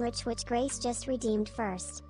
glitch which Grace just redeemed first.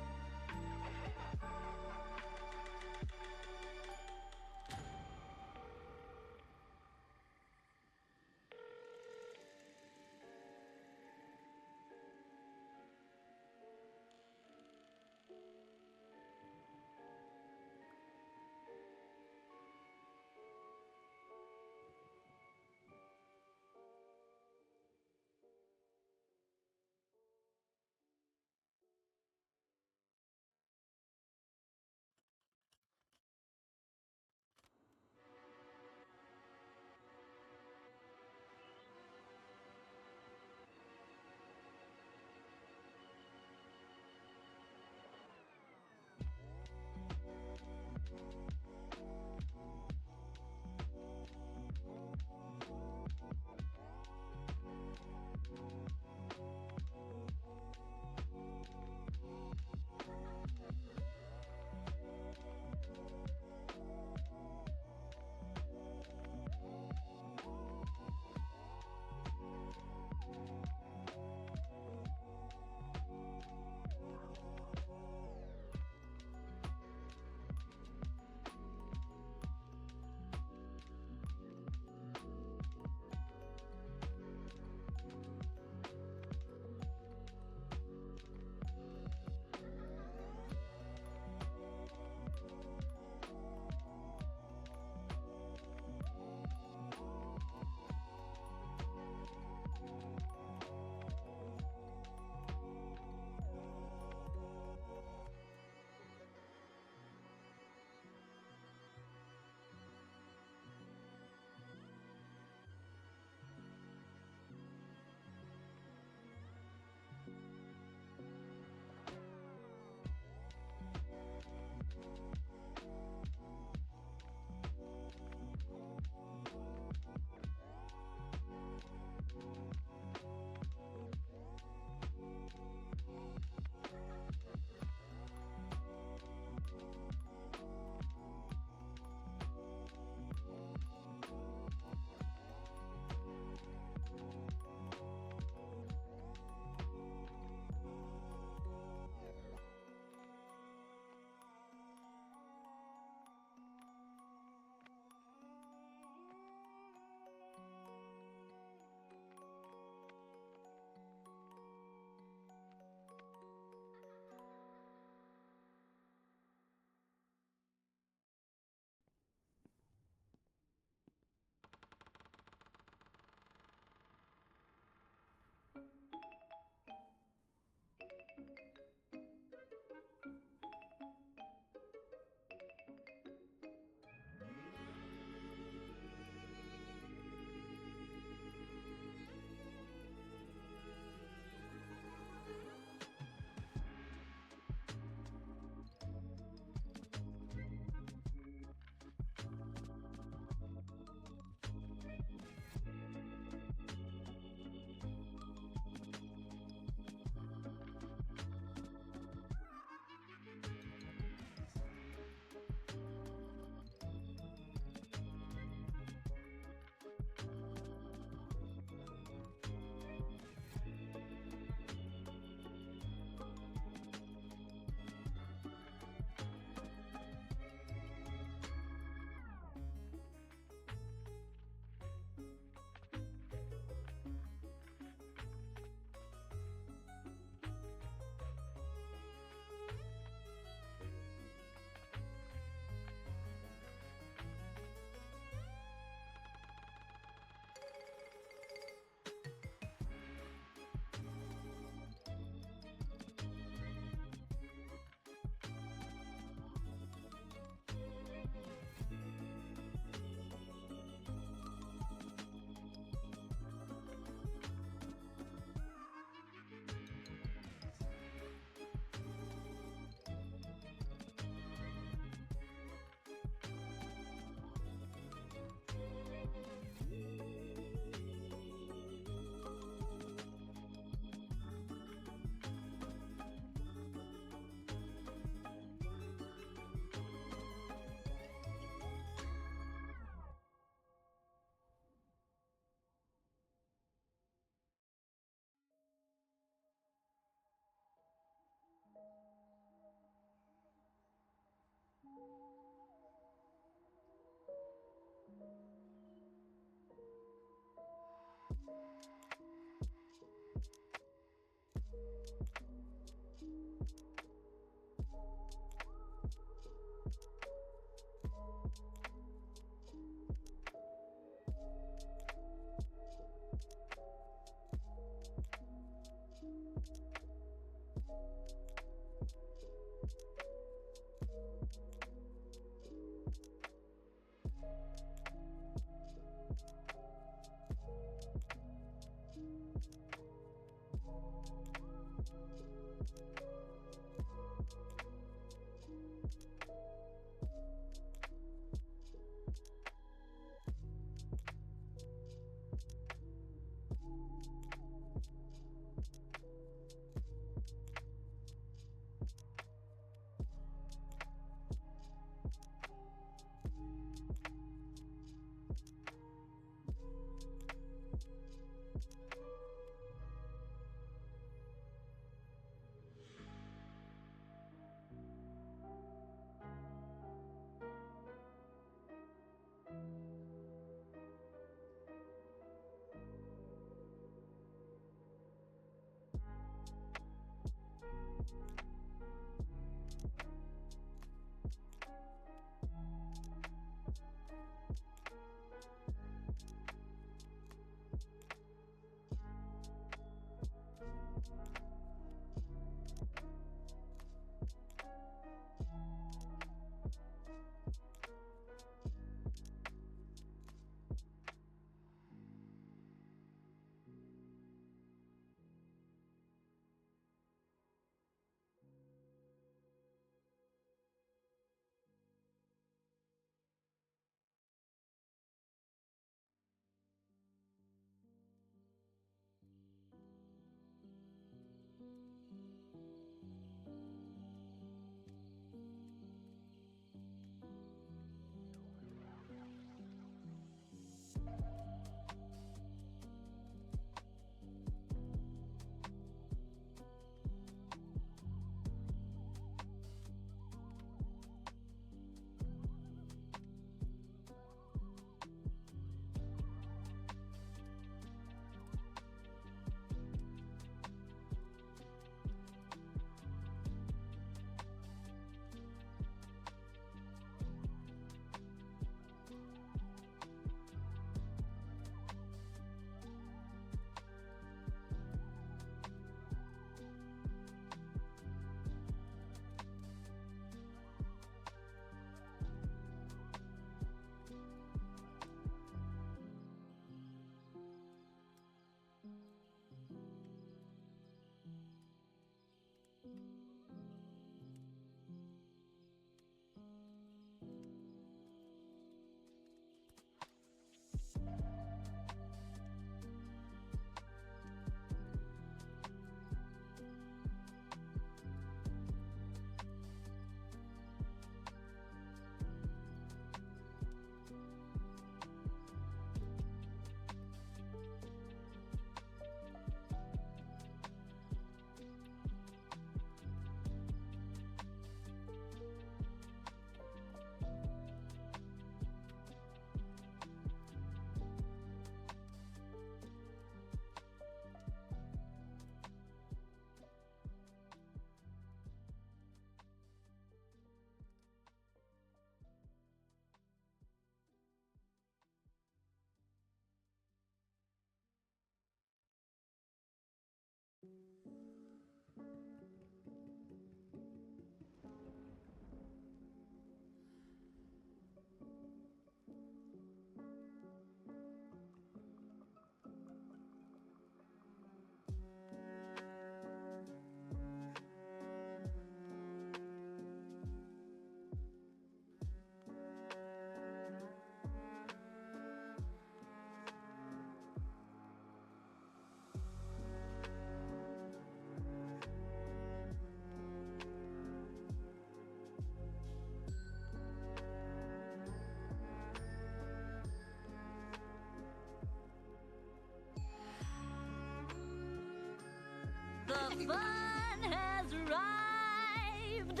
The fun has arrived!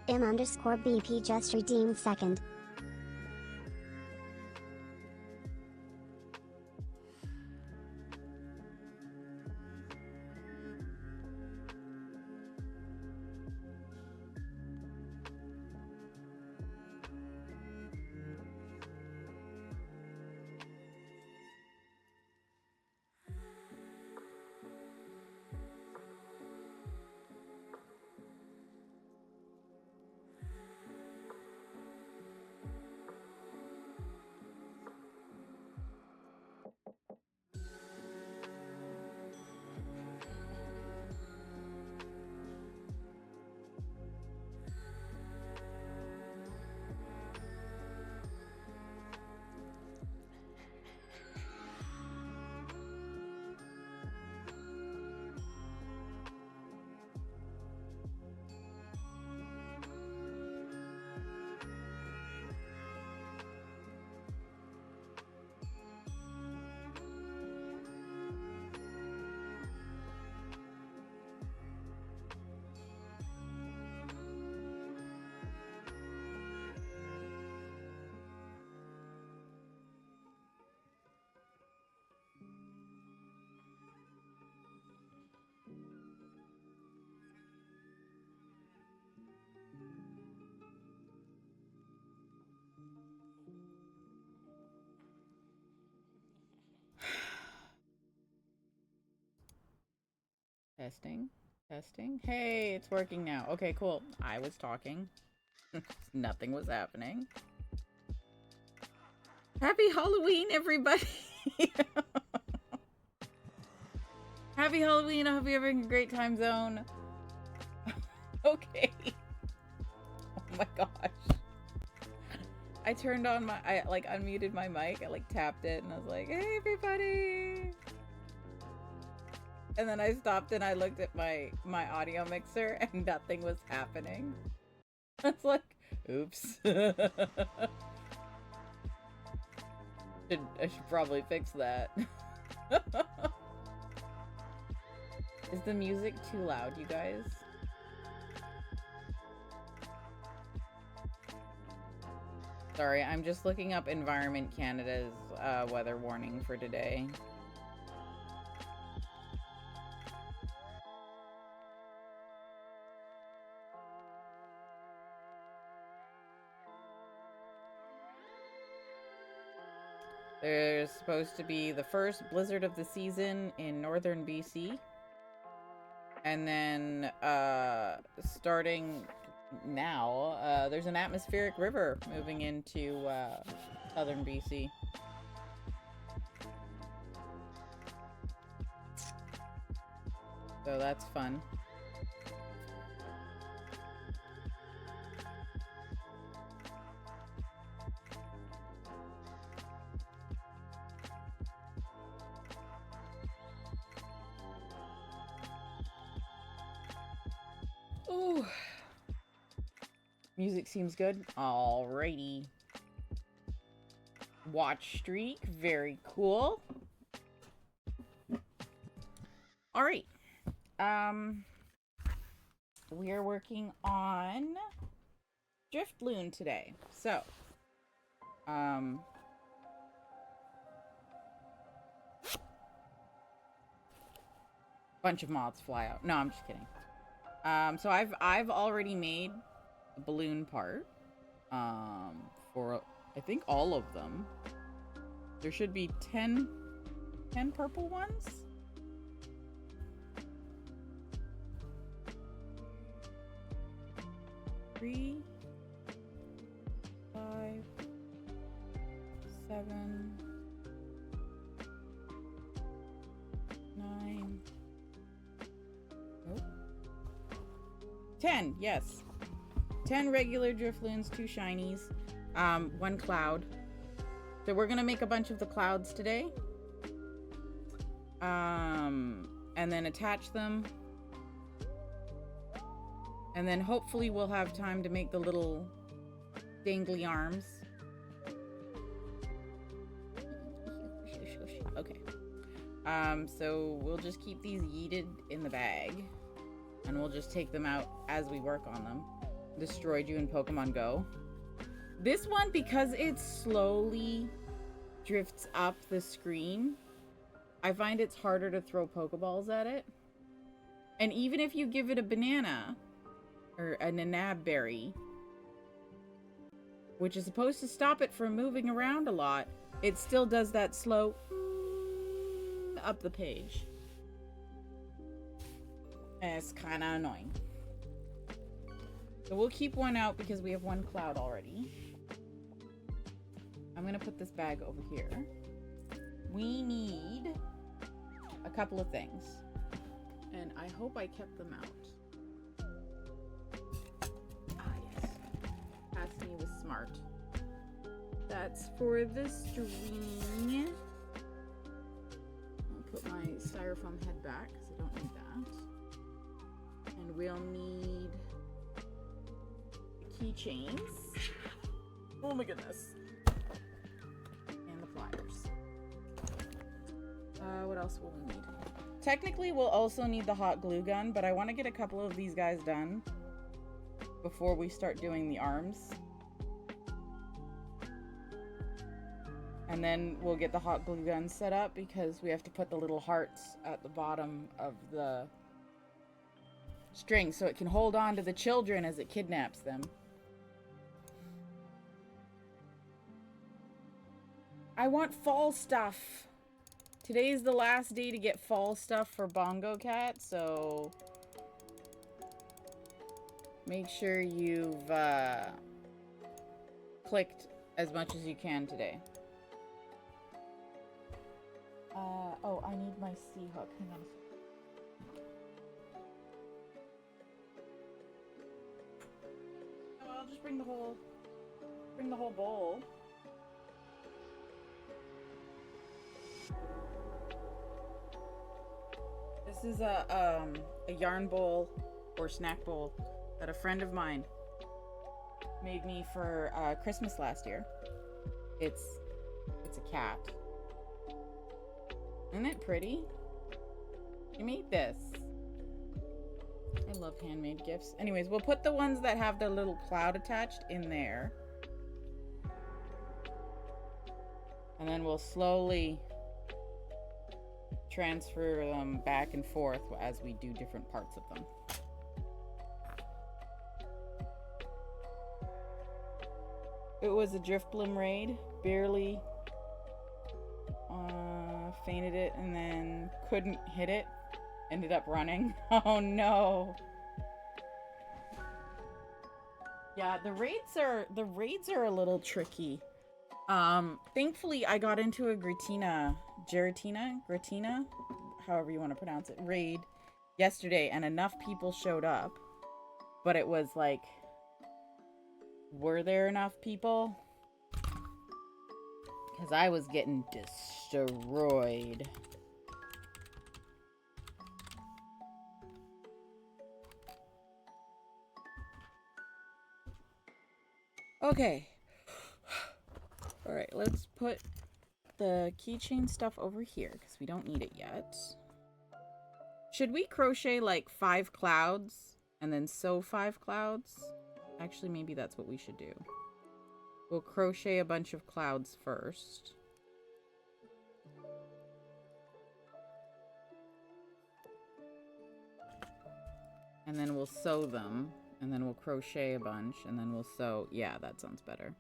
M_BP just redeemed second. Testing. Testing. Hey, it's working now. Okay, cool. I was talking. Nothing was happening. Happy Halloween, everybody! Happy Halloween. I hope you're having a great time zone. Okay. Oh my gosh. I turned on my, I like unmuted my mic. I like tapped it and I was like, hey everybody. And then I stopped and I looked at my audio mixer and nothing was happening. I was like, oops. I should probably fix that. Is the music too loud, you guys? Sorry, I'm just looking up Environment Canada's weather warning for today. There's supposed to be the first blizzard of the season in northern BC. And then, starting now, there's an atmospheric river moving into, southern BC. So that's fun. Ooh. Music seems good. Alrighty. Watch streak. Very cool. Alright. We are working on Drifloon today. So, bunch of moths fly out. No, I'm just kidding. So I've already made the balloon part, for, I think, all of them. There should be 10 purple ones. Three, 5, 7, 9. Nope. 10, yes. 10 regular Drifloons, 2 shinies, 1 cloud. So we're gonna make a bunch of the clouds today. And then attach them. And then hopefully we'll have time to make the little dangly arms. Okay. So we'll just keep these yeeted in the bag. And we'll just take them out as we work on them. Destroyed you in Pokemon Go. This one, because it slowly drifts up the screen, I find it's harder to throw Pokeballs at it. And even if you give it a banana, or a nanab berry, which is supposed to stop it from moving around a lot, it still does that slow up the page. And it's kind of annoying. So we'll keep one out because we have 1 cloud already. I'm gonna put this bag over here. We need a couple of things. And I hope I kept them out. Cassidy was smart. That's for the string. I'll put my styrofoam head back because I don't need that. And we'll need the keychains. Oh my goodness. And the pliers. What else will we need? Technically, we'll also need the hot glue gun, but I want to get a couple of these guys done before we start doing the arms. And then we'll get the hot glue gun set up because we have to put the little hearts at the bottom of the string so it can hold on to the children as it kidnaps them. I want fall stuff. Today's the last day to get fall stuff for Bongo Cat, so make sure you've clicked as much as you can today. Oh, I need my C hook. Hang on a second. Oh, I'll just bring the whole bowl. This is a yarn bowl or snack bowl that a friend of mine made me for Christmas last year. It's a cat. Isn't it pretty? You made this. I love handmade gifts. Anyways, we'll put the ones that have the little cloud attached in there. And then we'll slowly transfer them back and forth as we do different parts of them. It was a Drifloon raid. Barely fainted it and then couldn't hit it. Ended up running. Oh no. Yeah, the raids are a little tricky. Thankfully I got into a Gratina, however you want to pronounce it, raid yesterday, and enough people showed up. But it was like, were there enough people? Because I was getting destroyed. Okay. Alright, let's put the keychain stuff over here because we don't need it yet. Should we crochet like 5 clouds and then sew 5 clouds? Actually, maybe that's what we should do. We'll crochet a bunch of clouds first. And then we'll sew them. And then we'll crochet a bunch. And then we'll sew. Yeah, that sounds better.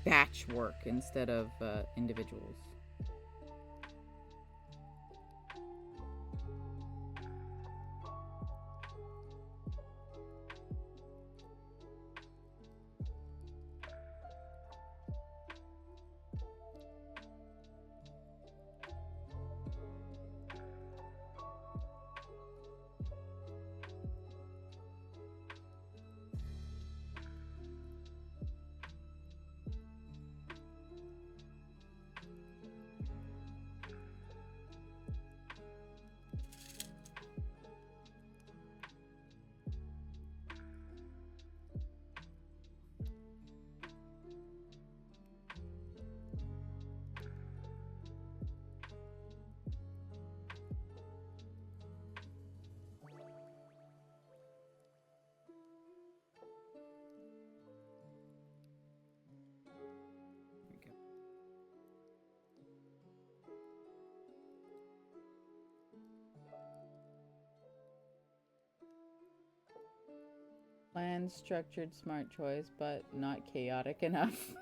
Batch work instead of individuals. Planned, structured, smart choice, but not chaotic enough.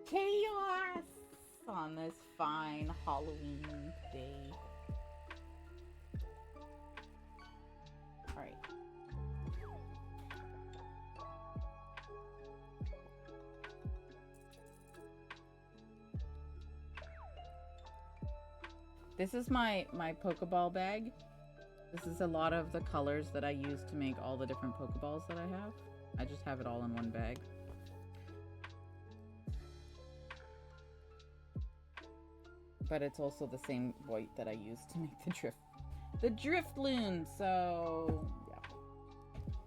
Chaos on this fine Halloween day. Alright. This is my Pokeball bag. This is a lot of the colors that I use to make all the different Pokeballs that I have. I just have it all in one bag. But it's also the same white that I use to make the Drifloon. So, yeah.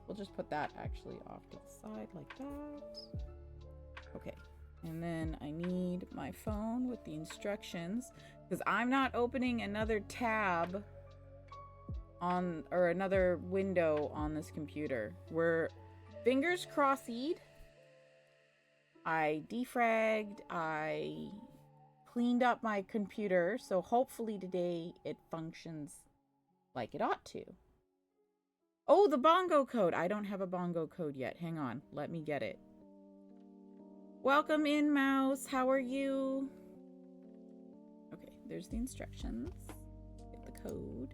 We'll just put that actually off to the side like that. Okay. And then I need my phone with the instructions, because I'm not opening another tab on, or another window on this computer. We're fingers crossed. I defragged, I cleaned up my computer, so hopefully today it functions like it ought to. Oh, the bongo code. I don't have a bongo code yet. Hang on, let me get it. Welcome in, Mouse. How are you? Okay, there's the instructions. Get the code.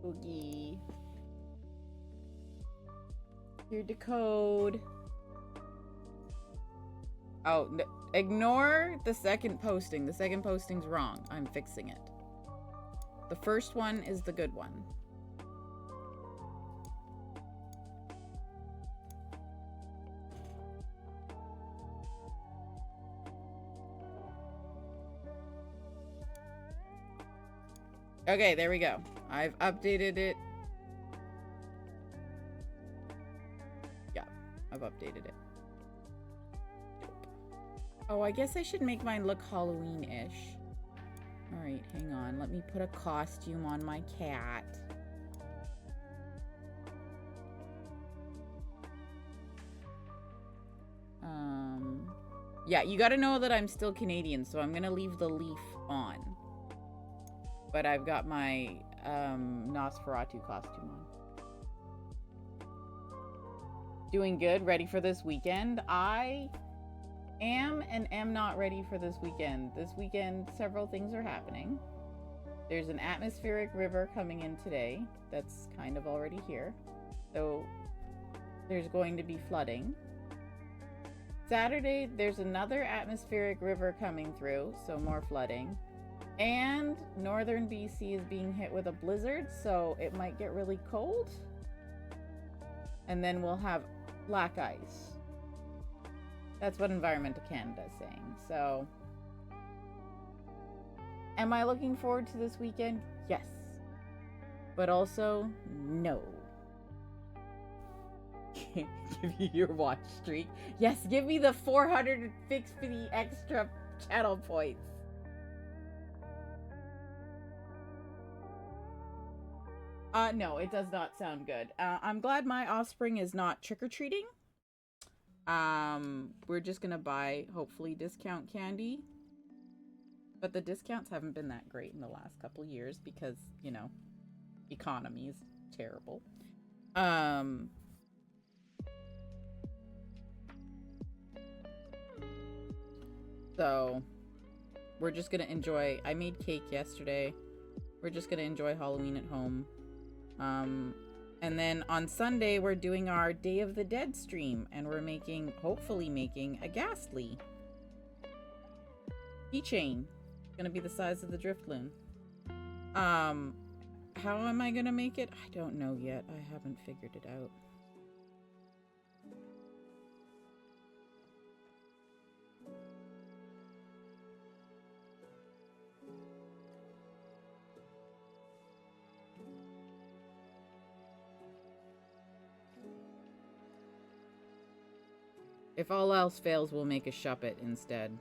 Oogie. Here's the code. Oh, ignore the second posting. The second posting's wrong. I'm fixing it. The first one is the good one. Okay, there we go. I've updated it. Yeah, I've updated it. Oh, I guess I should make mine look Halloween-ish. Alright, hang on. Let me put a costume on my cat. Yeah, you gotta know that I'm still Canadian, so I'm gonna leave the leaf on. But I've got my Nosferatu costume on. Doing good, ready for this weekend. I am and am not ready for this weekend. This weekend, several things are happening. There's an atmospheric river coming in today that's kind of already here. So there's going to be flooding. Saturday, there's another atmospheric river coming through, so more flooding. And northern BC is being hit with a blizzard, so it might get really cold. And then we'll have black ice. That's what Environmental Canada is saying. So, am I looking forward to this weekend? Yes. But also, no. Give you your watch streak. Yes, give me the 450 extra channel points. No, it does not sound good. I'm glad my offspring is not trick-or-treating. We're just gonna buy, hopefully, discount candy. But the discounts haven't been that great in the last couple years because, you know, economy is terrible. So, we're just gonna enjoy... I made cake yesterday. We're just gonna enjoy Halloween at home. And then on Sunday, we're doing our Day of the Dead stream. And we're hopefully making a ghastly keychain. It's gonna be the size of the Drifloon. How am I gonna make it? I don't know yet. I haven't figured it out. If all else fails, we'll make a shuppet instead.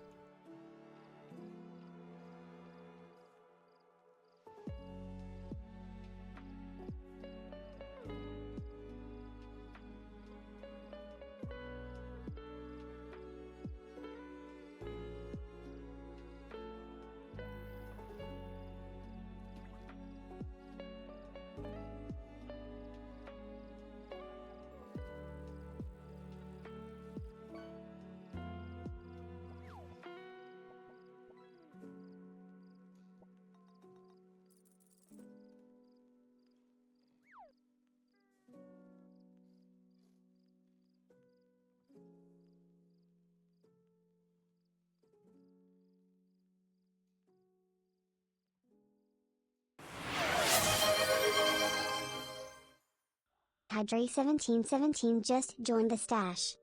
Hydre1717 just joined the stash.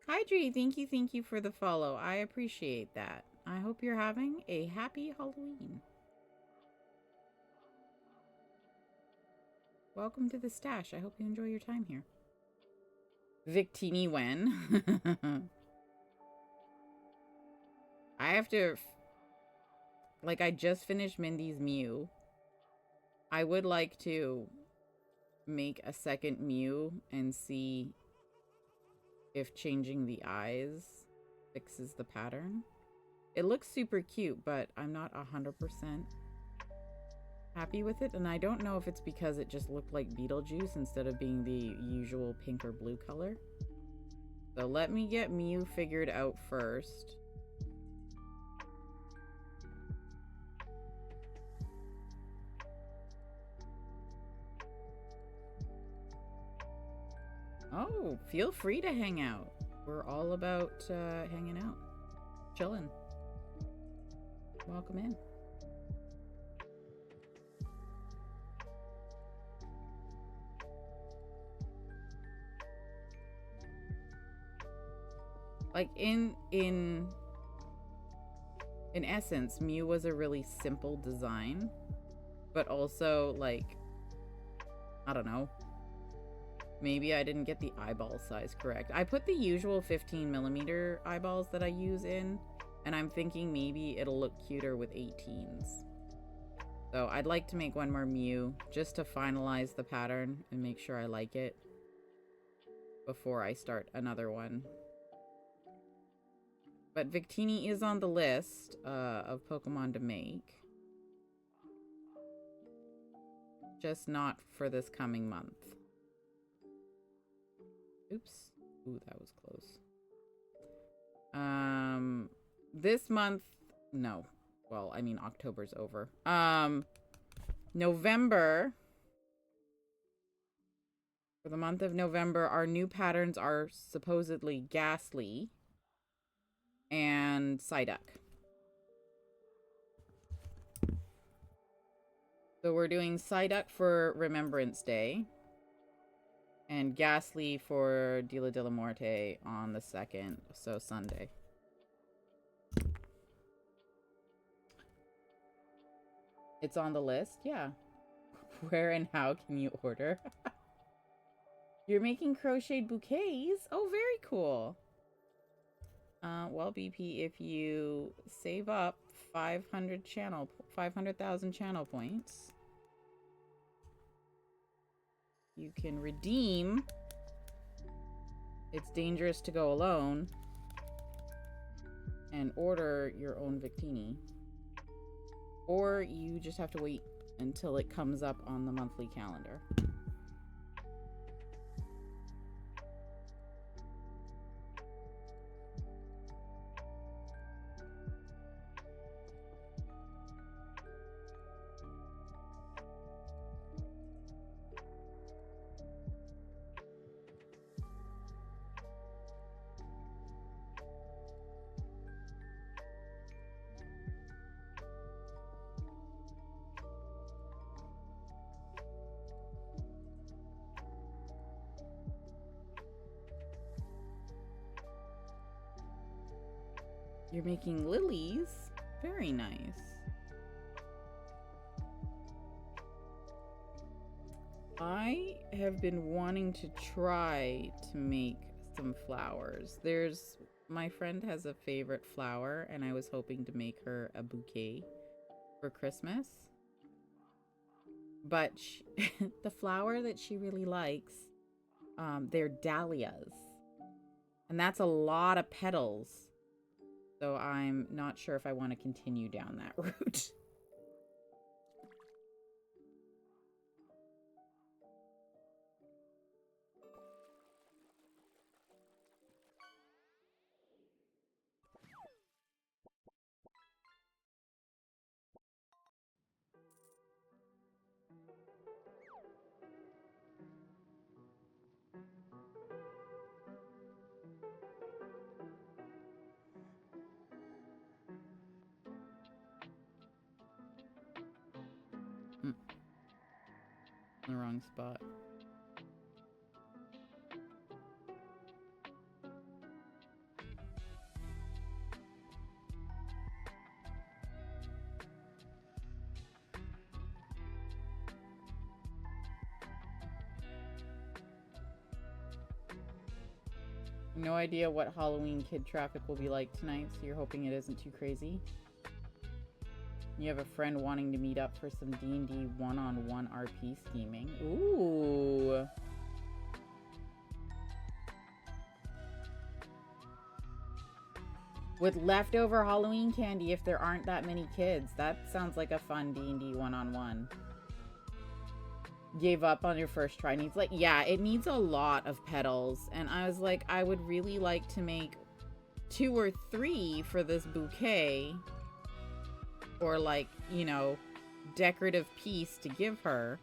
Hydre, thank you for the follow. I appreciate that. I hope you're having a happy Halloween. Welcome to the stash. I hope you enjoy your time here. Victini when? I have to... Like, I just finished Mindy's Mew. I would like to make a second Mew and see if changing the eyes fixes the pattern. It looks super cute, but I'm not 100% happy with it, and I don't know if it's because it just looked like Beetlejuice instead of being the usual pink or blue color. So let me get Mew figured out first. Oh, feel free to hang out. We're all about hanging out, chilling. Welcome in. Like in essence, Mew was a really simple design, but also like, I don't know. Maybe I didn't get the eyeball size correct. I put the usual 15mm eyeballs that I use in, and I'm thinking maybe it'll look cuter with 18s. So I'd like to make one more Mew just to finalize the pattern and make sure I like it before I start another one. But Victini is on the list of Pokemon to make. Just not for this coming month. Oops. Ooh, that was close. This month, no. Well, I mean, October's over. November. For the month of November, our new patterns are supposedly Ghastly and Psyduck. So we're doing Psyduck for Remembrance Day. And Ghastly for Dia de la Muerte on the 2nd, so Sunday. It's on the list? Yeah. Where and how can you order? You're making crocheted bouquets? Oh, very cool. Well, BP, if you save up 500,000 channel points, you can redeem It's Dangerous to Go Alone and order your own Victini. Or you just have to wait until it comes up on the monthly calendar. You're making lilies? Very nice. I have been wanting to try to make some flowers. My friend has a favorite flower, and I was hoping to make her a bouquet for Christmas. But the flower that she really likes, they're dahlias. And that's a lot of petals. So I'm not sure if I want to continue down that route. The wrong spot. No idea what Halloween kid traffic will be like tonight, so you're hoping it isn't too crazy. You have a friend wanting to meet up for some D&D one-on-one RP scheming. Ooh. With leftover Halloween candy if there aren't that many kids. That sounds like a fun D&D one-on-one. Gave up on your first try. Needs like, yeah, it needs a lot of petals. And I was like, I would really like to make 2 or 3 for this bouquet. Or like, you know, decorative piece to give her.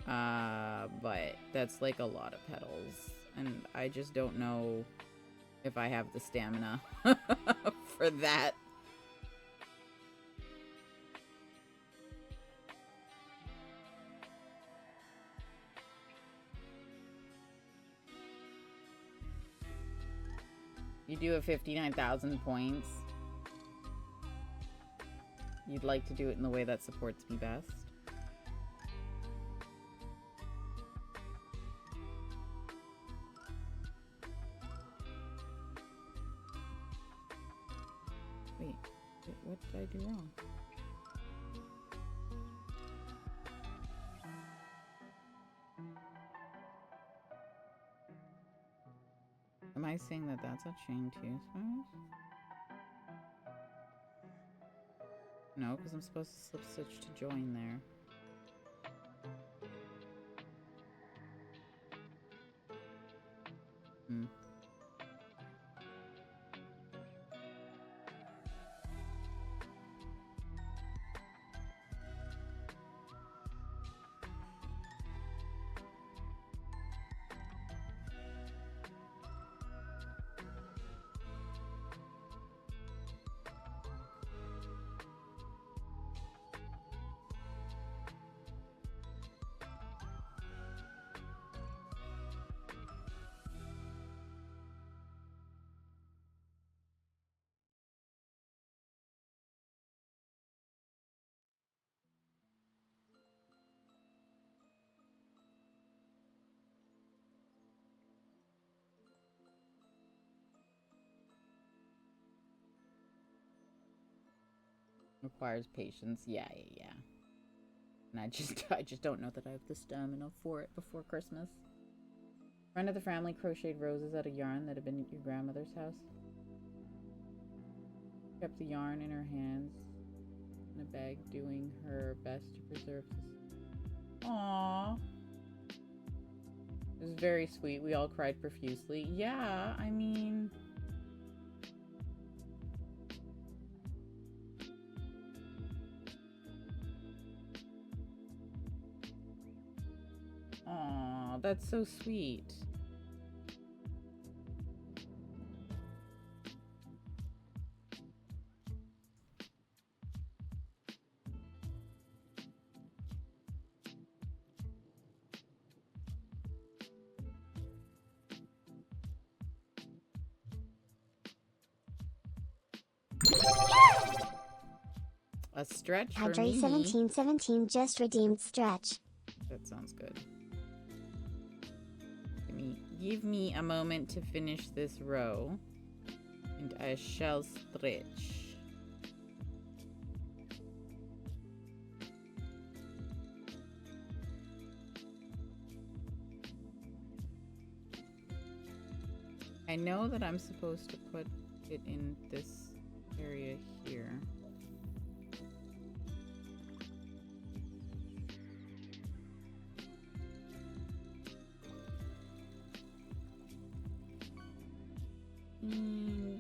But that's like a lot of petals. And I just don't know if I have the stamina for that. You do have 59,000 points. You'd like to do it in the way that supports me best. Wait, what did I do wrong? Am I saying that that's a chain 2 space? No, because I'm supposed to slip stitch to join there. Hmm. Requires patience. Yeah. And I just don't know that I have the stamina for it before Christmas. Friend of the family crocheted roses out of yarn that had been at your grandmother's house. Kept the yarn in her hands in a bag, doing her best to preserve this. Aww. It was very sweet. We all cried profusely. Yeah, I mean... Aw, that's so sweet. A stretch for Padre me. 1717 just redeemed stretch. That sounds good. Give me a moment to finish this row, and I shall stretch. I know that I'm supposed to put it in this area here.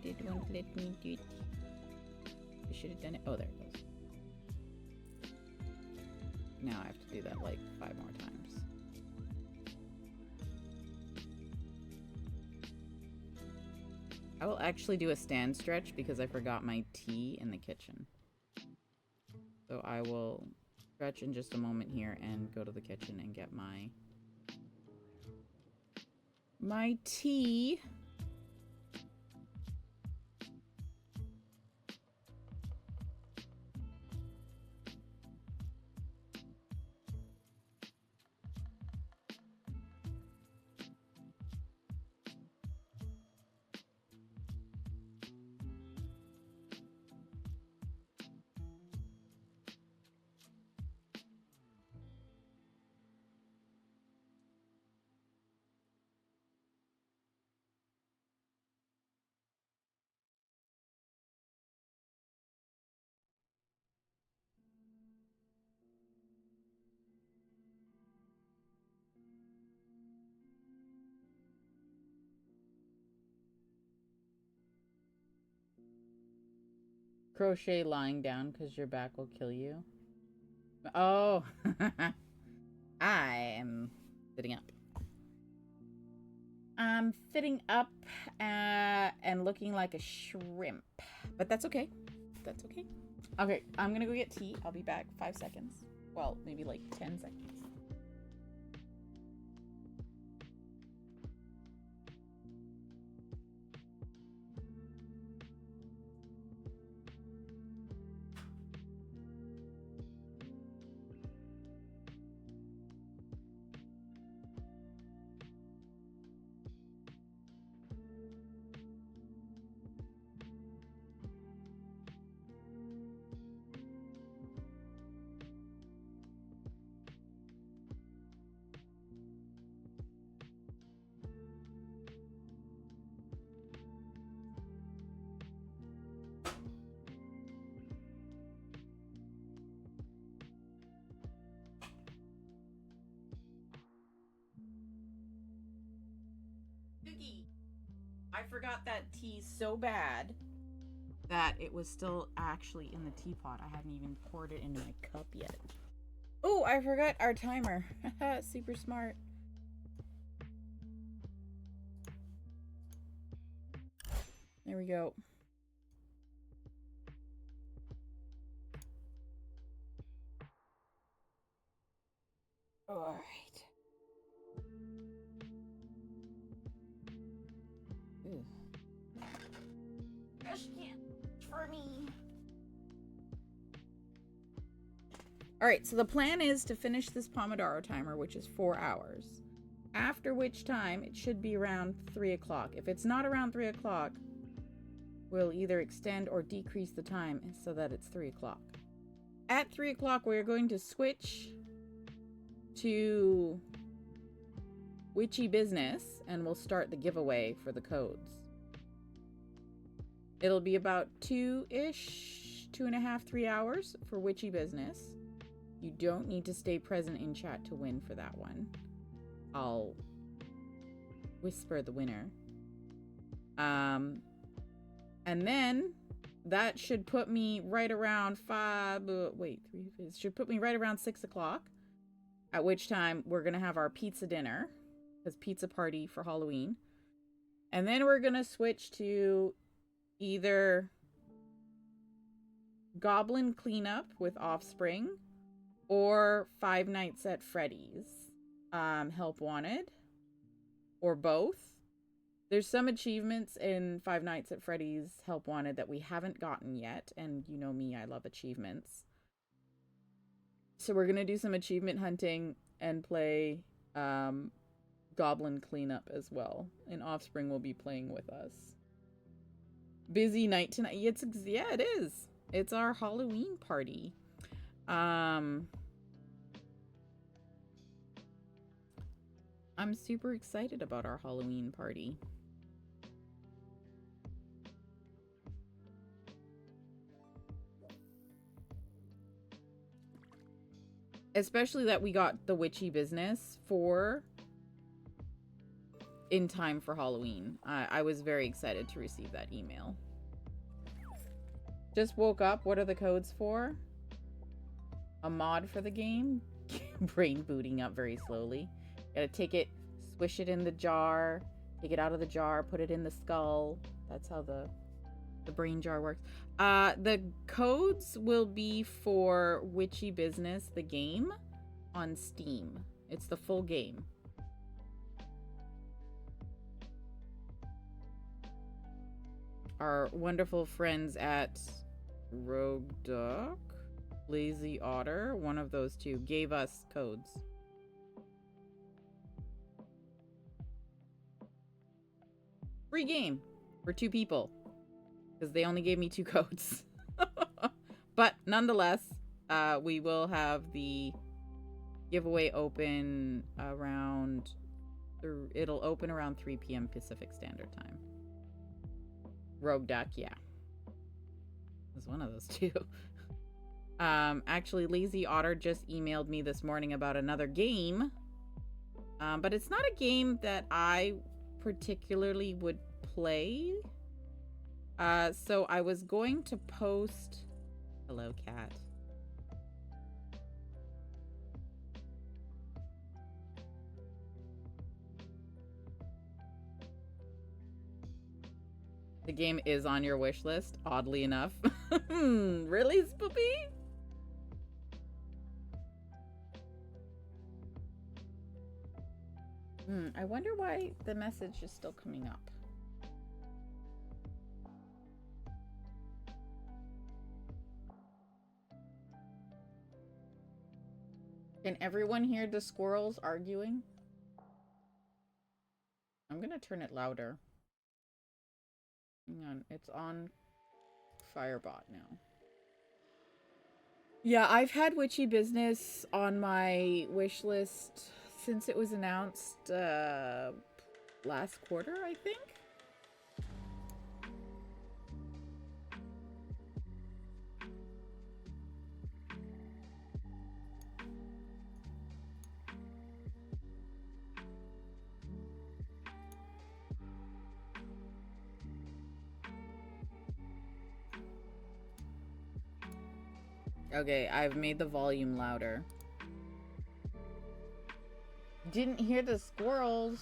It won't let me do it. I should have done it. Oh, there it goes. Now I have to do that like 5 more times. I will actually do a stand stretch because I forgot my tea in the kitchen. So I will stretch in just a moment here and go to the kitchen and get my tea. Crochet lying down because your back will kill you. Oh, I am sitting up. I'm sitting up and looking like a shrimp. But that's okay. That's okay. Okay, I'm gonna go get tea. I'll be back 5 seconds. Well, maybe like 10 seconds. I forgot that tea so bad that it was still actually in the teapot. I hadn't even poured it into my cup yet. Oh, I forgot our timer. Super smart. There we go. All right. Trash can for me. All right, so the plan is to finish this Pomodoro timer, which is 4 hours. After which time, it should be around 3 o'clock. If it's not around 3 o'clock, we'll either extend or decrease the time so that it's 3 o'clock. At 3 o'clock, we're going to switch to Witchy Business, and we'll start the giveaway for the codes. It'll be about 2-ish, 2.5, 3 hours for Witchy Business. You don't need to stay present in chat to win for that one. I'll whisper the winner. And then that should put me right around it should put me right around 6 o'clock, at which time we're going to have our pizza dinner, because pizza party for Halloween. And then we're going to switch to either Goblin Cleanup with Offspring or Five Nights at Freddy's, Help Wanted, or both. There's some achievements in Five Nights at Freddy's Help Wanted that we haven't gotten yet, and you know me, I love achievements. So we're gonna do some achievement hunting and play Goblin Cleanup as well, and Offspring will be playing with us. Busy night tonight. Yeah, it is. It's our Halloween party. I'm super excited about our Halloween party. Especially that we got the Witchy Business in time for Halloween. I was very excited to receive that email. Just woke up. What are the codes for? A mod for the game? Brain booting up very slowly. Gotta take it, swish it in the jar, take it out of the jar, put it in the skull. That's how the brain jar works. The codes will be for Witchy Business, the game, on Steam. It's the full game. Our wonderful friends at Rogue Duck, Lazy Otter, one of those two, gave us codes. Free game for 2 people, because they only gave me 2 codes. But nonetheless, we will have the giveaway open around, it'll open around 3 p.m. Pacific Standard Time. Rogue Duck, yeah. It was one of those 2. Actually, Lazy Otter just emailed me this morning about another game. But it's not a game that I particularly would play. So I was going to post. Hello, cat. The game is on your wish list, oddly enough. Really, Spoopy? I wonder why the message is still coming up. Can everyone hear the squirrels arguing? I'm gonna turn it louder. Hang on, it's on Firebot now. Yeah, I've had Witchy Business on my wish list since it was announced last quarter, I think. Okay, I've made the volume louder. Didn't hear the squirrels.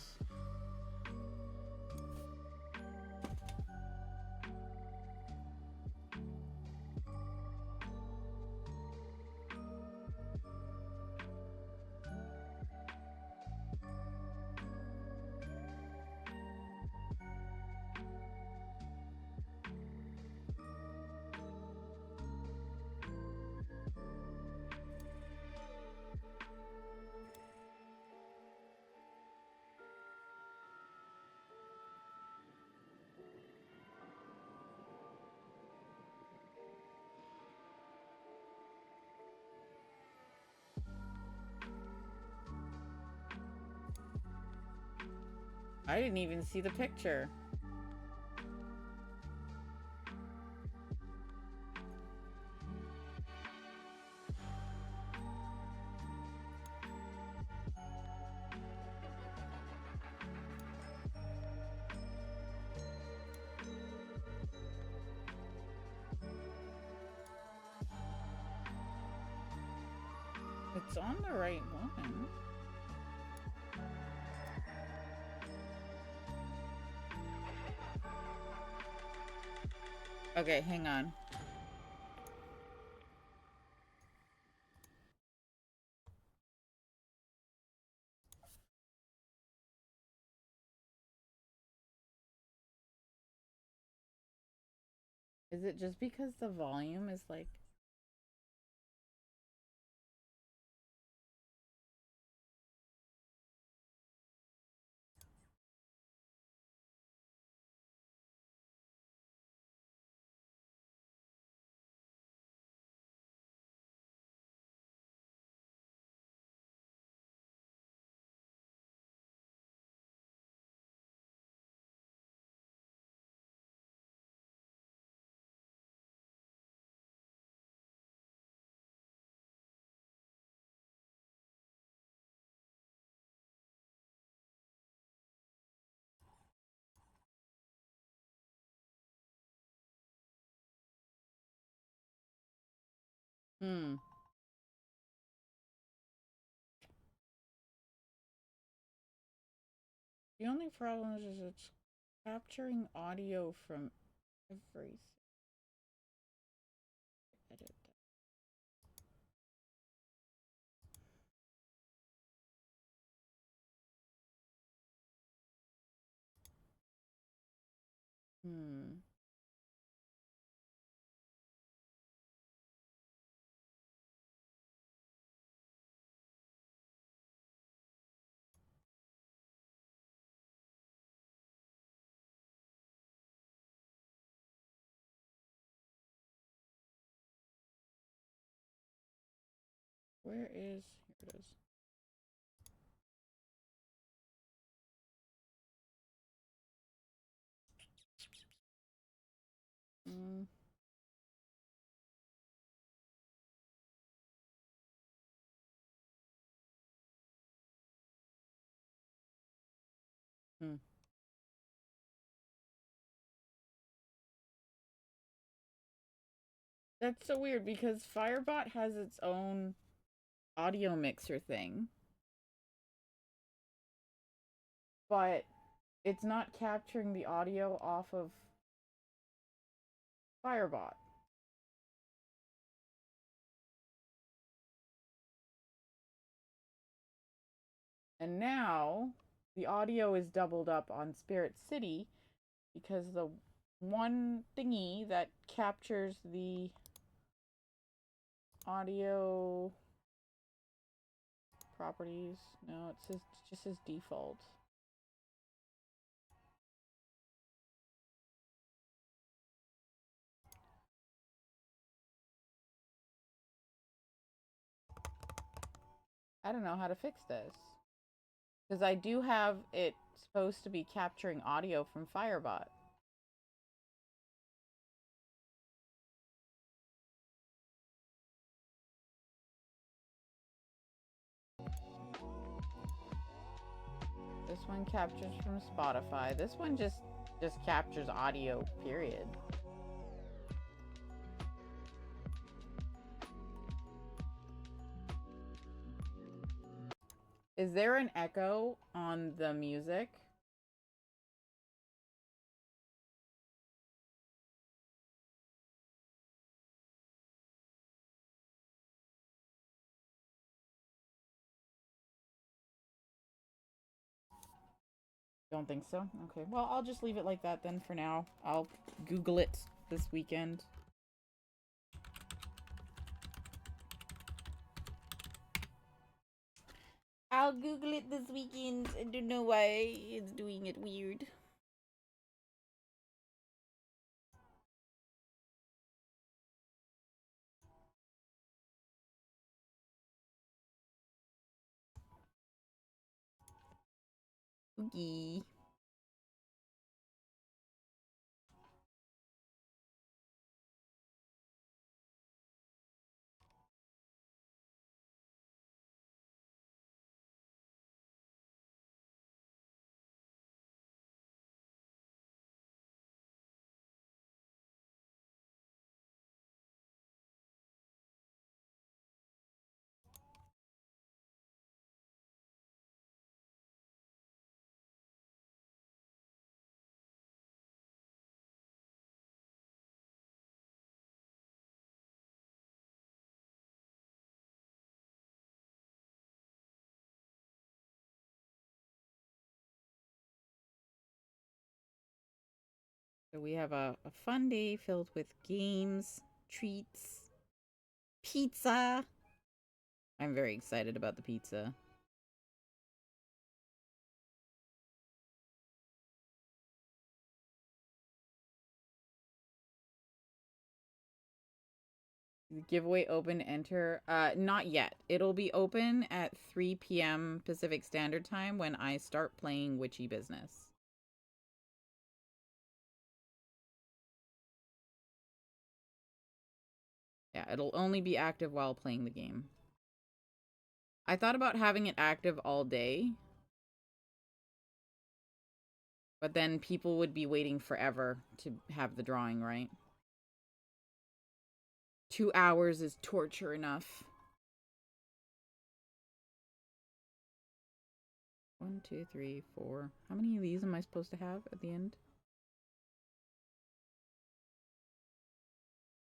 I didn't even see the picture. It's on the right one. Okay, hang on. Is it just because the volume is like... The only problem is it's capturing audio from everything. Edit that. Where is... Here it is. Mm. Hmm. That's so weird because Firebot has its own audio mixer thing, but it's not capturing the audio off of Firebot. And now the audio is doubled up on Spirit City because the one thingy that captures the audio properties, no, it just says default. I don't know how to fix this. Because I do have it supposed to be capturing audio from Firebot. This one captures from Spotify. This one just captures audio, period. Is there an echo on the music? Don't think so? Okay, well, I'll just leave it like that then for now. I'll Google it this weekend. I'll Google it this weekend. I don't know why it's doing it weird. Okay. So we have a fun day filled with games, treats, pizza. I'm very excited about the pizza. Giveaway open enter. Not yet. It'll be open at 3 p.m. Pacific Standard Time when I start playing Witchy Business. Yeah, it'll only be active while playing the game. I thought about having it active all day, but then people would be waiting forever to have the drawing, right? 2 hours is torture enough. 1, 2, 3, 4. How many of these am I supposed to have at the end?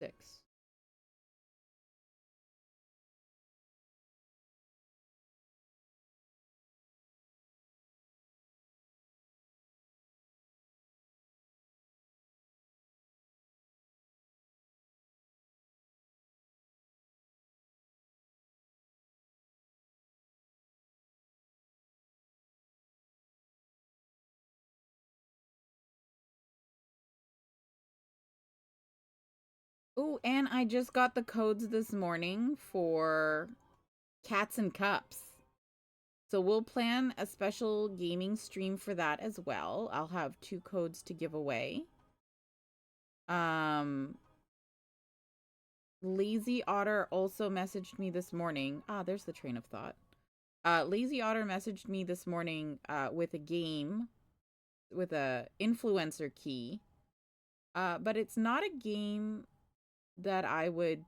6. Oh, and I just got the codes this morning for Cats and Cups. So we'll plan a special gaming stream for that as well. I'll have 2 codes to give away. Lazy Otter also messaged me this morning. Ah, there's the train of thought. Lazy Otter messaged me this morning with a game with a influencer key. But it's not a game that I would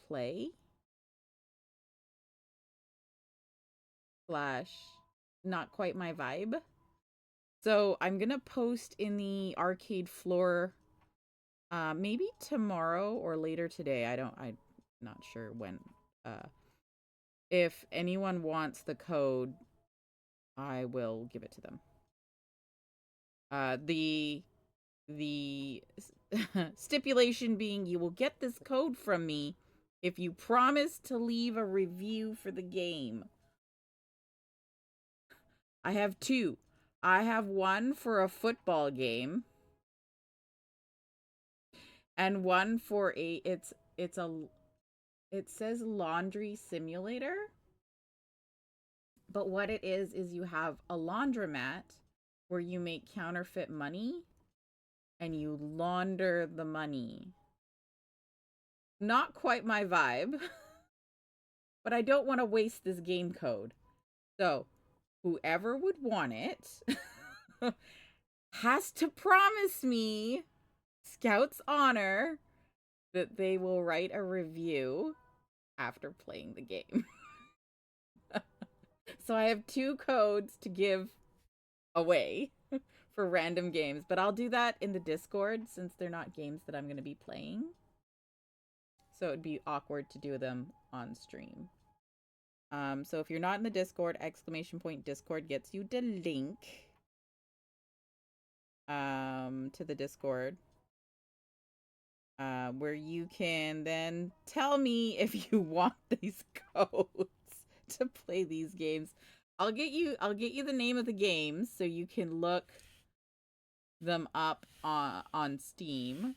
play slash not quite my vibe. So I'm gonna post in the arcade floor maybe tomorrow or later today. I'm not sure when. If anyone wants the code, I will give it to them. The stipulation being you will get this code from me if you promise to leave a review for the game. I have two. I have one for a football game and one for it says laundry simulator. But what it is you have a laundromat where you make counterfeit money and you launder the money. Not quite my vibe, but I don't want to waste this game code. So, whoever would want it has to promise me, Scout's honor, that they will write a review after playing the game. So I have two codes to give away for random games, but I'll do that in the Discord since they're not games that I'm going to be playing. So it'd be awkward to do them on stream. So if you're not in the Discord, !Discord gets you the link to the Discord, where you can then tell me if you want these codes to play these games. I'll get you the name of the games so you can look them up on Steam.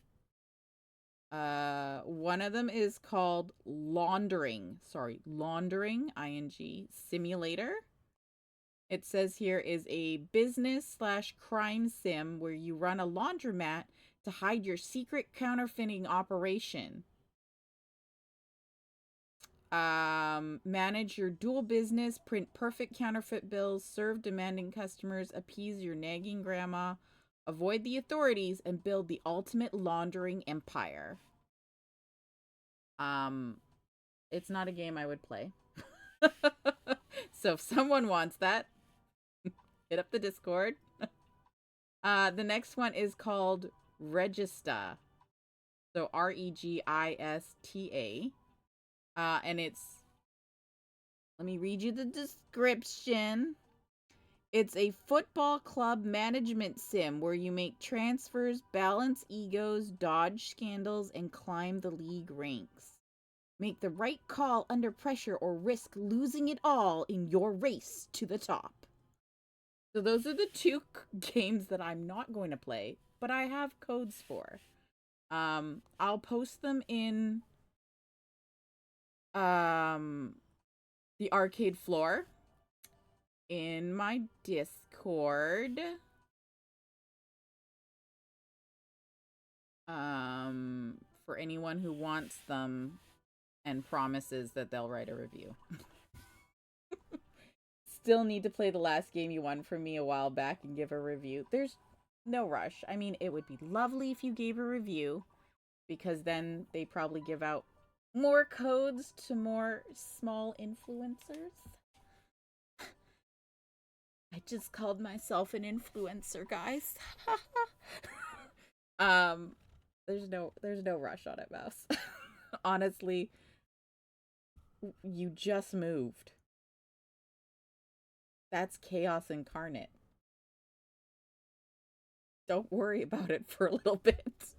One of them is called Laundering, ing Simulator. It says here is a business/crime sim where you run a laundromat to hide your secret counterfeiting operation. Manage your dual business, print perfect counterfeit bills, serve demanding customers, appease your nagging grandma, avoid the authorities, and build the ultimate laundering empire. It's not a game I would play. So if someone wants that, hit up the Discord. The next one is called Regista. So Regista. And it's, let me read you the description. It's a football club management sim where you make transfers, balance egos, dodge scandals, and climb the league ranks. Make the right call under pressure or risk losing it all in your race to the top. So those are the two games that I'm not going to play, but I have codes for. I'll post them in the arcade floor in my Discord. For anyone who wants them and promises that they'll write a review. Still need to play the last game you won from me a while back and give a review. There's no rush. I mean, it would be lovely if you gave a review, because then they probably give out more codes to more small influencers. I just called myself an influencer, guys. There's no rush on it, Mouse. Honestly, you just moved. That's chaos incarnate. Don't worry about it for a little bit.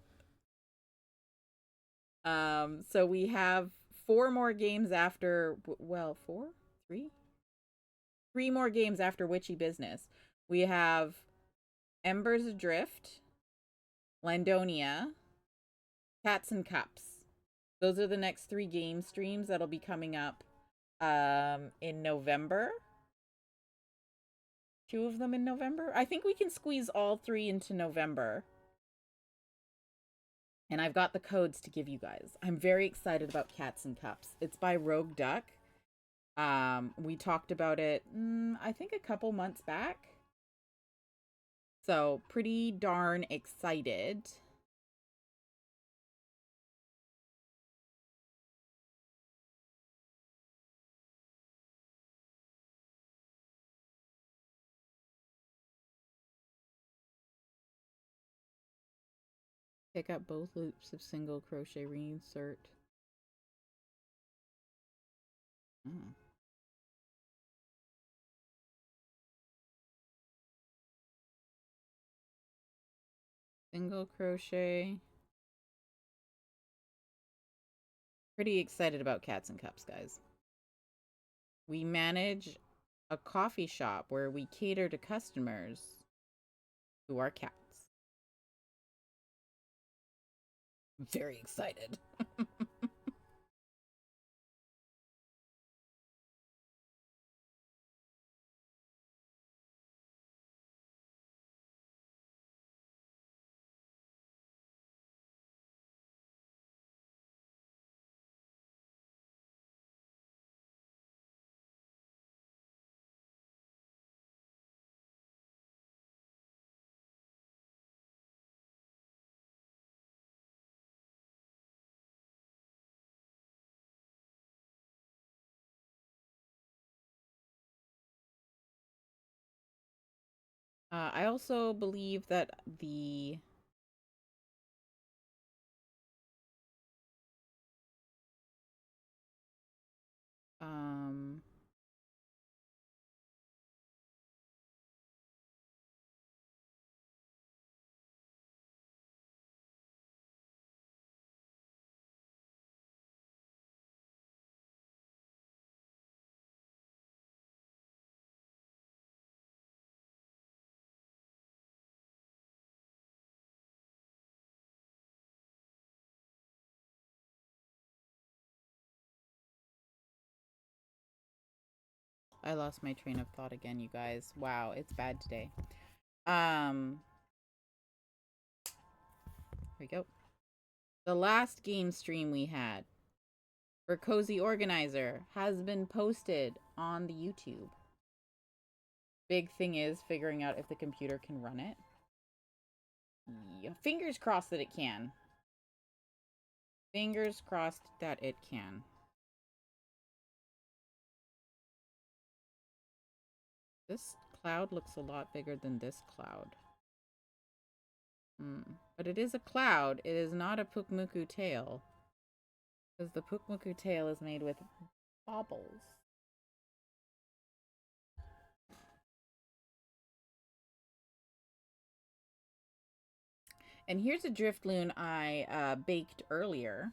So we have 4 more games after, well, 4? 3? 3 more games after Witchy Business. We have Embers Adrift, Landonia, Cats and Cups. Those are the next 3 game streams that'll be coming up in November. 2 of them in November. I think we can squeeze all 3 into November. And I've got the codes to give you guys. I'm very excited about Cats and Cups. It's by Rogue Duck. We talked about it, I think a couple months back. So, pretty darn excited. Pick up both loops of single crochet, reinsert. Oh. Single crochet. Pretty excited about Cats and Cups, guys. We manage a coffee shop where we cater to customers who are cats. I'm very excited. I also believe that the I lost my train of thought again, you guys. Wow, it's bad today. Here we go. The last game stream we had for Cozy Organizer has been posted on the YouTube. Big thing is figuring out if the computer can run it. Yeah, fingers crossed that it can. Fingers crossed that it can. This cloud looks a lot bigger than this cloud. But it is a cloud. It is not a Pukmuku tail. Because the Pukmuku tail is made with baubles. And here's a Drifloon I baked earlier.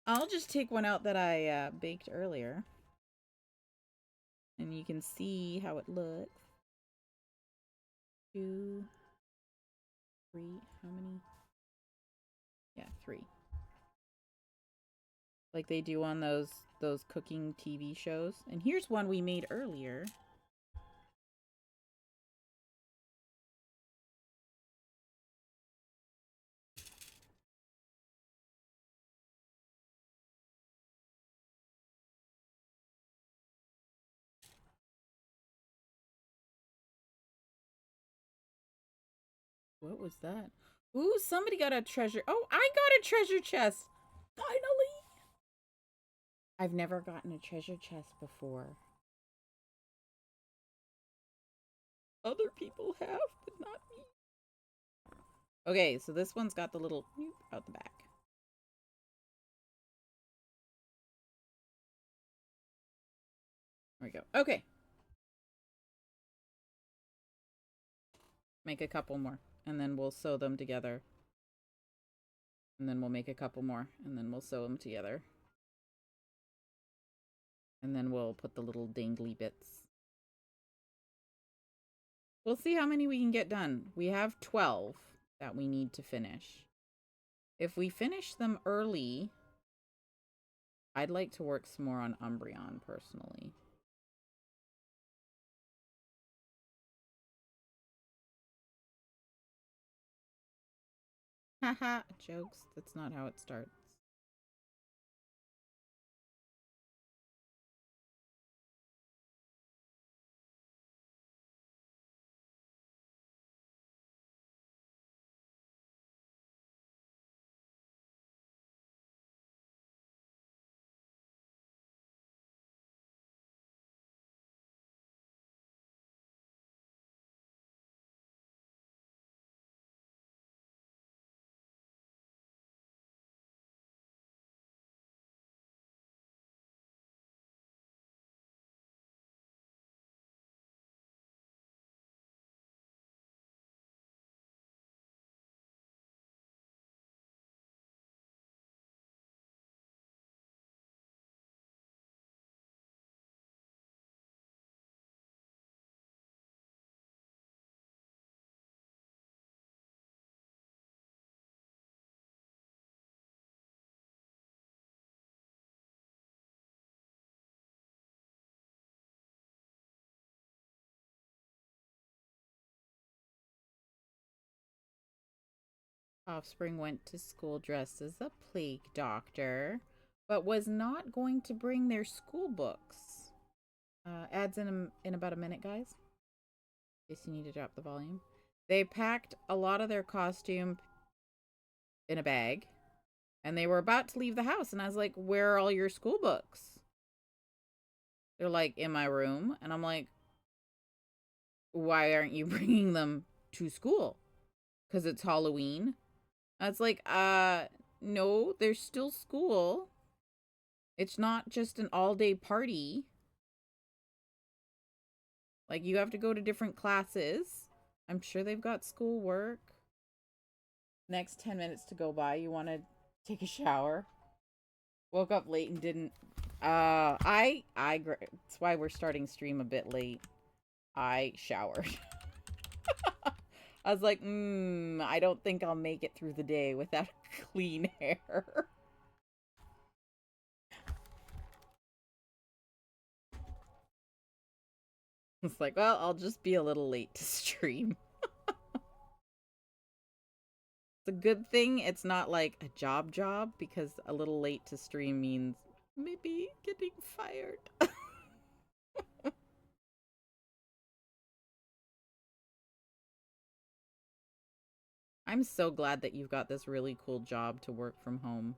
I'll just take one out that I baked earlier. And you can see how it looks. 2, 3, how many? Yeah, 3. Like they do on those cooking TV shows. And here's one we made earlier. What was that? Ooh, somebody got a treasure. Oh, I got a treasure chest. Finally. I've never gotten a treasure chest before. Other people have, but not me. Okay, so this one's got the little out the back. There we go. Okay. Make a couple more, and then we'll sew them together. And then we'll make a couple more, and then we'll sew them together. And then we'll put the little dangly bits. We'll see how many we can get done. We have 12 that we need to finish. If we finish them early, I'd like to work some more on Umbreon, personally. Haha, jokes. That's not how it starts. Offspring went to school dressed as a plague doctor, but was not going to bring their school books. Ads in about a minute, guys. In case you need to drop the volume. They packed a lot of their costume in a bag, and they were about to leave the house. And I was like, "Where are all your school books?" They're like, "In my room," and I'm like, "Why aren't you bringing them to school? Because it's Halloween." I was like, no, there's still school. It's not just an all-day party. Like, you have to go to different classes. I'm sure they've got schoolwork. Next 10 minutes to go by. You want to take a shower? Woke up late and didn't. That's why we're starting stream a bit late. I showered. I was like, I don't think I'll make it through the day without clean hair. It's like, well, I'll just be a little late to stream. It's a good thing it's not like a job because a little late to stream means maybe getting fired. I'm so glad that you've got this really cool job to work from home.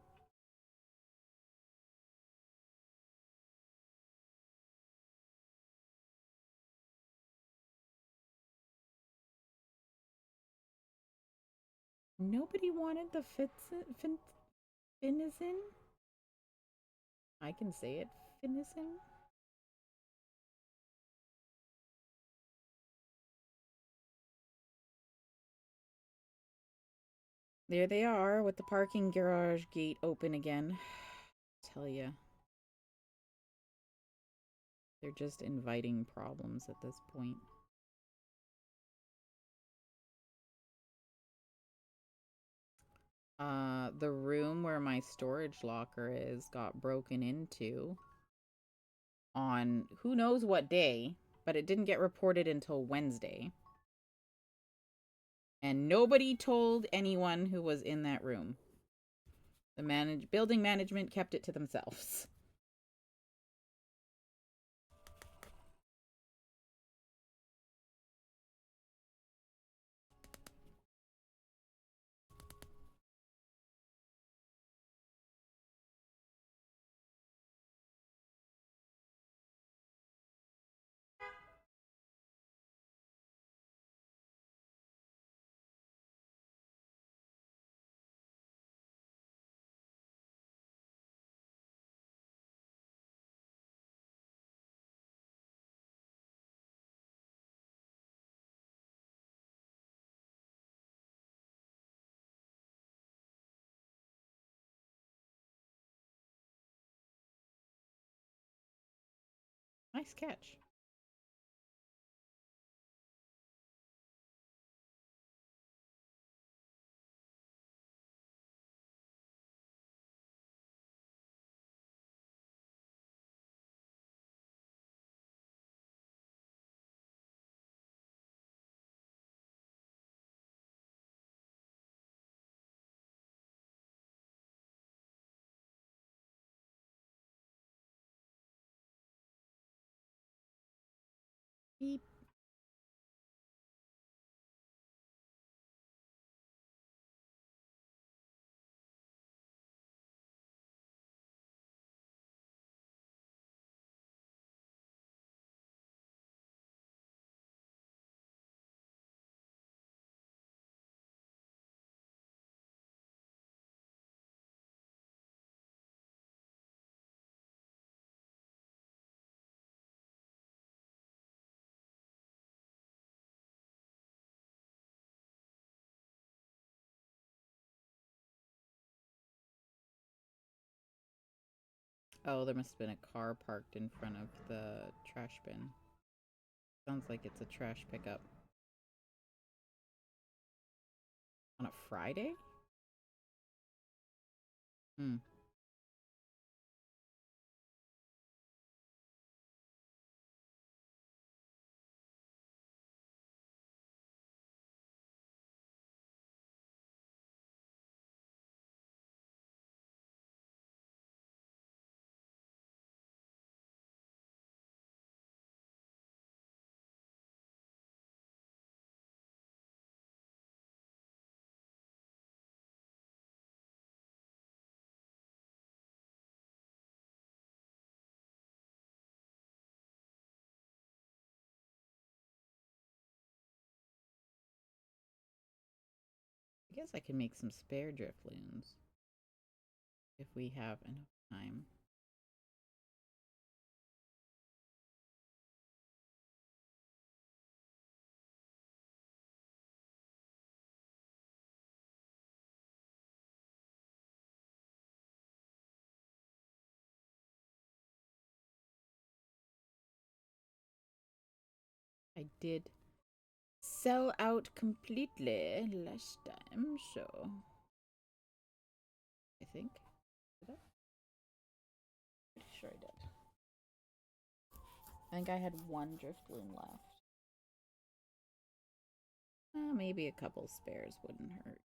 Nobody wanted the Finison? I can say it. Finison? There they are with the parking garage gate open again. Tell ya. They're just inviting problems at this point. The room where my storage locker is got broken into on who knows what day, but it didn't get reported until Wednesday. And nobody told anyone who was in that room. The building management kept it to themselves. Nice catch. Beep. Oh, there must have been a car parked in front of the trash bin. Sounds like it's a trash pickup. On a Friday? Hmm. I guess I can make some spare Drifloons if we have enough time. I did sell out completely last time, so I think. Did I? Pretty sure I did. I think I had one Drifloon left. Maybe a couple spares wouldn't hurt.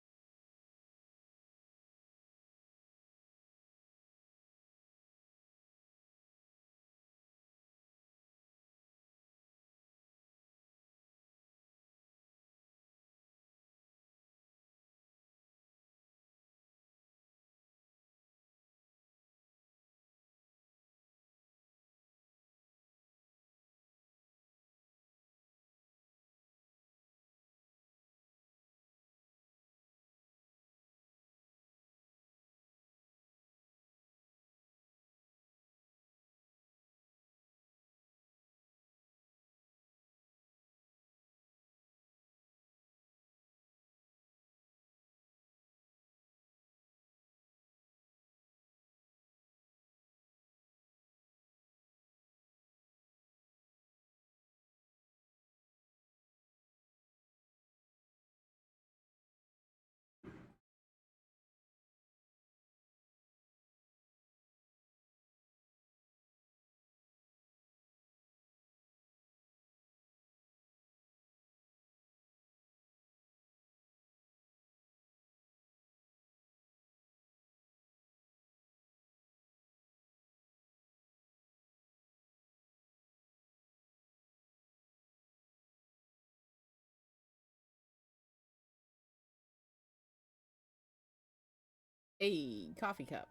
Hey, coffee cup.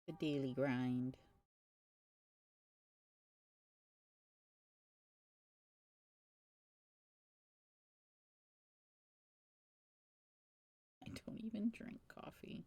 The daily grind. I don't even drink coffee.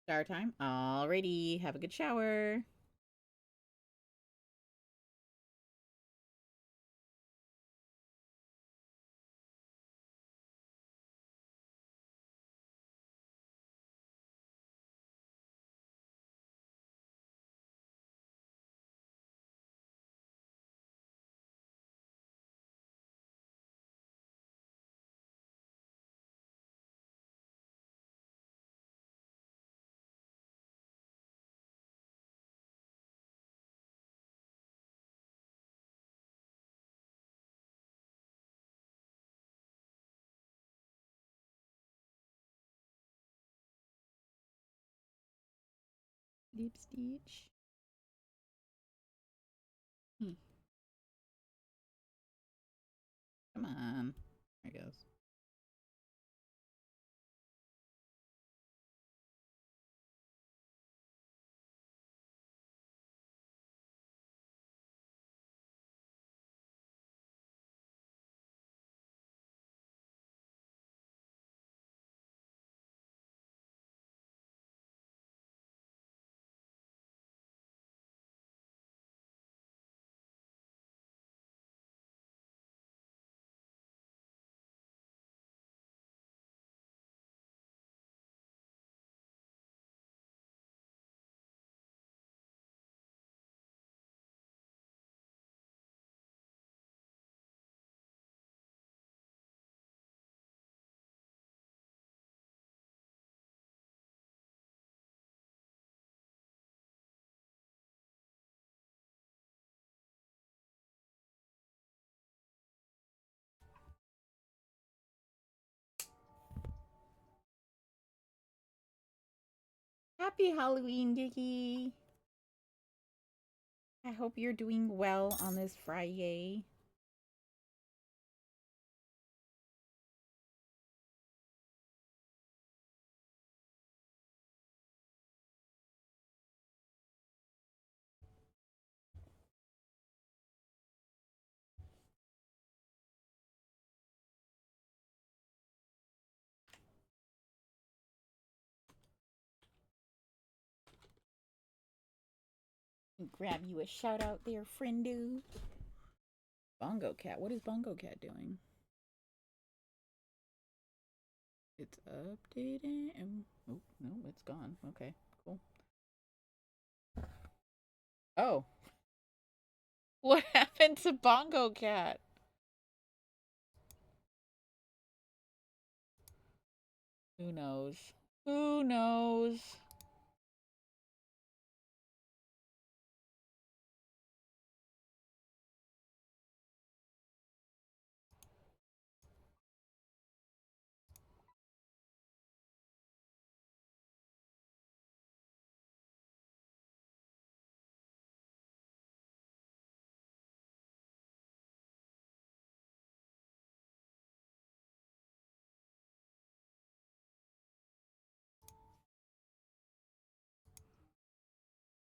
Shower time. Alrighty. Have a good shower. Deep Stitch. Come on. There it goes. Happy Halloween, Dicky. I hope you're doing well on this Friday. Grab you a shout out there, friendo. Bongo Cat. What is Bongo Cat doing? It's updating. Oh, no, it's gone. Okay, cool. Oh. What happened to Bongo Cat? Who knows? Who knows?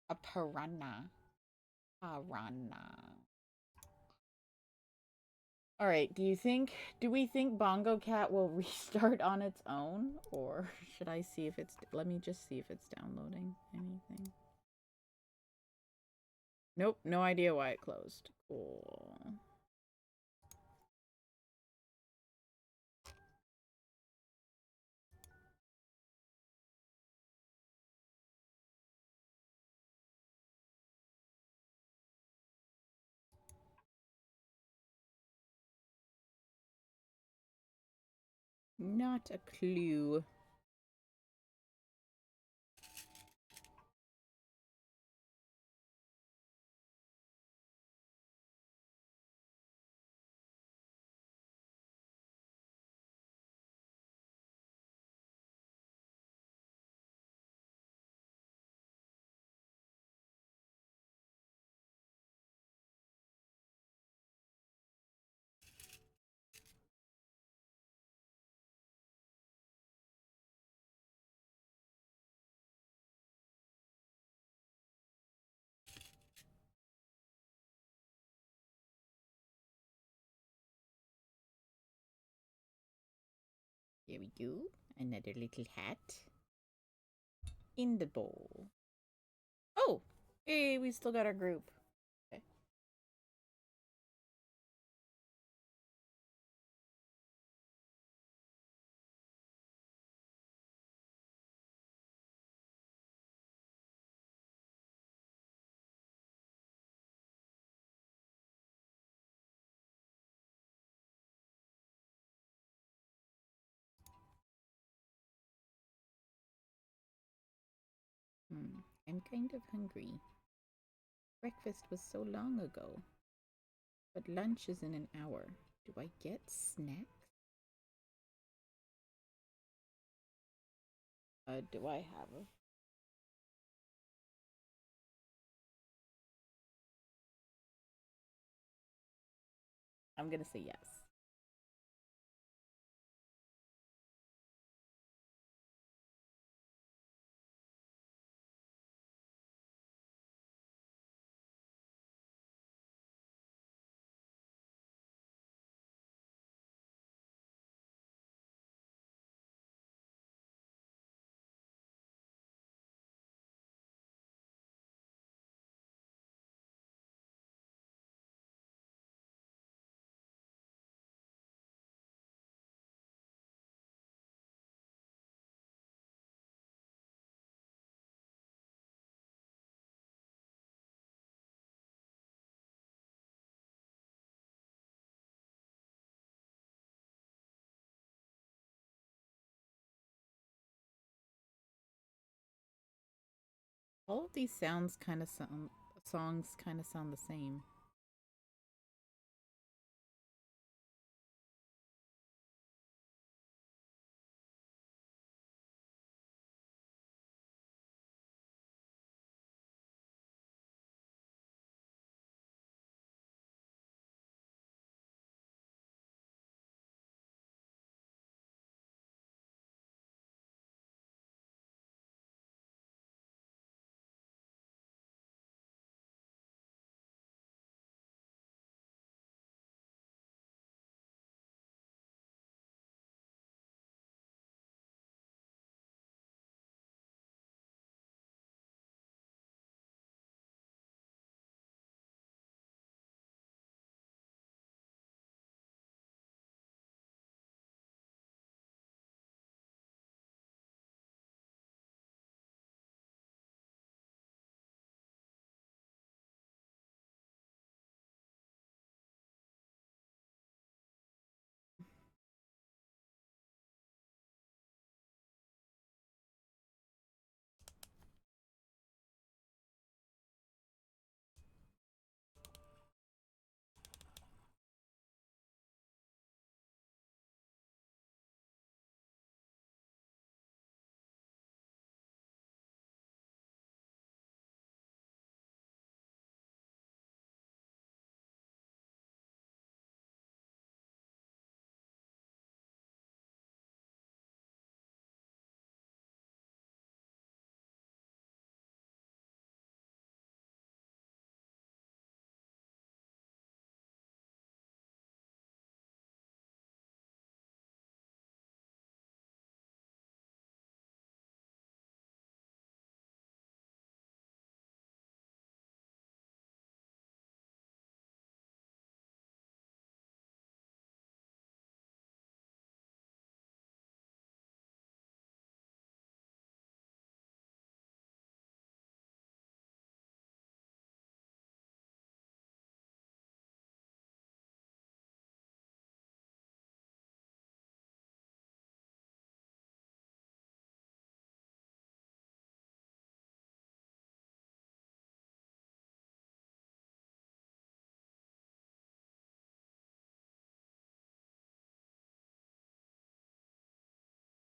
A piranha. Piranha. All right, do we think Bongo Cat will restart on its own? Or should I see if it's, let me just see if it's downloading anything. Nope, no idea why it closed. Cool. Not a clue. Here we go. Another little hat in the bowl. Oh, hey, we still got our group. Okay. I'm kind of hungry. Breakfast was so long ago. But lunch is in an hour. Do I get snacks? Do I have a... I'm gonna say yes. All of these sounds kind of sound... songs kind of sound the same.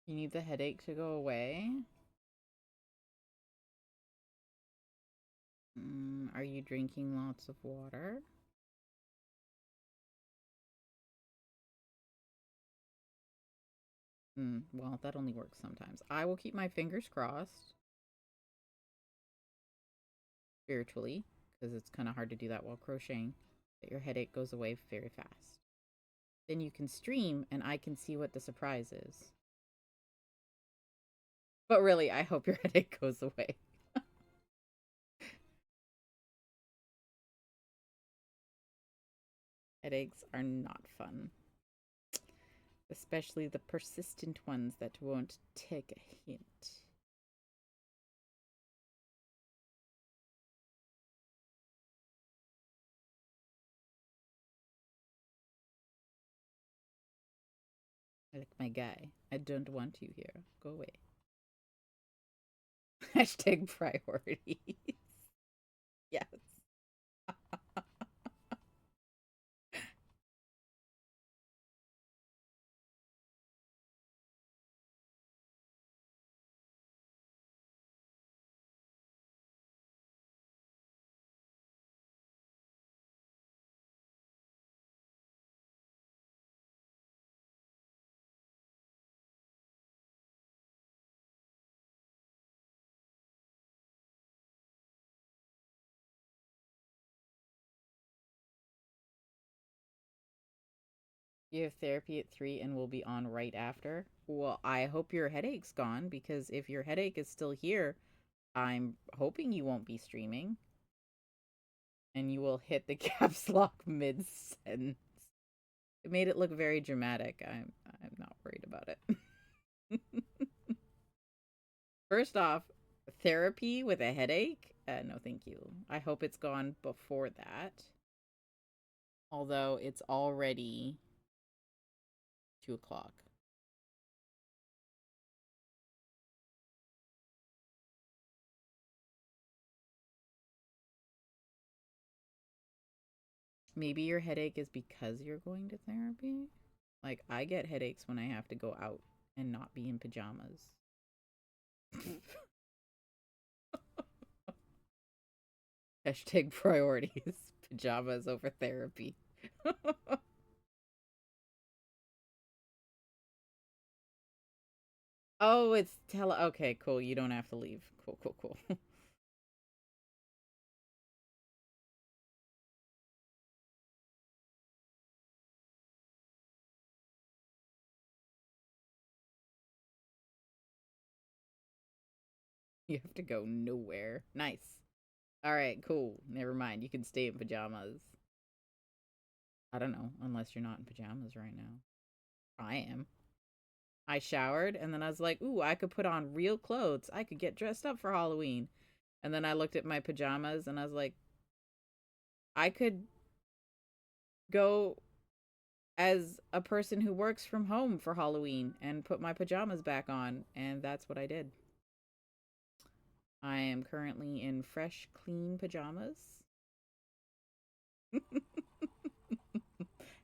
You need the headache to go away? Are you drinking lots of water? Well, that only works sometimes. I will keep my fingers crossed. Spiritually, because it's kind of hard to do that while crocheting, that your headache goes away very fast. Then you can stream and I can see what the surprise is. But really, I hope your headache goes away. Headaches are not fun. Especially the persistent ones that won't take a hint. Like my guy. I don't want you here. Go away. Hashtag priorities. Yes. You have therapy at 3 and we'll be on right after. Well, I hope your headache's gone because if your headache is still here, I'm hoping you won't be streaming. And you will hit the caps lock mid sentence. It made it look very dramatic. I'm not worried about it. First off, therapy with a headache? No, thank you. I hope it's gone before that. Although it's already 2 o'clock. Maybe your headache is because you're going to therapy? Like, I get headaches when I have to go out and not be in pajamas. Hashtag priorities. Pajamas over therapy. Oh, it's okay, cool. You don't have to leave. Cool, cool, cool. You have to go nowhere. Nice. All right, cool. Never mind. You can stay in pajamas. I don't know, unless you're not in pajamas right now. I am. I showered and then I was like, ooh, I could put on real clothes. I could get dressed up for Halloween. And then I looked at my pajamas and I was like, I could go as a person who works from home for Halloween and put my pajamas back on. And that's what I did. I am currently in fresh, clean pajamas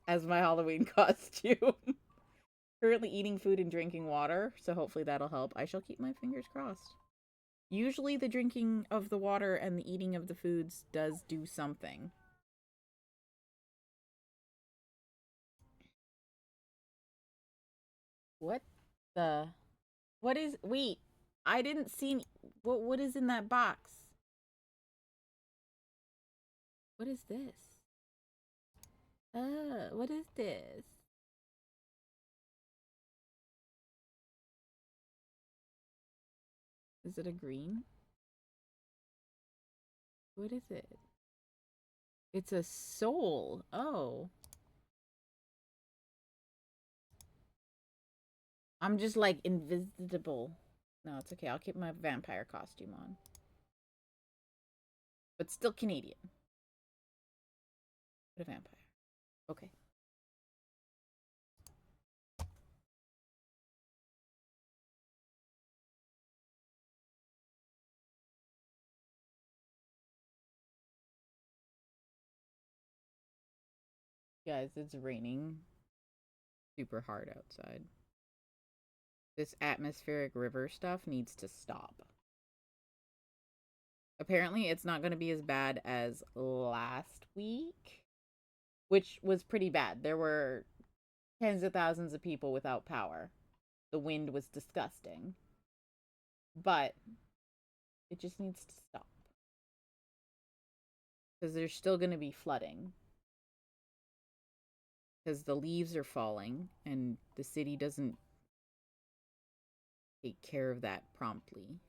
as my Halloween costume. Currently eating food and drinking water, so hopefully that'll help. I shall keep my fingers crossed. Usually the drinking of the water and the eating of the foods does do something. What the? What is? Wait, I didn't see. What is in that box? What is this? What is this? Is it a green? What is it? It's a soul. Oh. I'm just like invisible. No, it's okay. I'll keep my vampire costume on. But still Canadian. But a vampire. Okay. Guys, it's raining super hard outside. This atmospheric river stuff needs to stop. Apparently, it's not going to be as bad as last week, which was pretty bad. There were tens of thousands of people without power. The wind was disgusting. But it just needs to stop. Because there's still going to be flooding. Because the leaves are falling and the city doesn't take care of that promptly.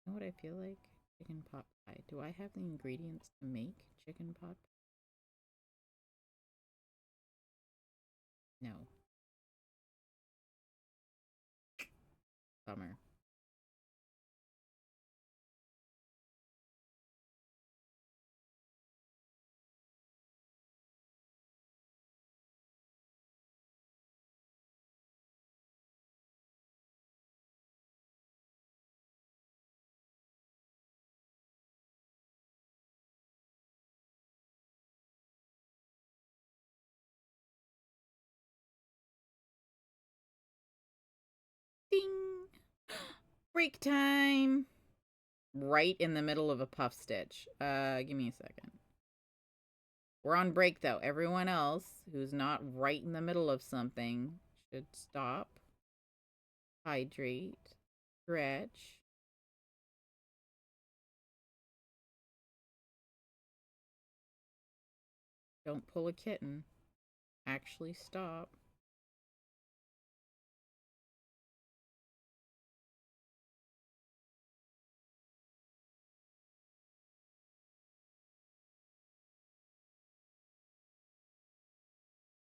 You know what I feel like? Chicken pot pie. Do I have the ingredients to make chicken pot pie? No. Bummer. Ding! Break time! Right in the middle of a puff stitch. Give me a second. We're on break though. Everyone else who's not right in the middle of something should stop, hydrate, stretch. Don't pull a kitten. Actually stop.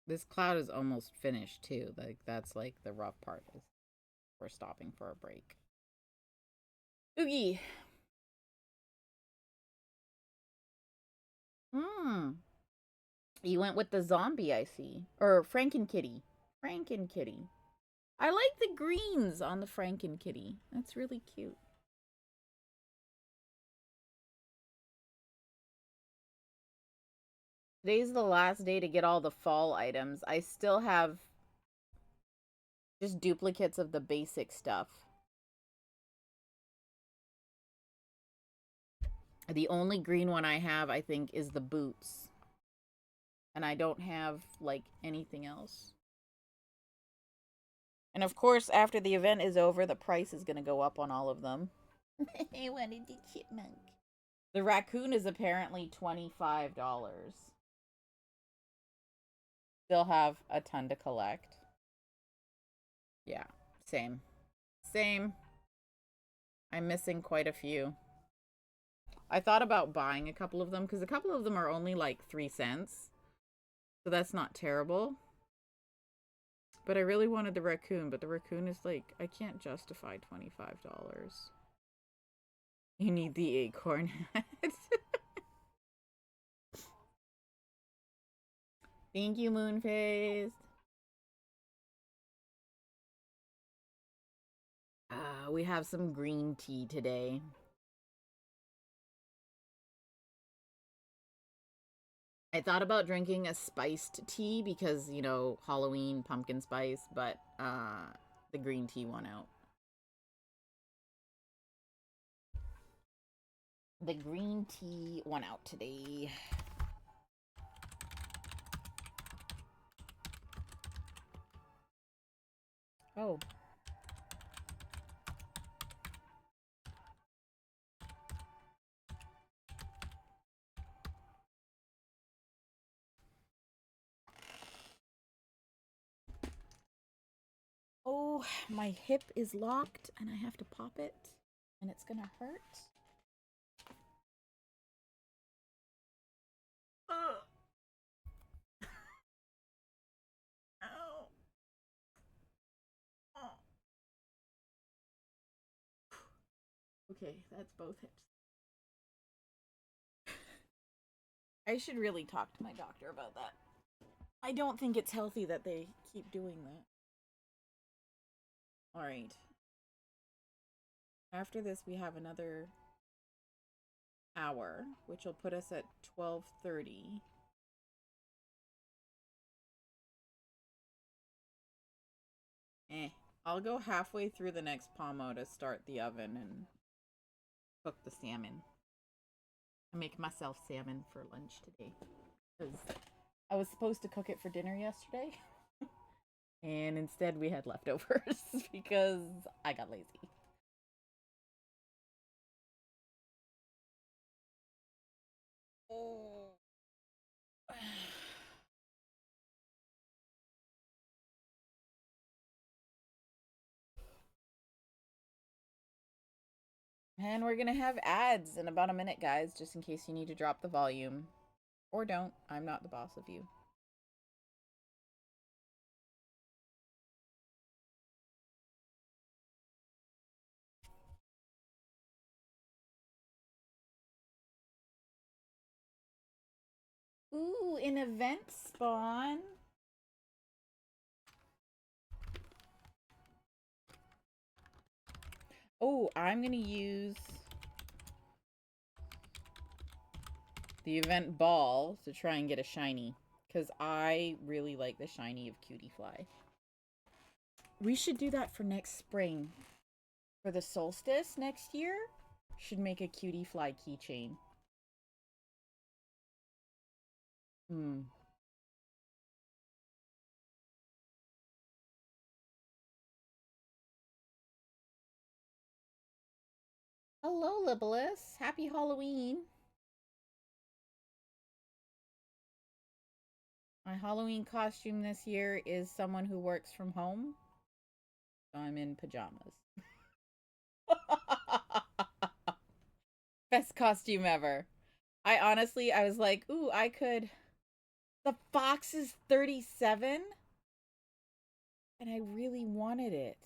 This cloud is almost finished too. Like that's like the rough part is we're stopping for a break. Oogie. You went with the zombie, I see. Or Frankenkitty. Frankenkitty. I like the greens on the Frankenkitty. That's really cute. Today's the last day to get all the fall items. I still have just duplicates of the basic stuff. The only green one I have, I think, is the boots. And I don't have, like, anything else. And of course, after the event is over, the price is going to go up on all of them. I wanted the chipmunk. The raccoon is apparently $25. Still have a ton to collect. Yeah, same. Same. I'm missing quite a few. I thought about buying a couple of them because a couple of them are only like 3 cents. So that's not terrible. But I really wanted the raccoon, but the raccoon is like, I can't justify $25. You need the acorn hat. Thank you, Moonface. We have some green tea today. I thought about drinking a spiced tea because, you know, Halloween pumpkin spice, but the green tea won out. The green tea won out today. Oh. Oh, my hip is locked and I have to pop it and it's gonna hurt. Ow. Oh. Okay, that's both hips. I should really talk to my doctor about that. I don't think it's healthy that they keep doing that. Alright. After this, we have another hour, which will put us at 12:30. I'll go halfway through the next pommo to start the oven and cook the salmon. I make myself salmon for lunch today because I was supposed to cook it for dinner yesterday and instead we had leftovers because I got lazy. Oh. And we're gonna have ads in about a minute, guys, just in case you need to drop the volume. Or don't. I'm not the boss of you. Ooh, an event spawn. Oh, I'm gonna use the event ball to try and get a shiny, because I really like the shiny of Cutie Fly. We should do that for next spring. For the solstice next year, should make a Cutie Fly keychain. Hello, Libelis. Happy Halloween. My Halloween costume this year is someone who works from home. So I'm in pajamas. Best costume ever. I was like, ooh, I could. The fox is 37? And I really wanted it.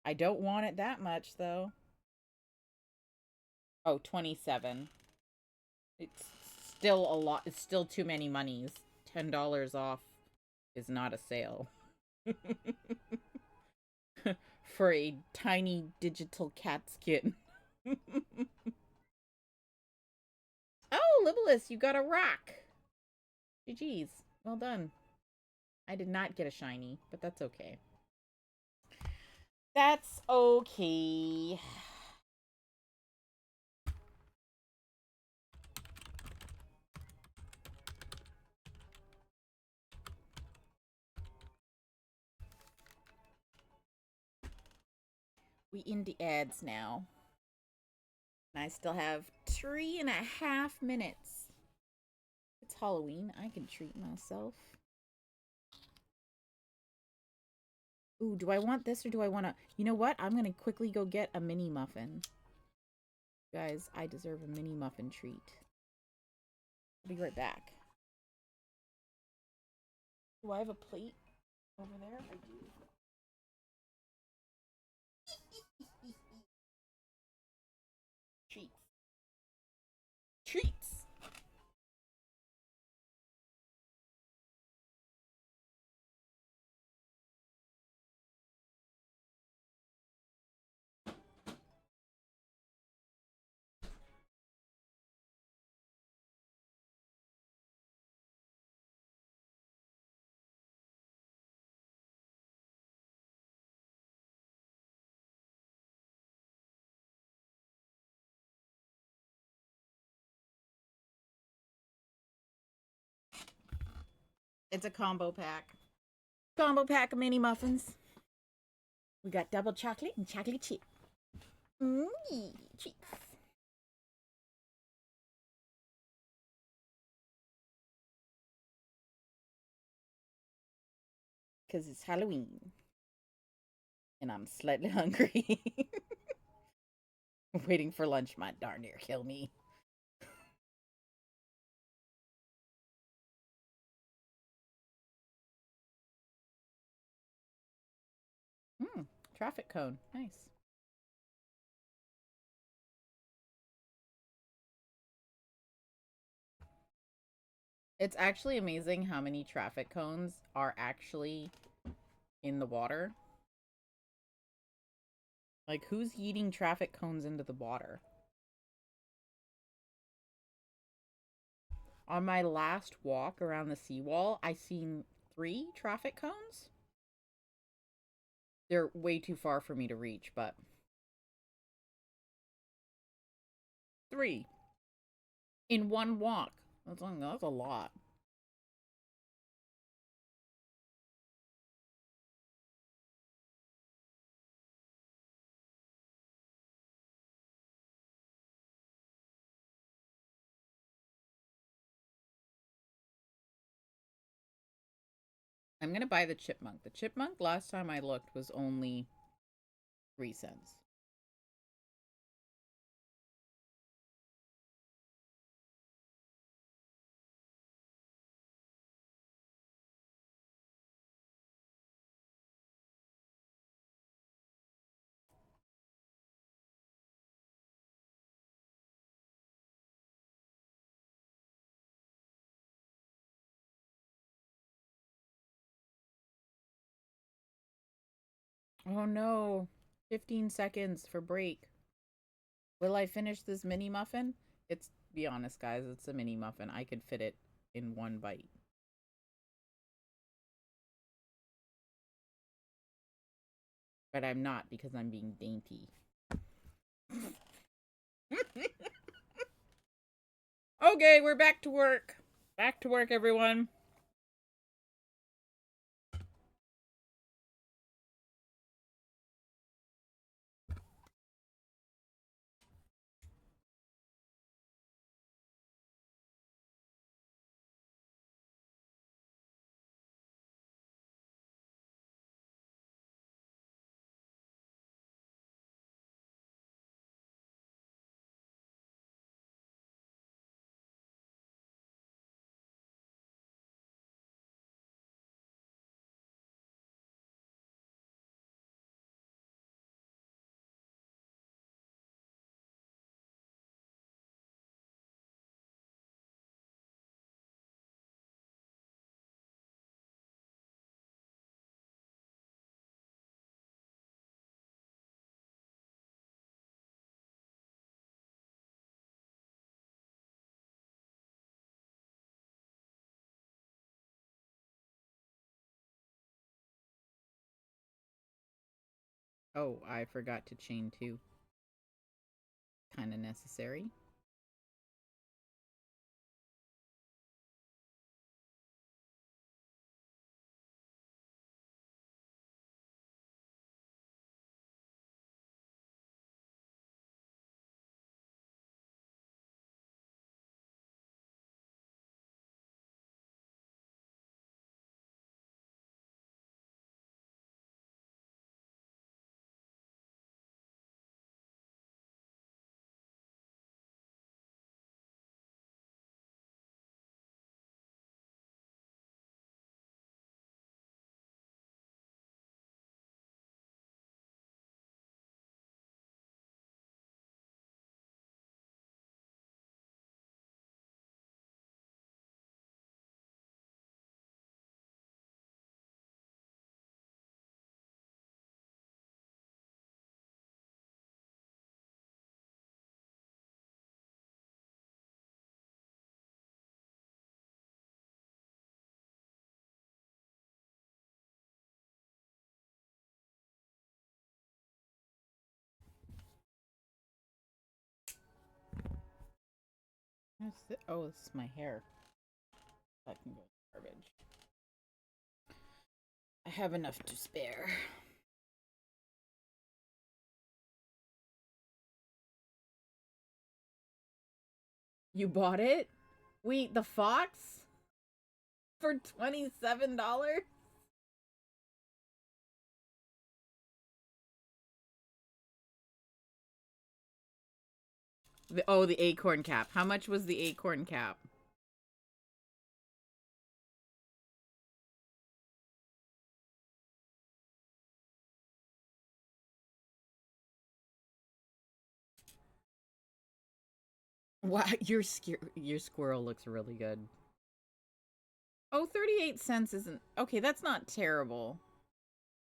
I don't want it that much, though. Oh, 27. It's still a lot. It's still too many monies. $10 off is not a sale. For a tiny digital cat skin. Oh, Libelis, you got a rock. GG's. Well done. I did not get a shiny, but that's okay. That's okay. We in the ads now. And I still have 3.5 minutes. It's Halloween. I can treat myself. Ooh, do I want this or do I want to... You know what? I'm going to quickly go get a mini muffin. Guys, I deserve a mini muffin treat. I'll be right back. Do I have a plate over there? I do. Treats. Treats! It's a combo pack. Combo pack of mini muffins. We got double chocolate and chocolate chip. Treats. Because it's Halloween. And I'm slightly hungry. Waiting for lunch might darn near kill me. Traffic cone. Nice. It's actually amazing how many traffic cones are actually in the water. Like, who's yeeting traffic cones into the water? On my last walk around the seawall, I seen 3 traffic cones. They're way too far for me to reach, but 3 in one walk. That's a lot. I'm gonna buy the chipmunk. The chipmunk, last time I looked, was only 3 cents. Oh no. 15 seconds for break. Will I finish this mini muffin? It's, be honest, guys, it's a mini muffin. I could fit it in one bite. But I'm not because I'm being dainty. Okay, we're back to work. Back to work, everyone. Oh, I forgot to chain 2. Kind of necessary. Oh, this is my hair. That can go in garbage. I have enough to spare. You bought it? Wait, the fox? For $27? The acorn cap. How much was the acorn cap? Wow, your squirrel looks really good. Oh, 38 cents isn't... Okay, that's not terrible.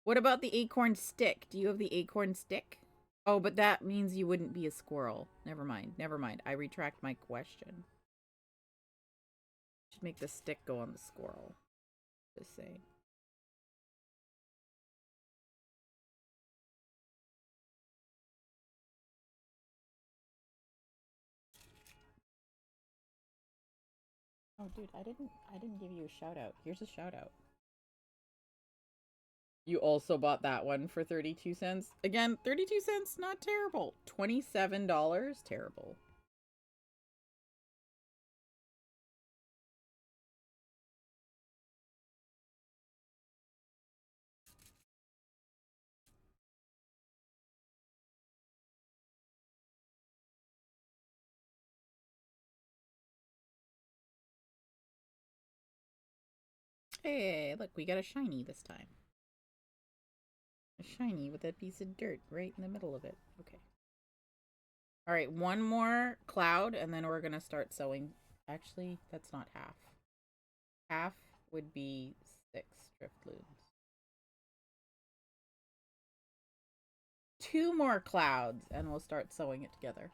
What about the acorn stick? Do you have the acorn stick? Oh, but that means you wouldn't be a squirrel. Never mind. Never mind. I retract my question. Should make the stick go on the squirrel. Just saying. Oh, dude, I didn't give you a shout out. Here's a shout out. You also bought that one for 32 cents. Again, 32 cents, not terrible. $27, terrible. Hey, look, we got a shiny this time. A shiny with a piece of dirt right in the middle of it. Okay. All right, one more cloud, and then we're going to start sewing. Actually, that's not half. Half would be 6 Drifloons. 2 more clouds, and we'll start sewing it together.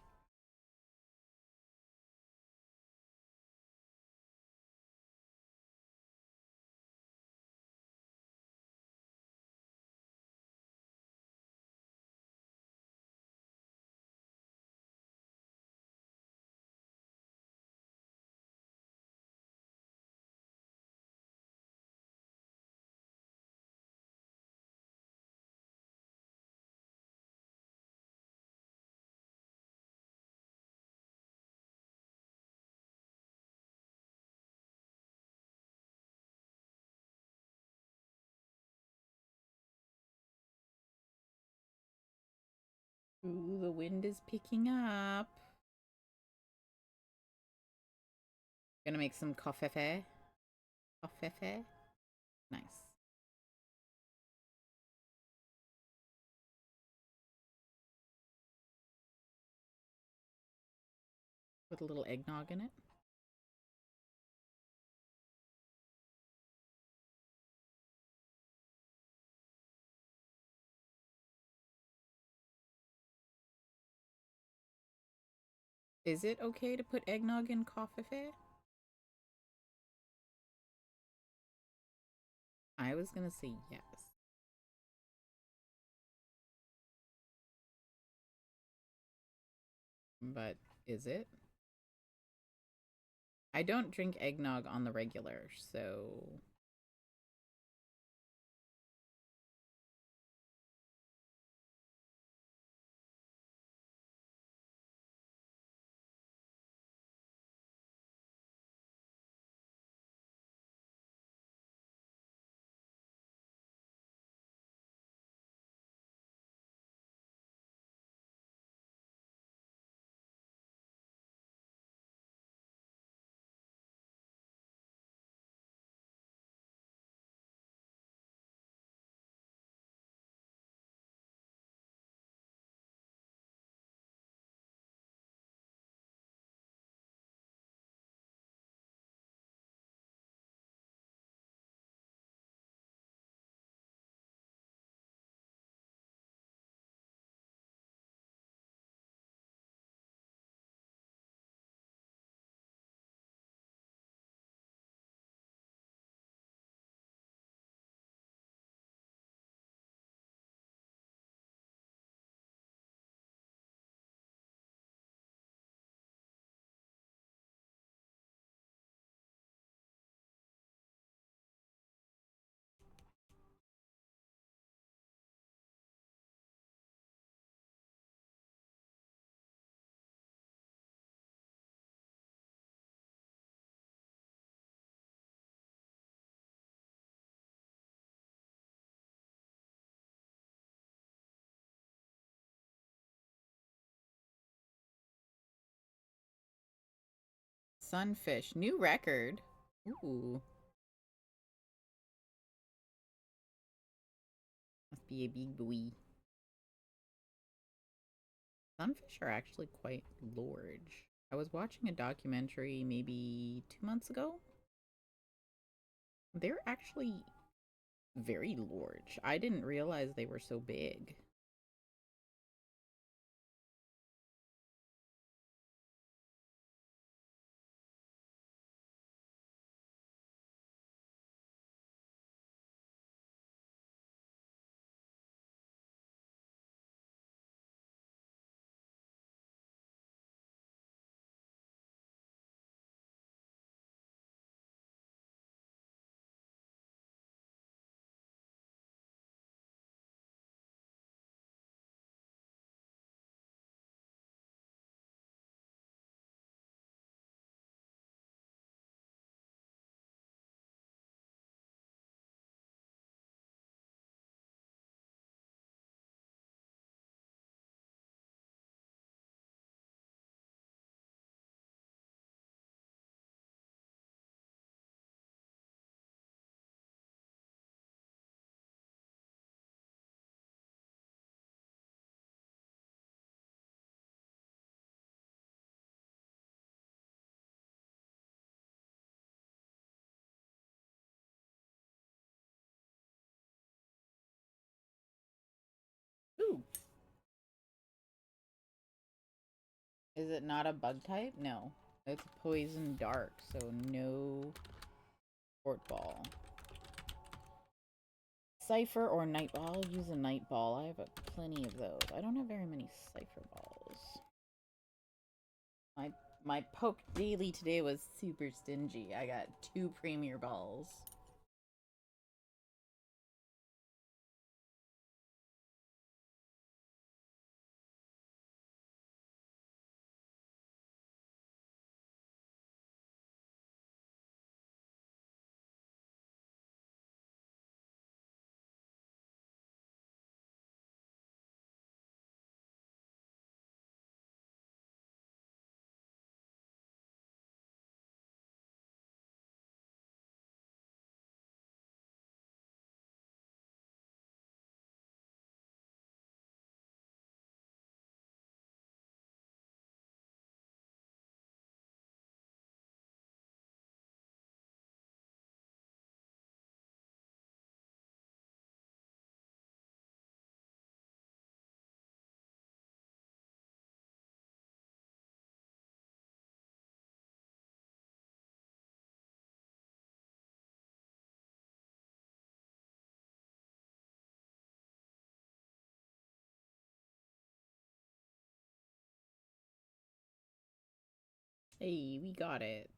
Ooh, the wind is picking up. Gonna make some coffee. Coffee. Nice. With a little eggnog in it. Is it okay to put eggnog in coffee? I was gonna say yes. But is it? I don't drink eggnog on the regular, so... Sunfish. New record. Ooh. Must be a big boy. Sunfish are actually quite large. I was watching a documentary maybe 2 months ago They're actually very large. I didn't realize they were so big. Ooh. Is it not a bug type? No. It's poison dark, so no port ball. Cypher or night ball? I'll use a night ball. I have plenty of those. I don't have very many cypher balls. My poke daily today was super stingy. I got 2 premier balls. Hey, we got it.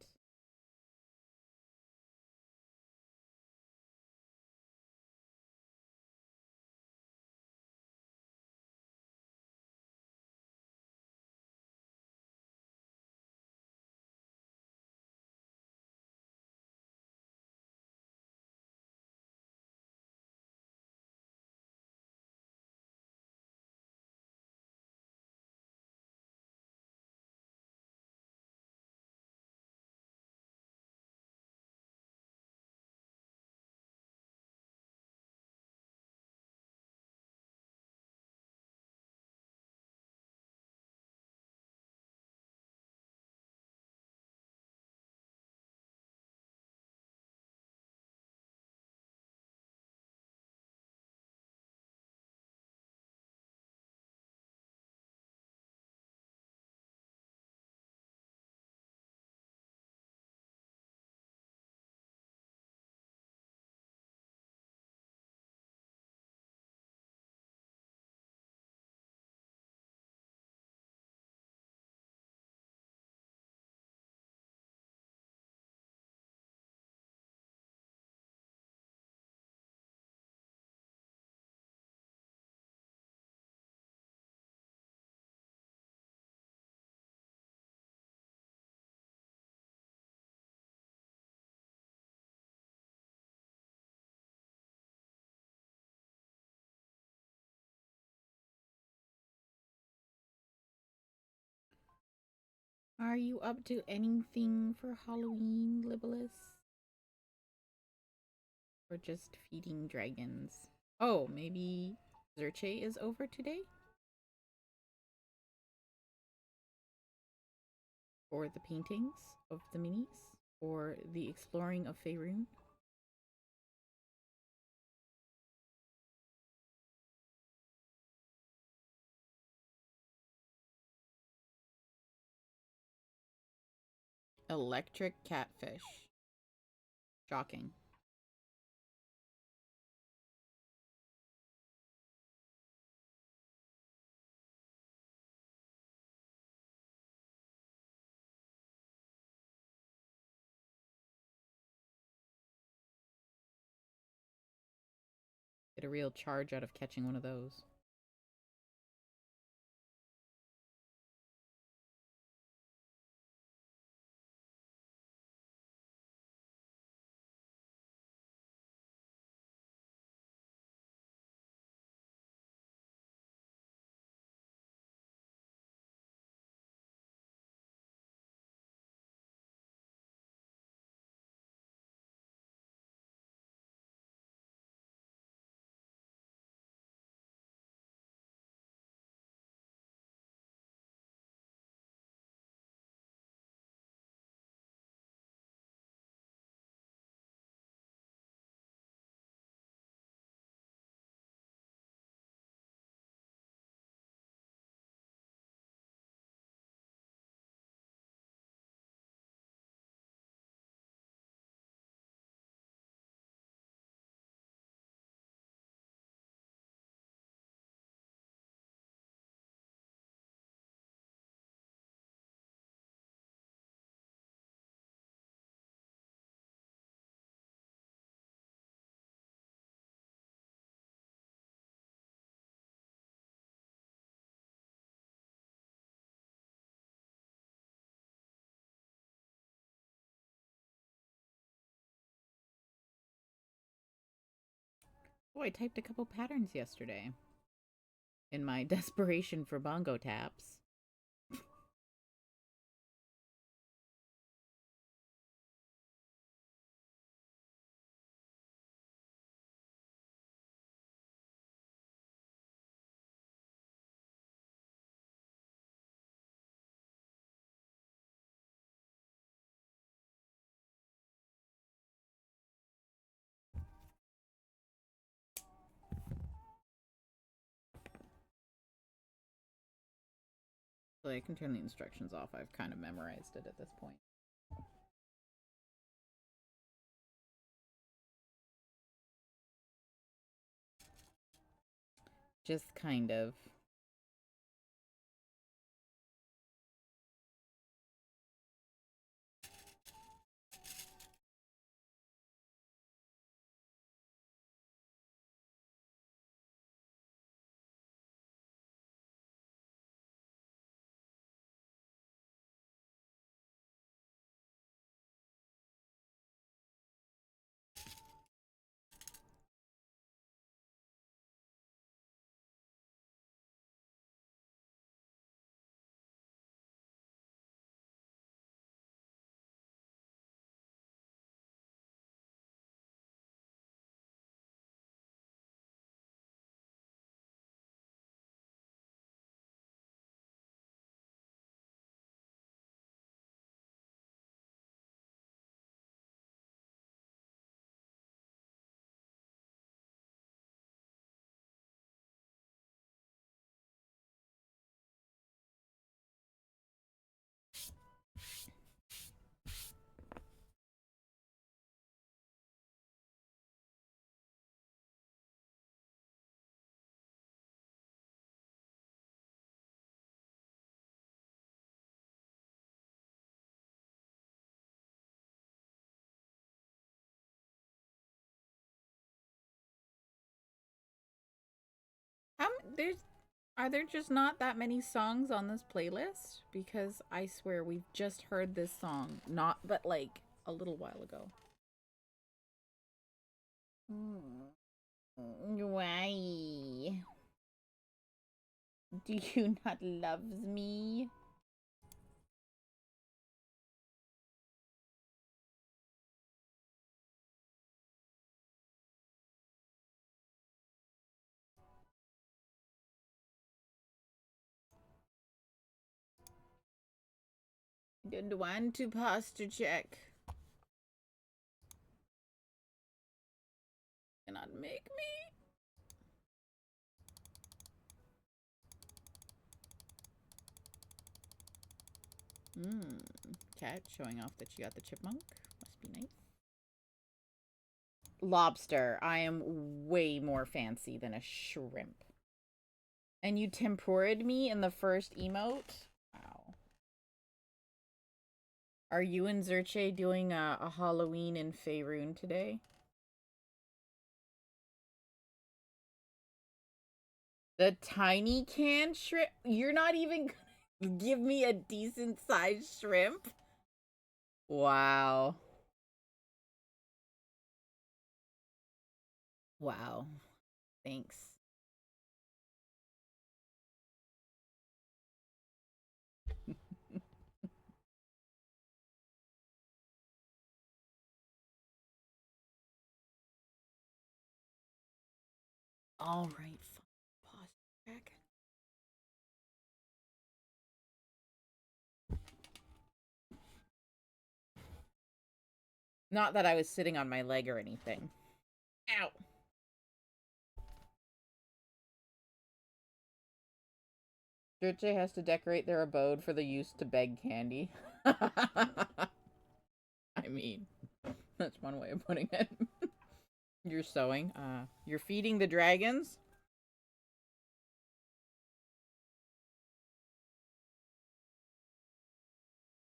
Are you up to anything for Halloween, Libelus? Or just feeding dragons? Oh, maybe Zerche is over today? Or the paintings of the minis? Or the exploring of Faerun? Electric catfish. Shocking. Get a real charge out of catching one of those. Oh, I typed a couple patterns yesterday. In my desperation for bongo taps. So I can turn the instructions off. I've kind of memorized it at this point. Just kind of. There's Are there just not that many songs on this playlist? Because I swear we've just heard this song, not but like a little while ago. Why? Do you not love me? Don't want to posture check. Cannot make me. Cat showing off that she got the chipmunk. Must be nice. Lobster. I am way more fancy than a shrimp. And you tempora'd me in the first emote? Wow. Are you and Zerche doing a Halloween in Faerun today? The tiny canned shrimp? You're not even gonna give me a decent sized shrimp? Wow. Wow. Thanks. All right. Pause back. Not that I was sitting on my leg or anything. Ow. Dirce has to decorate their abode for the use to beg candy. I mean, that's one way of putting it. You're sewing. You're feeding the dragons?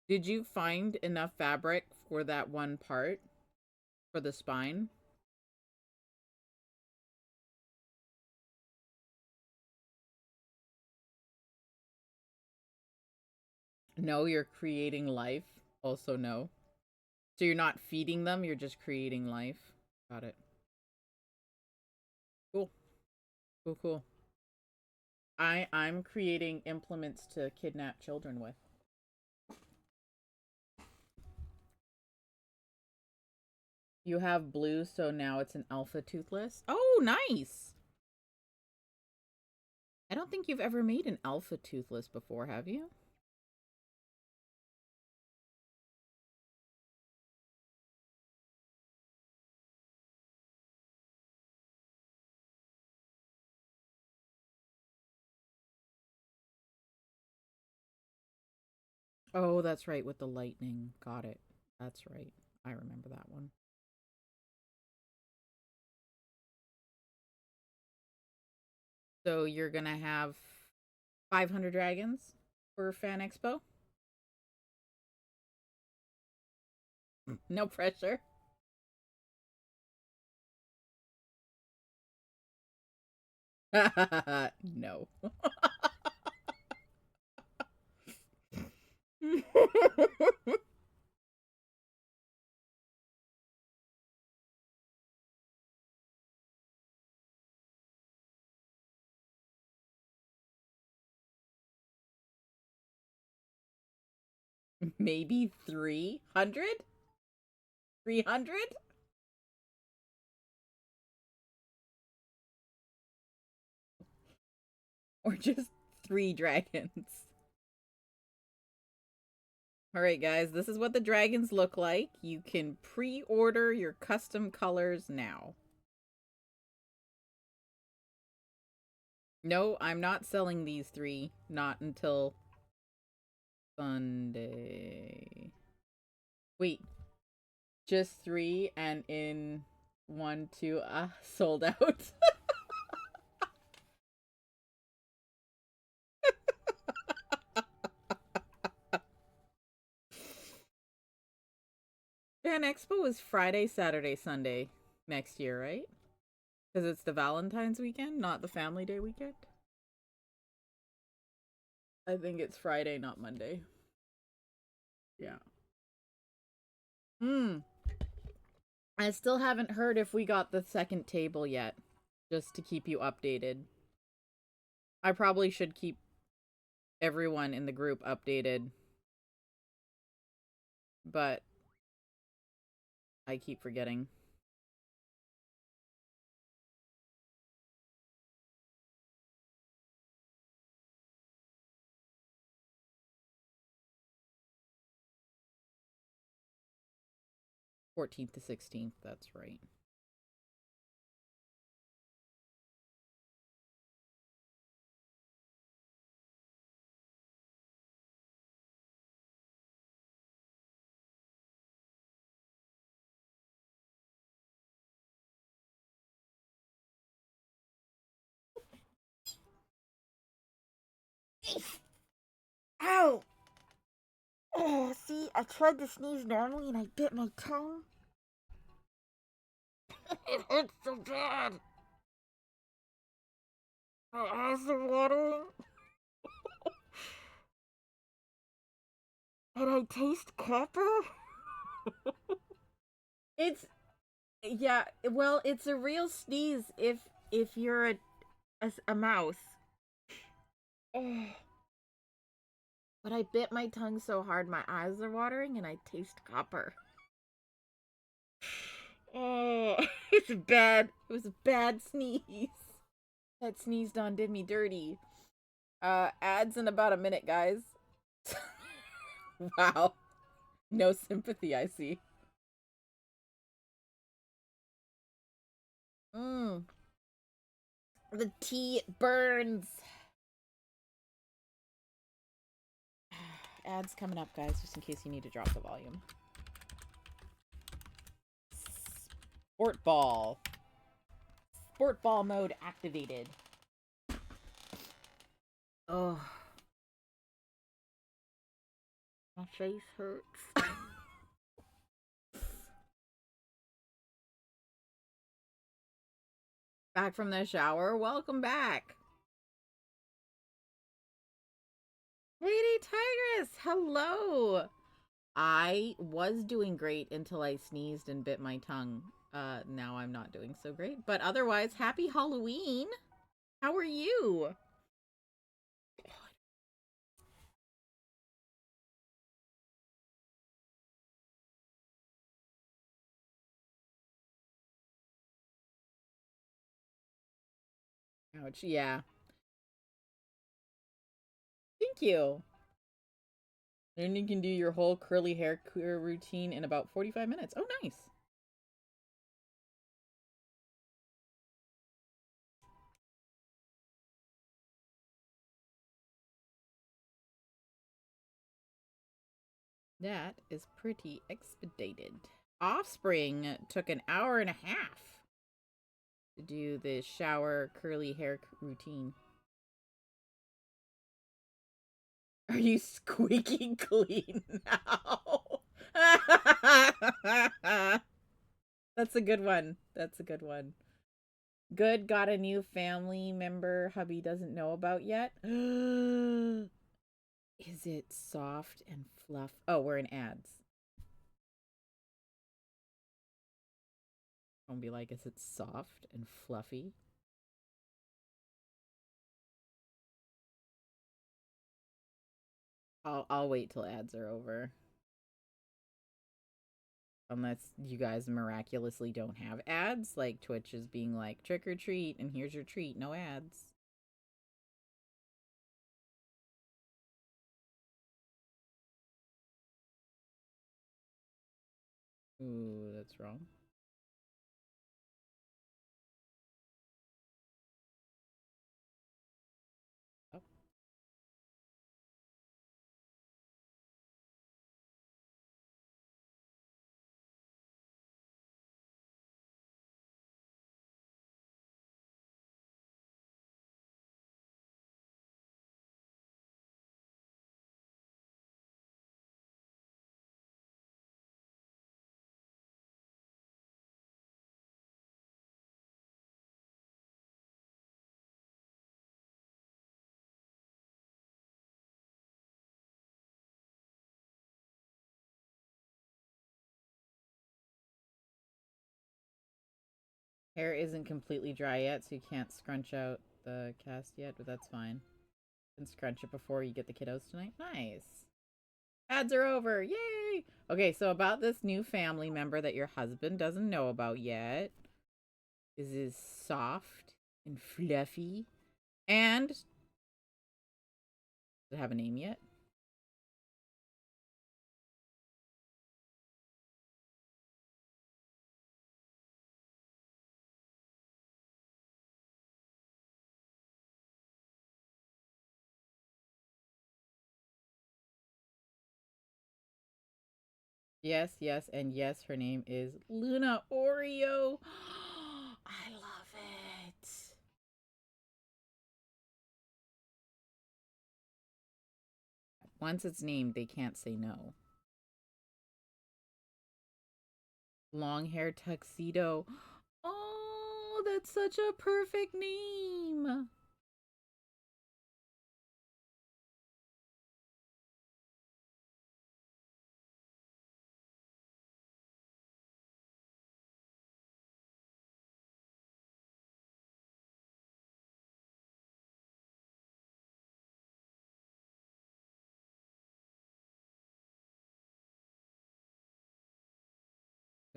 Did you find enough fabric for that one part? For the spine? No, you're creating life. Also, no. So you're not feeding them, you're just creating life. Got it. Cool. Cool, cool. I'm creating implements to kidnap children with. You have blue, so now it's an alpha toothless. Oh, nice! I don't think you've ever made an alpha toothless before, have you? Oh, that's right, with the lightning. Got it. That's right. I remember that one. So you're gonna have 500 dragons for Fan Expo? No pressure. No. Maybe 300? 300? Or just 3 dragons? Alright, guys, this is what the dragons look like. You can pre-order your custom colors now. No, I'm not selling these 3. Not until Sunday. Wait. Just 3 and in 1, 2, sold out. Fan Expo is Friday, Saturday, Sunday next year, right? Because it's the Valentine's weekend, not the Family Day weekend. I think it's Friday, not Monday. Yeah. I still haven't heard if we got the second table yet. Just to keep you updated. I probably should keep everyone in the group updated. But I keep forgetting. '14th to 16th, that's right. Ow! Oh, see, I tried to sneeze normally and I bit my tongue. It hurts so bad. My eyes are watering. And I taste copper. It's yeah, well, it's a real sneeze if you're a mouse. Oh. But I bit my tongue so hard my eyes are watering and I taste copper. Oh, it's bad. It was a bad sneeze. That sneezed on did me dirty. Ads in about a minute, guys. Wow. No sympathy, I see. The tea burns. Ads coming up, guys, just in case you need to drop the volume. Sport ball. Sport ball mode activated. Oh. My face hurts. Back from the shower. Welcome back. Lady Tigress, hello. I was doing great until I sneezed and bit my tongue. Now I'm not doing so great. But otherwise, happy Halloween. How are you? Ouch, yeah. Thank you. Then you can do your whole curly hair routine in about 45 minutes. Oh, nice. That is pretty expedited. Offspring took an hour and a half to do the shower curly hair routine. Are you squeaky clean now? That's a good one. That's a good one. Good, got a new family member hubby doesn't know about yet. Is it soft and fluff? Oh, we're in ads. I'll be like, is it soft and fluffy? I'll wait till ads are over. Unless you guys miraculously don't have ads, like Twitch is being like, trick or treat, and here's your treat, no ads. Ooh, that's wrong. Oh. Hair isn't completely dry yet, so you can't scrunch out the cast yet, but that's fine. You can scrunch it before you get the kiddos tonight. Nice. Ads are over. Yay! Okay, so about this new family member that your husband doesn't know about yet. Is soft and fluffy. And does it have a name yet? Yes, yes, and yes, her name is Luna Oreo. I love it. Once it's named, they can't say no. Long hair tuxedo. Oh, that's such a perfect name.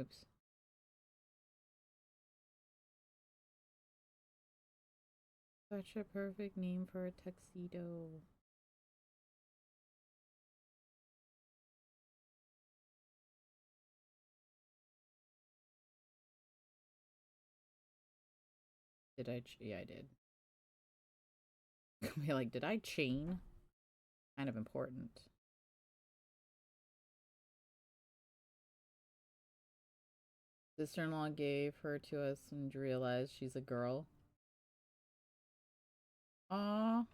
Oops. Such a perfect name for a tuxedo. Did I? Yeah, I did. Be like, did I chain? Kind of important. Sister-in-law gave her to us and realized she's a girl. Aww.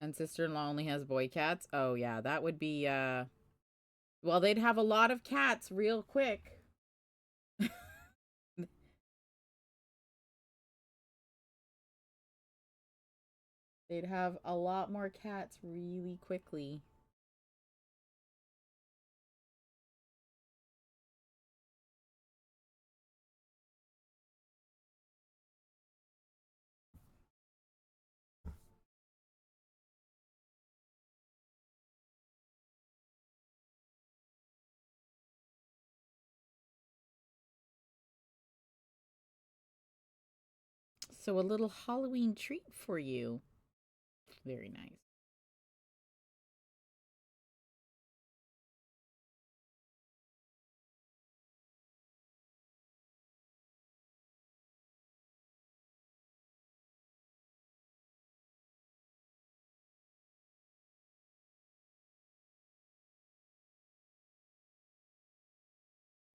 And sister-in-law only has boy cats. Oh yeah, that would be well, they'd have a lot of cats real quick. They'd have a lot more cats really quickly. So a little Halloween treat for you. Very nice.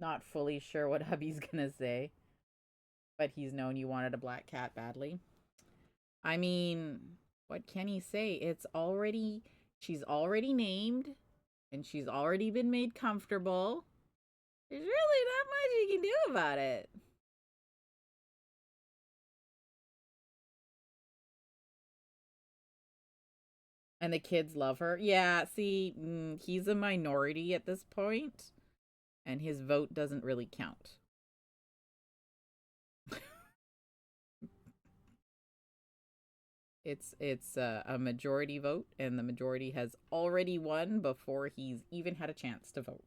Not fully sure what hubby's gonna say, but he's known you wanted a black cat badly. I mean, what can he say? She's already named, and she's already been made comfortable. There's really not much you can do about it. And the kids love her. Yeah, see, he's a minority at this point, and his vote doesn't really count. It's a majority vote, and the majority has already won before he's even had a chance to vote.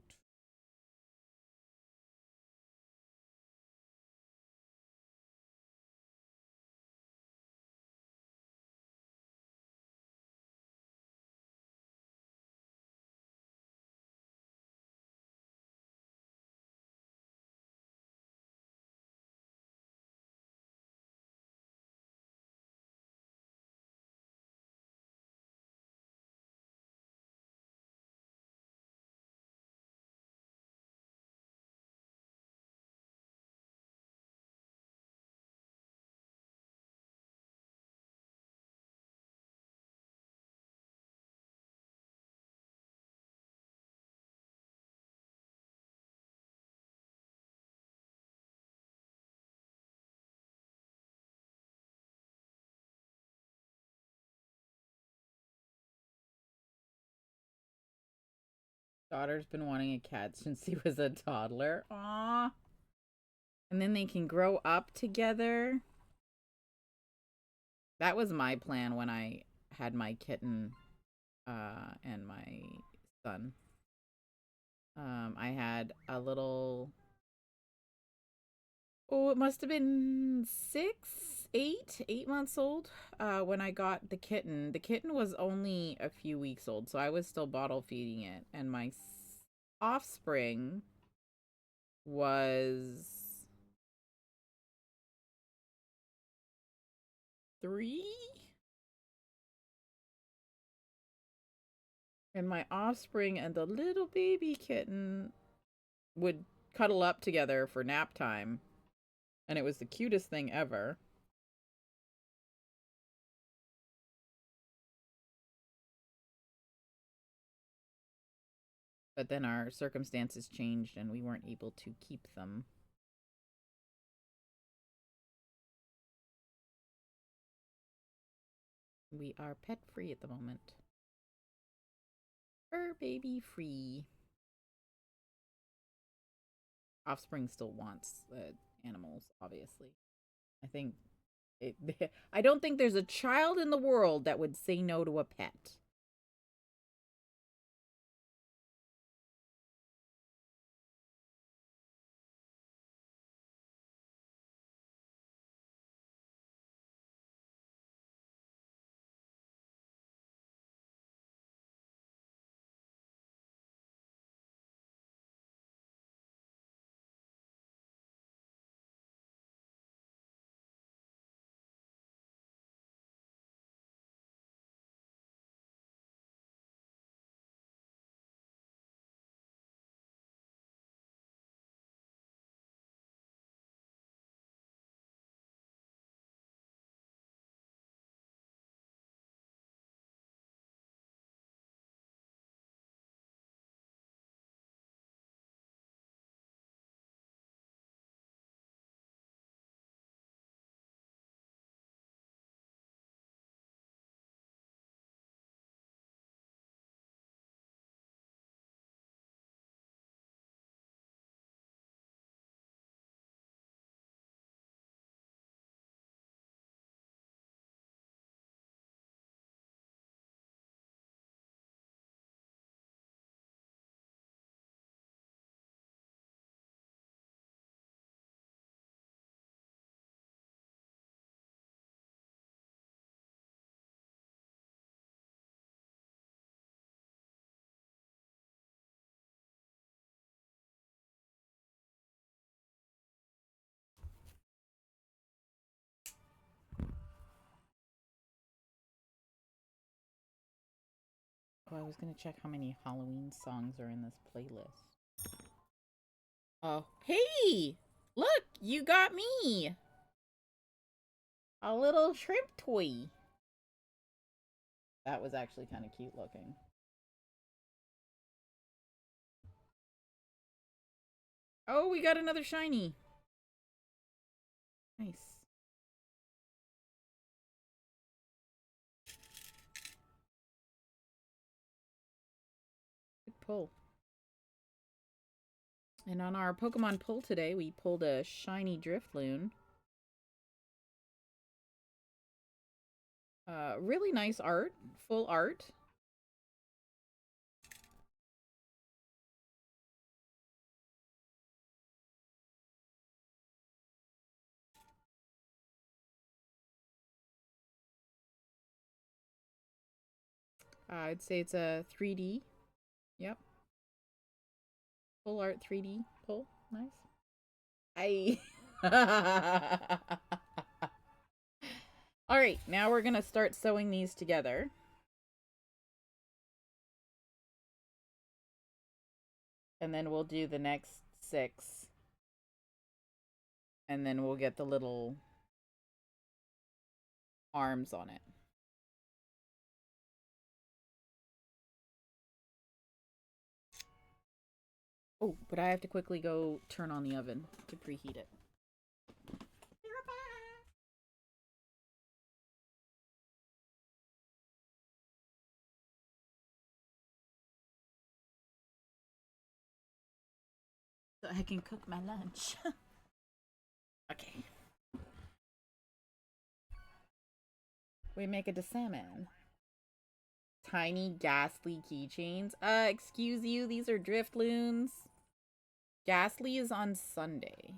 Daughter's been wanting a cat since he was a toddler. Aww. And then they can grow up together. That was my plan when I had my kitten and my son. I had a little, oh, it must have been 8 months old when I got the kitten. The kitten was only a few weeks old, so I was still bottle feeding it. And my offspring was 3. And my offspring and the little baby kitten would cuddle up together for nap time. And it was the cutest thing ever. But then our circumstances changed and we weren't able to keep them. We are pet free at the moment. Fur baby free. Offspring still wants animals, obviously. I think I don't think there's a child in the world that would say no to a pet. Oh, I was gonna check how many Halloween songs are in this playlist. Oh, hey! Look, you got me! A little shrimp toy. That was actually kind of cute looking. Oh, we got another shiny. Nice. Good pull. And on our Pokemon pull today, we pulled a shiny Drifloon. Really nice art. Full art. I'd say it's a 3D. Yep. Full art 3D pull. Nice. I. All right, now we're gonna start sewing these together. And then we'll do the next 6. And then we'll get the little arms on it. Oh, but I have to quickly go turn on the oven to preheat it. So I can cook my lunch. Okay. We make it to salmon. Tiny ghastly keychains. Excuse you, these are Drifloons. Ghastly is on Sunday.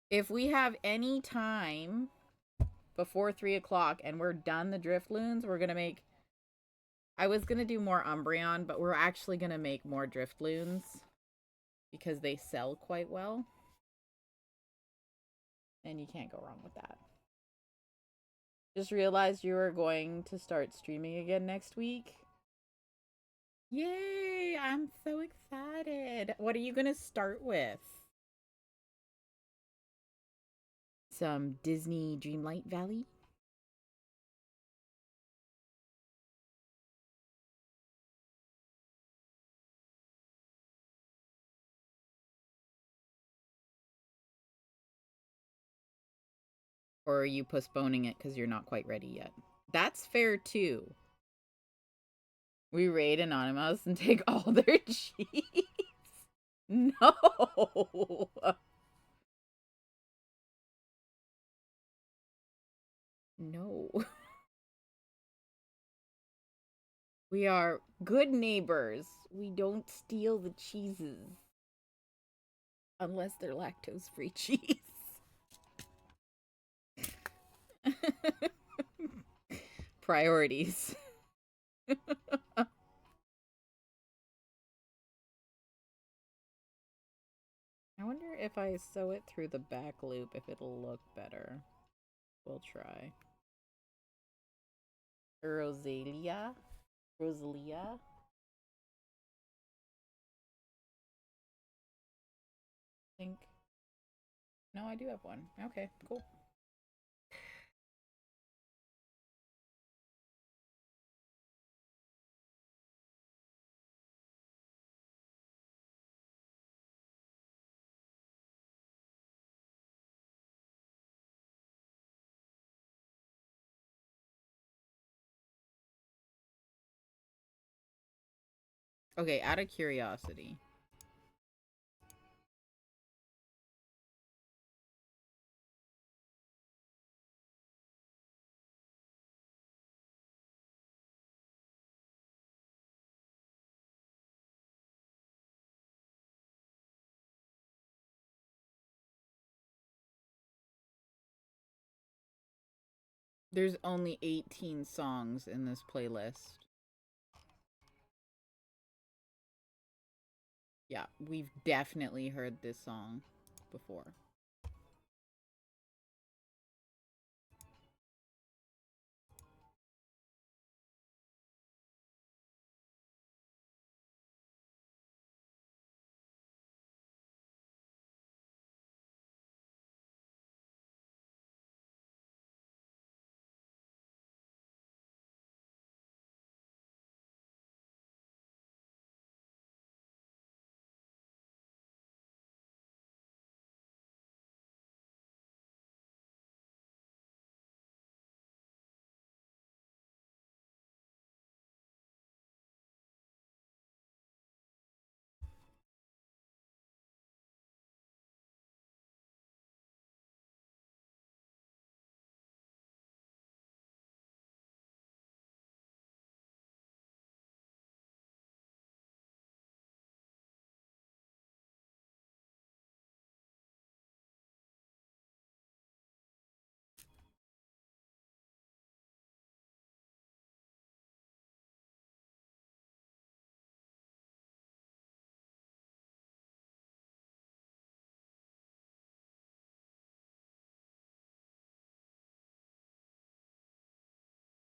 If we have any time before 3 o'clock and we're done the Drifloons, we're gonna make... I was gonna do more Umbreon, but we're actually gonna make more Drifloons because they sell quite well. And you can't go wrong with that. Just realized you were going to start streaming again next week. Yay! I'm so excited. What are you gonna start with? Some Disney Dreamlight Valley? Or are you postponing it because you're not quite ready yet? That's fair too. We raid Anonymous and take all their cheese. No. No. We are good neighbors. We don't steal the cheeses. Unless they're lactose-free cheese. Priorities. I wonder if I sew it through the back loop, if it'll look better. We'll try. Rosalia? Rosalia? Think. No, I do have one. Okay, cool. Okay, out of curiosity. There's only 18 songs in this playlist. Yeah, we've definitely heard this song before.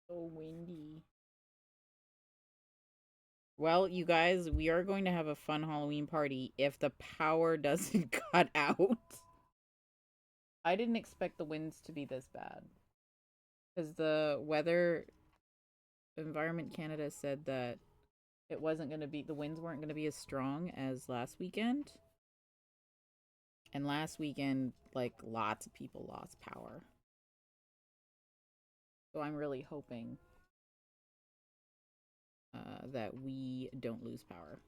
So windy. Well, you guys, we are going to have a fun Halloween party if the power doesn't cut out. I didn't expect the winds to be this bad. Because the weather Environment Canada said that it wasn't going to be, the winds weren't going to be as strong as last weekend. And last weekend, like, lots of people lost power. So I'm really hoping that we don't lose power.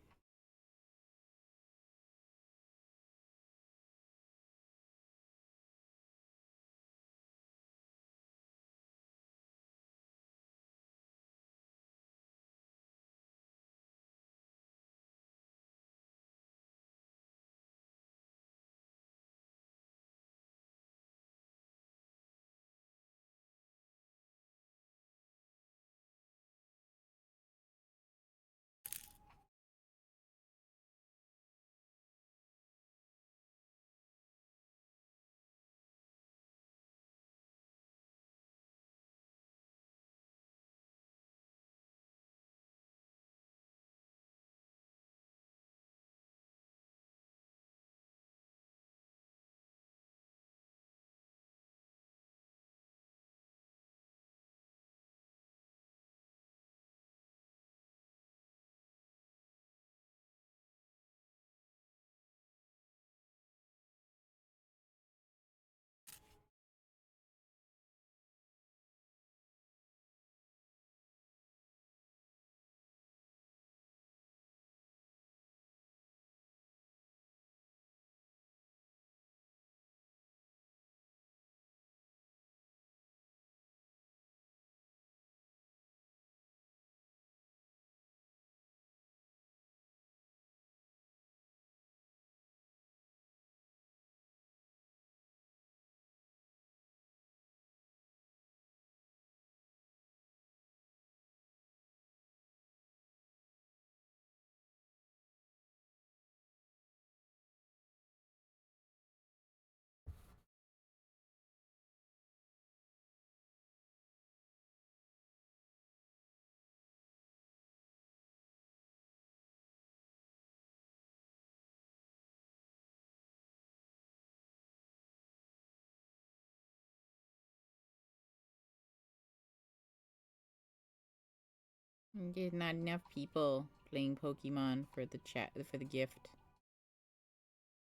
There's not enough people playing Pokemon for the chat for the gift.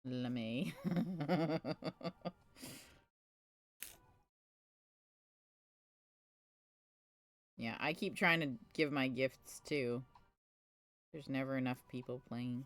Lame. Yeah, I keep trying to give my gifts too. There's never enough people playing.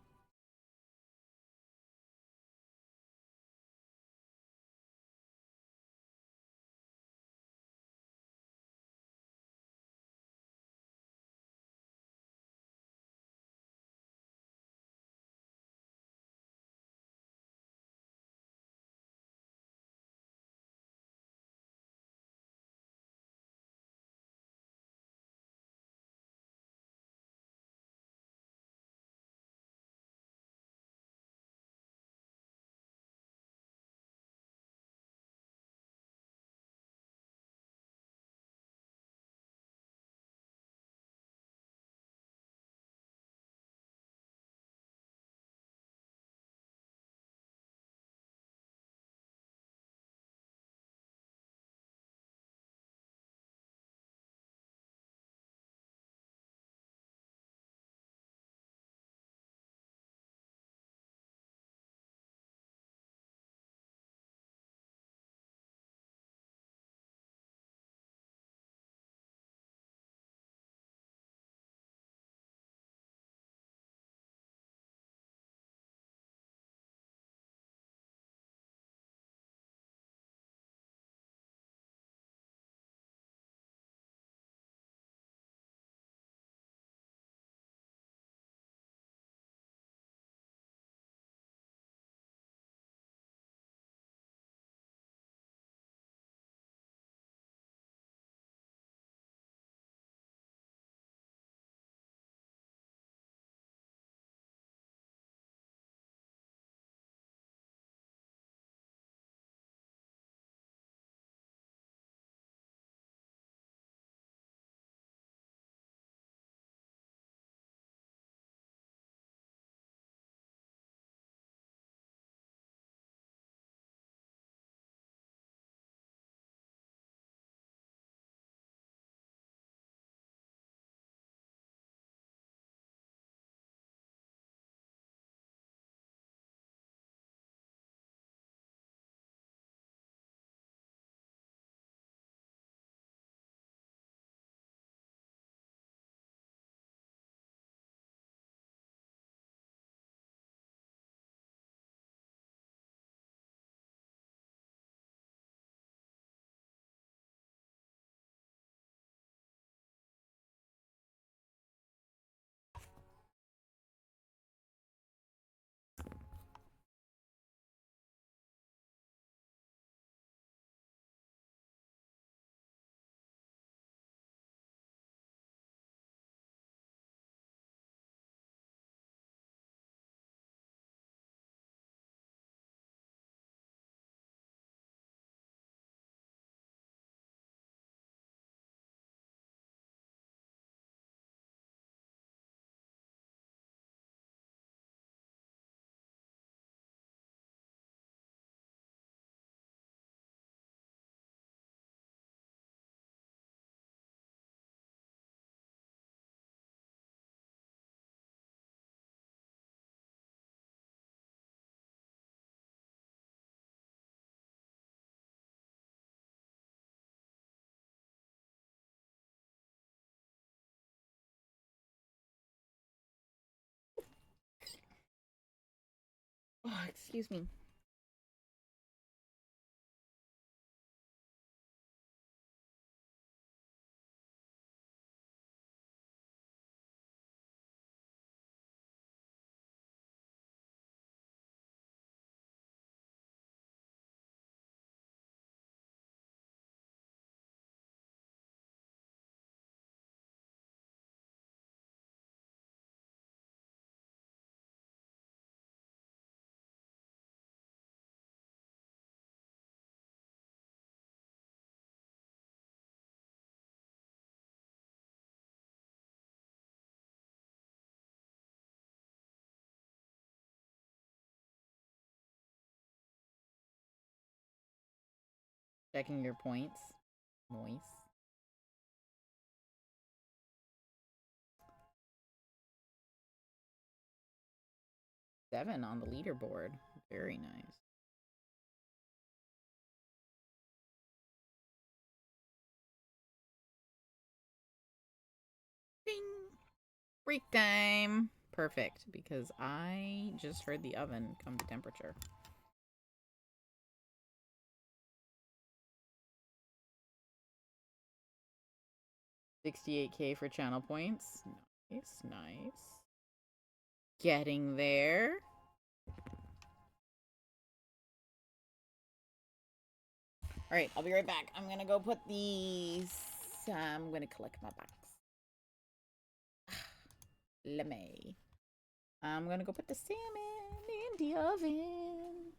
Oh, excuse me. Checking your points. Noise. 7 on the leaderboard. Very nice. Ding! Break time! Perfect, because I just heard the oven come to temperature. $68K for channel points. Nice, nice. Getting there. Alright, I'll be right back. I'm gonna go put these... I'm gonna collect my box. Lemme. I'm gonna go put the salmon in the oven.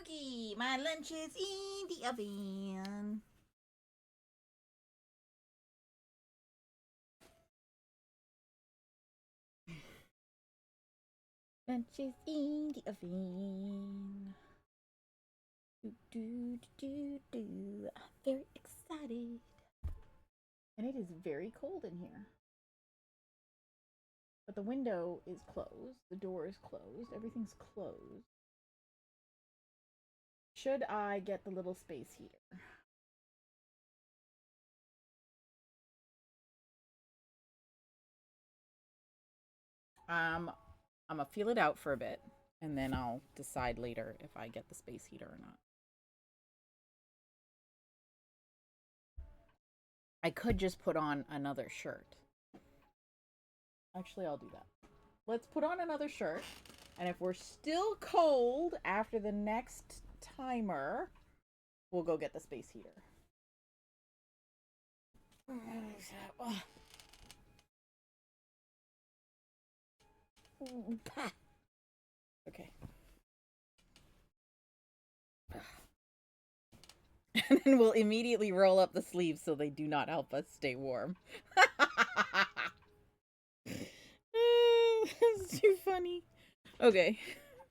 Okay, my lunch is in the oven. Lunch is in the oven. I'm very excited. And it is very cold in here. But the window is closed. The door is closed. Everything's closed. Should I get the little space heater? I'm gonna feel it out for a bit, and then I'll decide later if I get the space heater or not. I could just put on another shirt. Actually, I'll do that. Let's put on another shirt, and if we're still cold after the next timer, we'll go get the space heater. Okay. And then we'll immediately roll up the sleeves so they do not help us stay warm. It's too funny. Okay.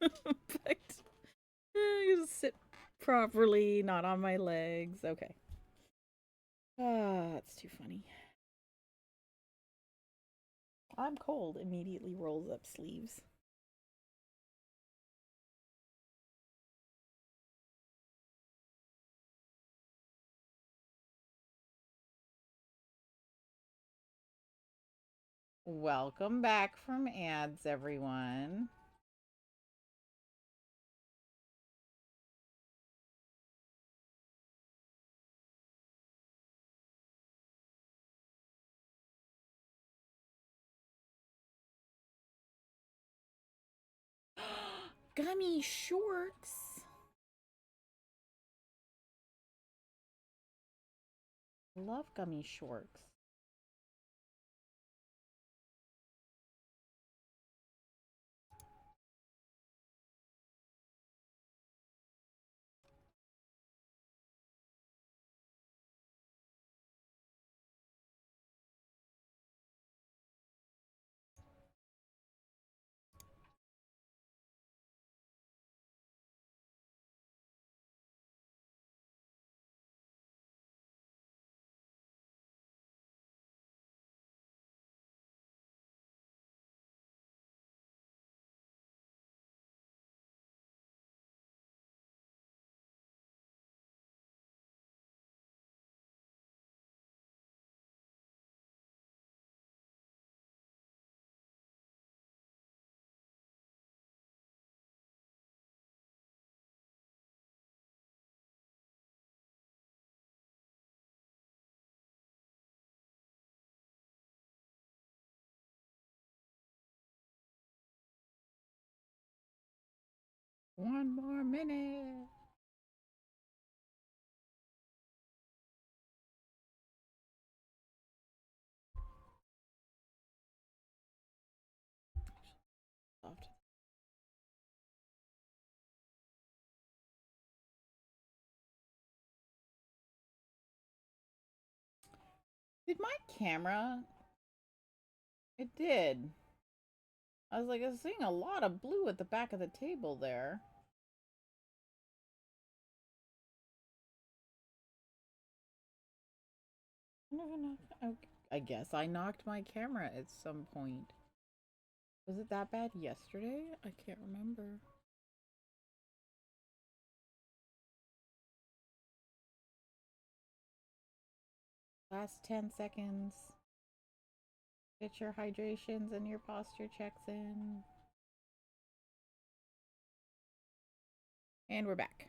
Perfect. You just sit properly, not on my legs. Okay. That's too funny. I'm cold. Immediately rolls up sleeves. Welcome back from ads, everyone. Gummy shorts. Love gummy shorts. One more minute. Soft. Did my camera? It did. I was like, I was seeing a lot of blue at the back of the table there. I guess I knocked my camera at some point. Was it that bad yesterday? I can't remember. Last 10 seconds. Get your hydrations and your posture checks in. And we're back.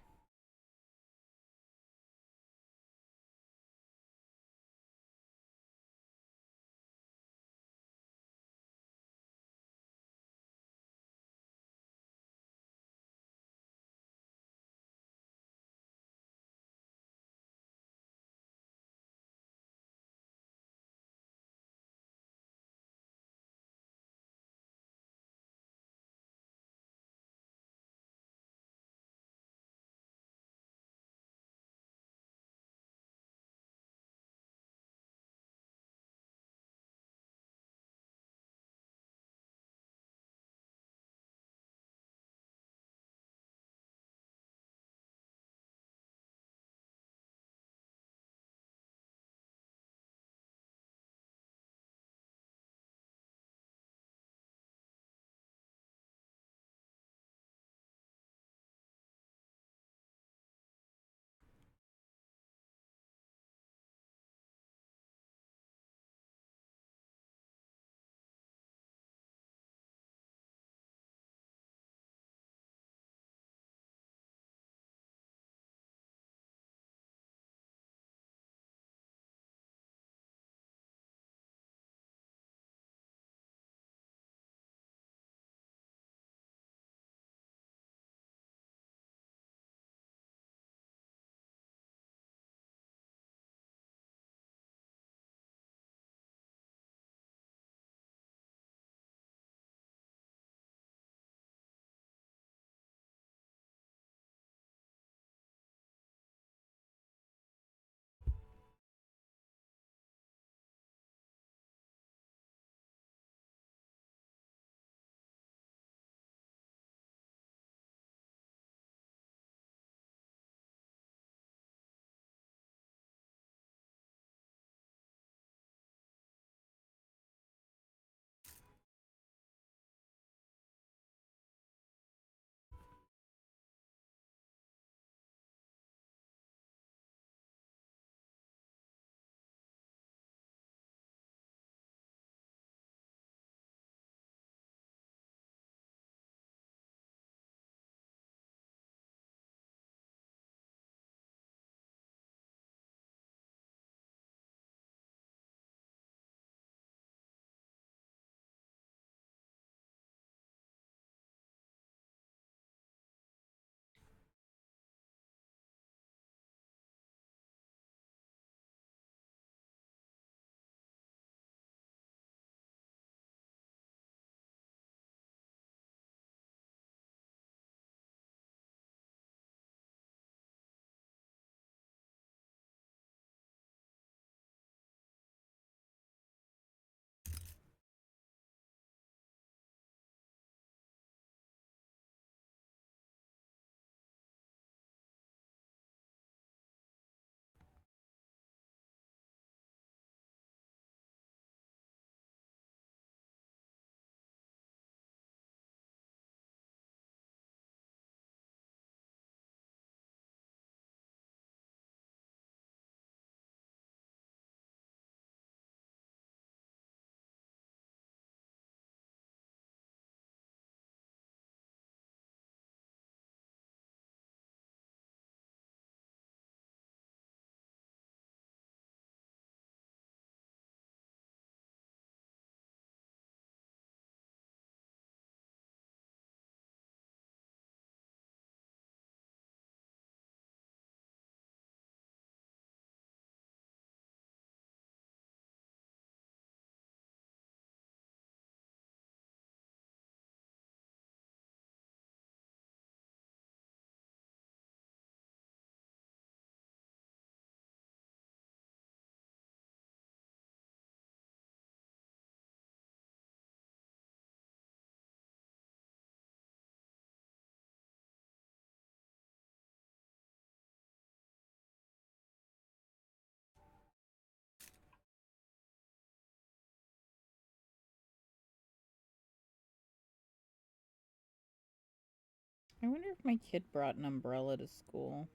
I wonder if my kid brought an umbrella to school.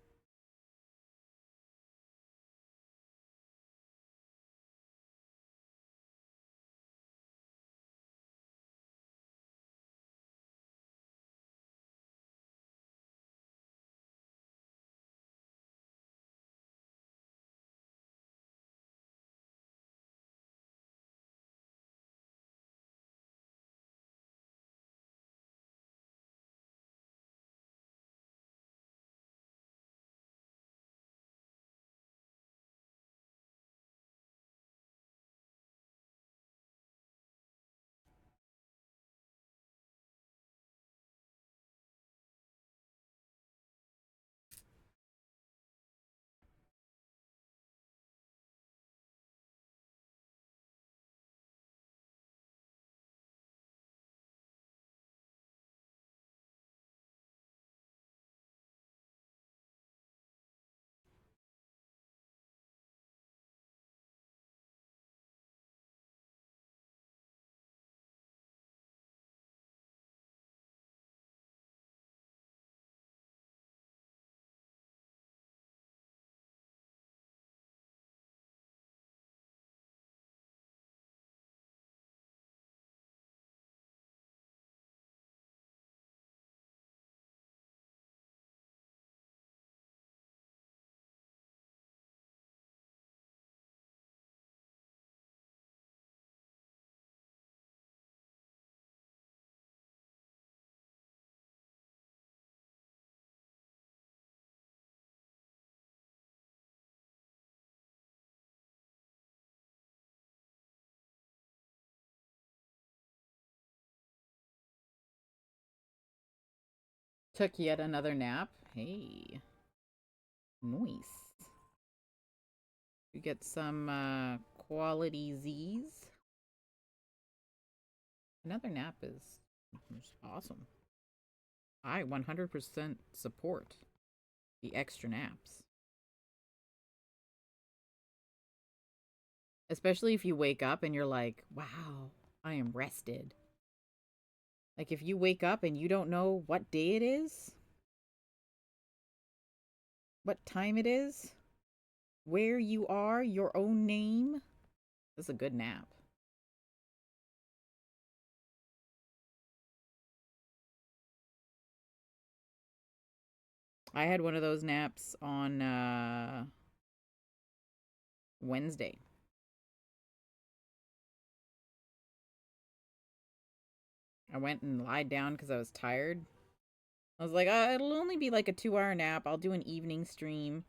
Took yet another nap. Hey. Nice. We get some quality Z's. Another nap is awesome. I 100% support the extra naps. Especially if you wake up and you're like, wow, I am rested. Like if you wake up and you don't know what day it is, what time it is, where you are, your own name, that's a good nap. I had one of those naps on Wednesday. I went and lied down because I was tired. I was like, it'll only be like a 2-hour nap. I'll do an evening stream.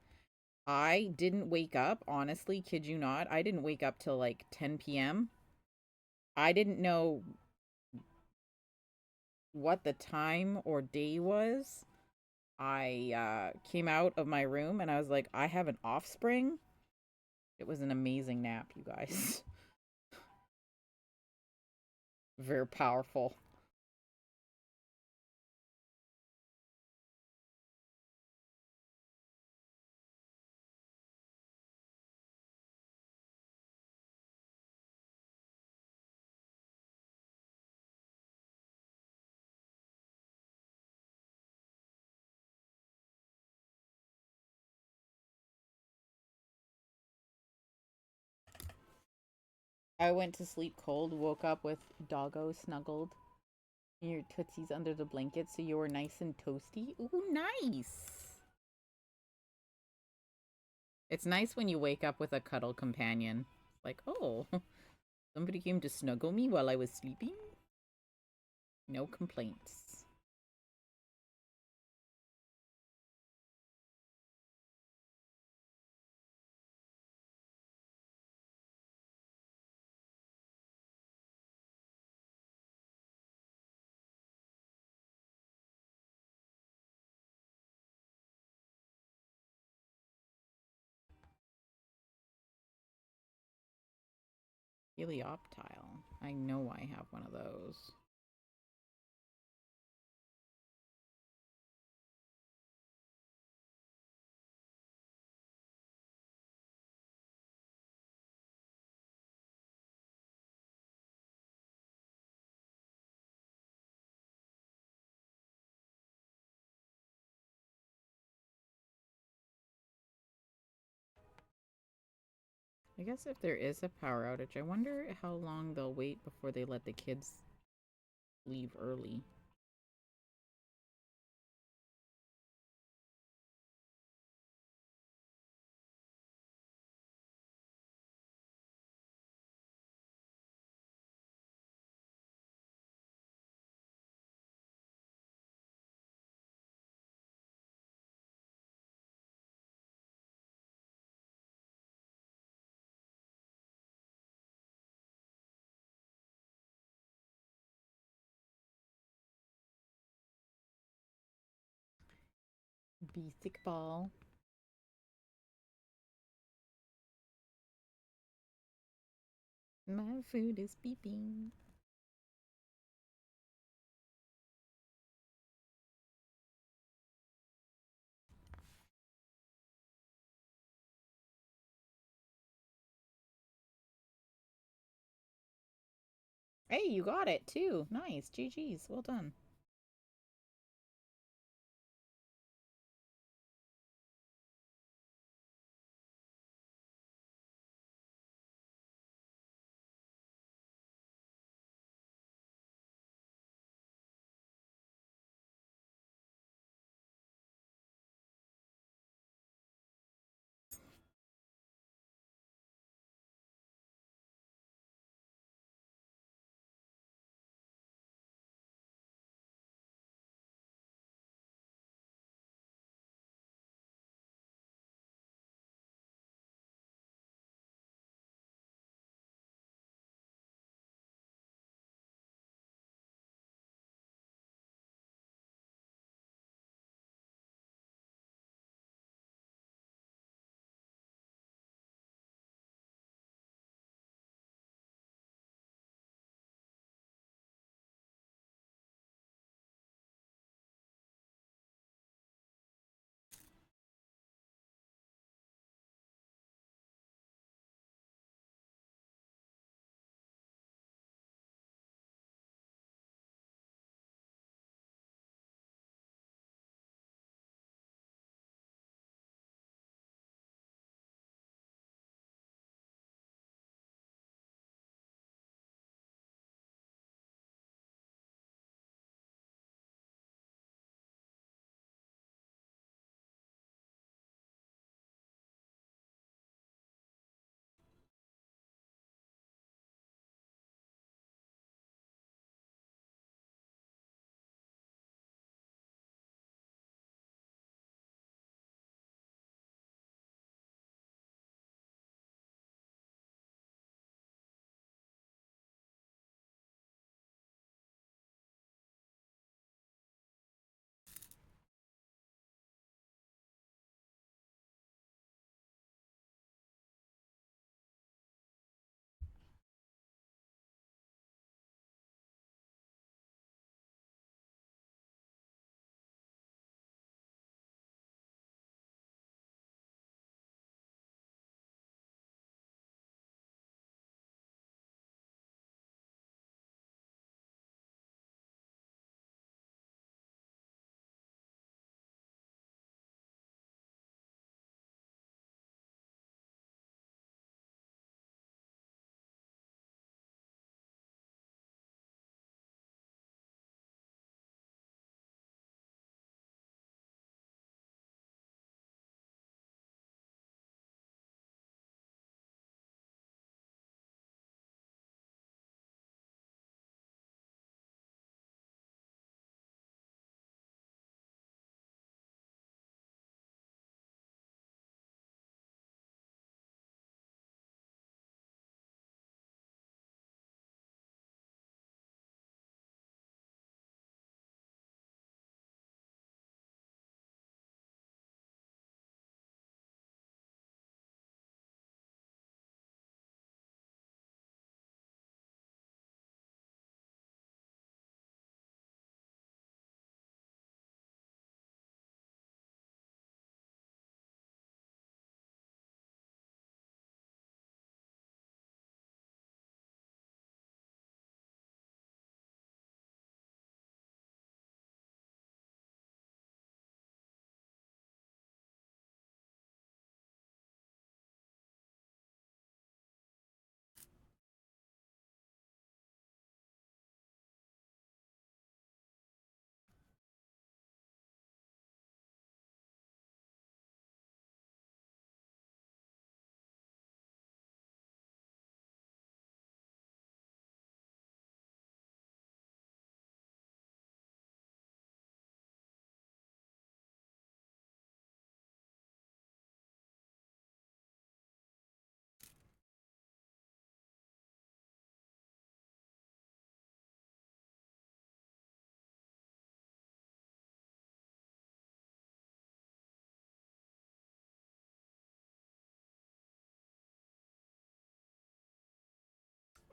I didn't wake up, honestly, kid you not. I didn't wake up till like 10 p.m. I didn't know what the time or day was. I came out of my room and I was like, I have an offspring. It was an amazing nap, you guys. Very powerful. I went to sleep cold, woke up with doggo snuggled in your tootsies under the blanket so you were nice and toasty. Ooh, nice. It's nice when you wake up with a cuddle companion. Like, oh, somebody came to snuggle me while I was sleeping? No complaints. Helioptile. I know I have one of those. I guess if there is a power outage, I wonder how long they'll wait before they let the kids leave early. Basic ball. My food is beeping. Hey, you got it too. Nice. GG's. Well done.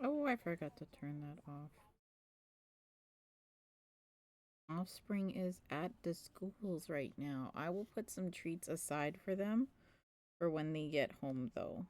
Oh, I forgot to turn that off. Offspring is at the schools right now. I will put some treats aside for them for when they get home, though.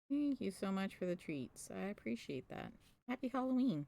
Thank you so much for the treats. I appreciate that. Happy Halloween.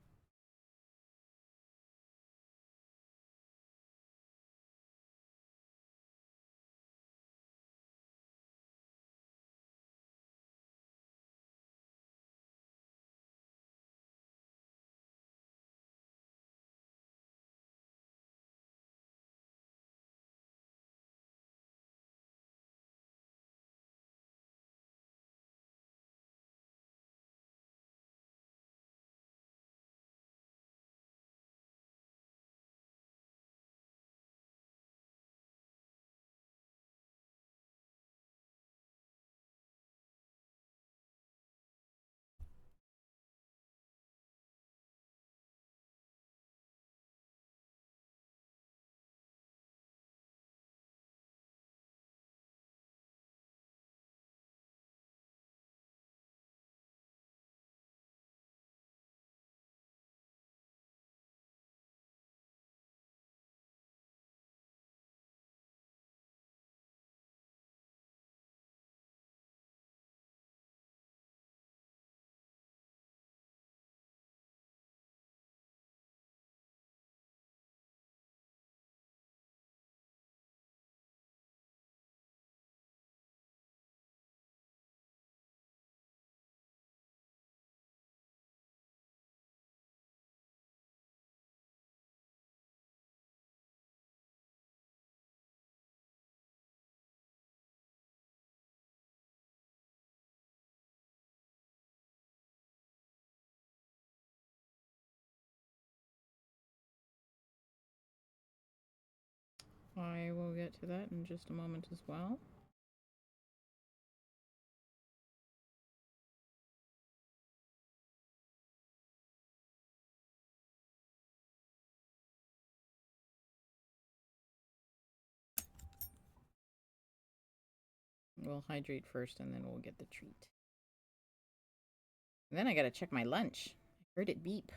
I will get to that in just a moment as well. We'll hydrate first and then we'll get the treat. And then I gotta check my lunch. I heard it beep.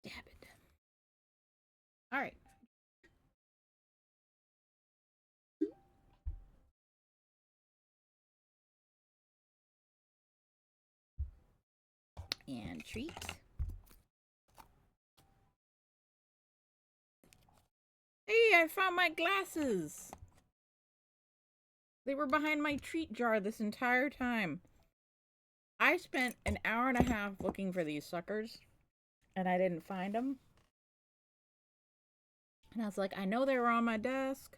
Damn it. Alright. And treat. Hey, I found my glasses! They were behind my treat jar this entire time. I spent an hour and a half looking for these suckers, and I didn't find them. And I was like, I know they were on my desk.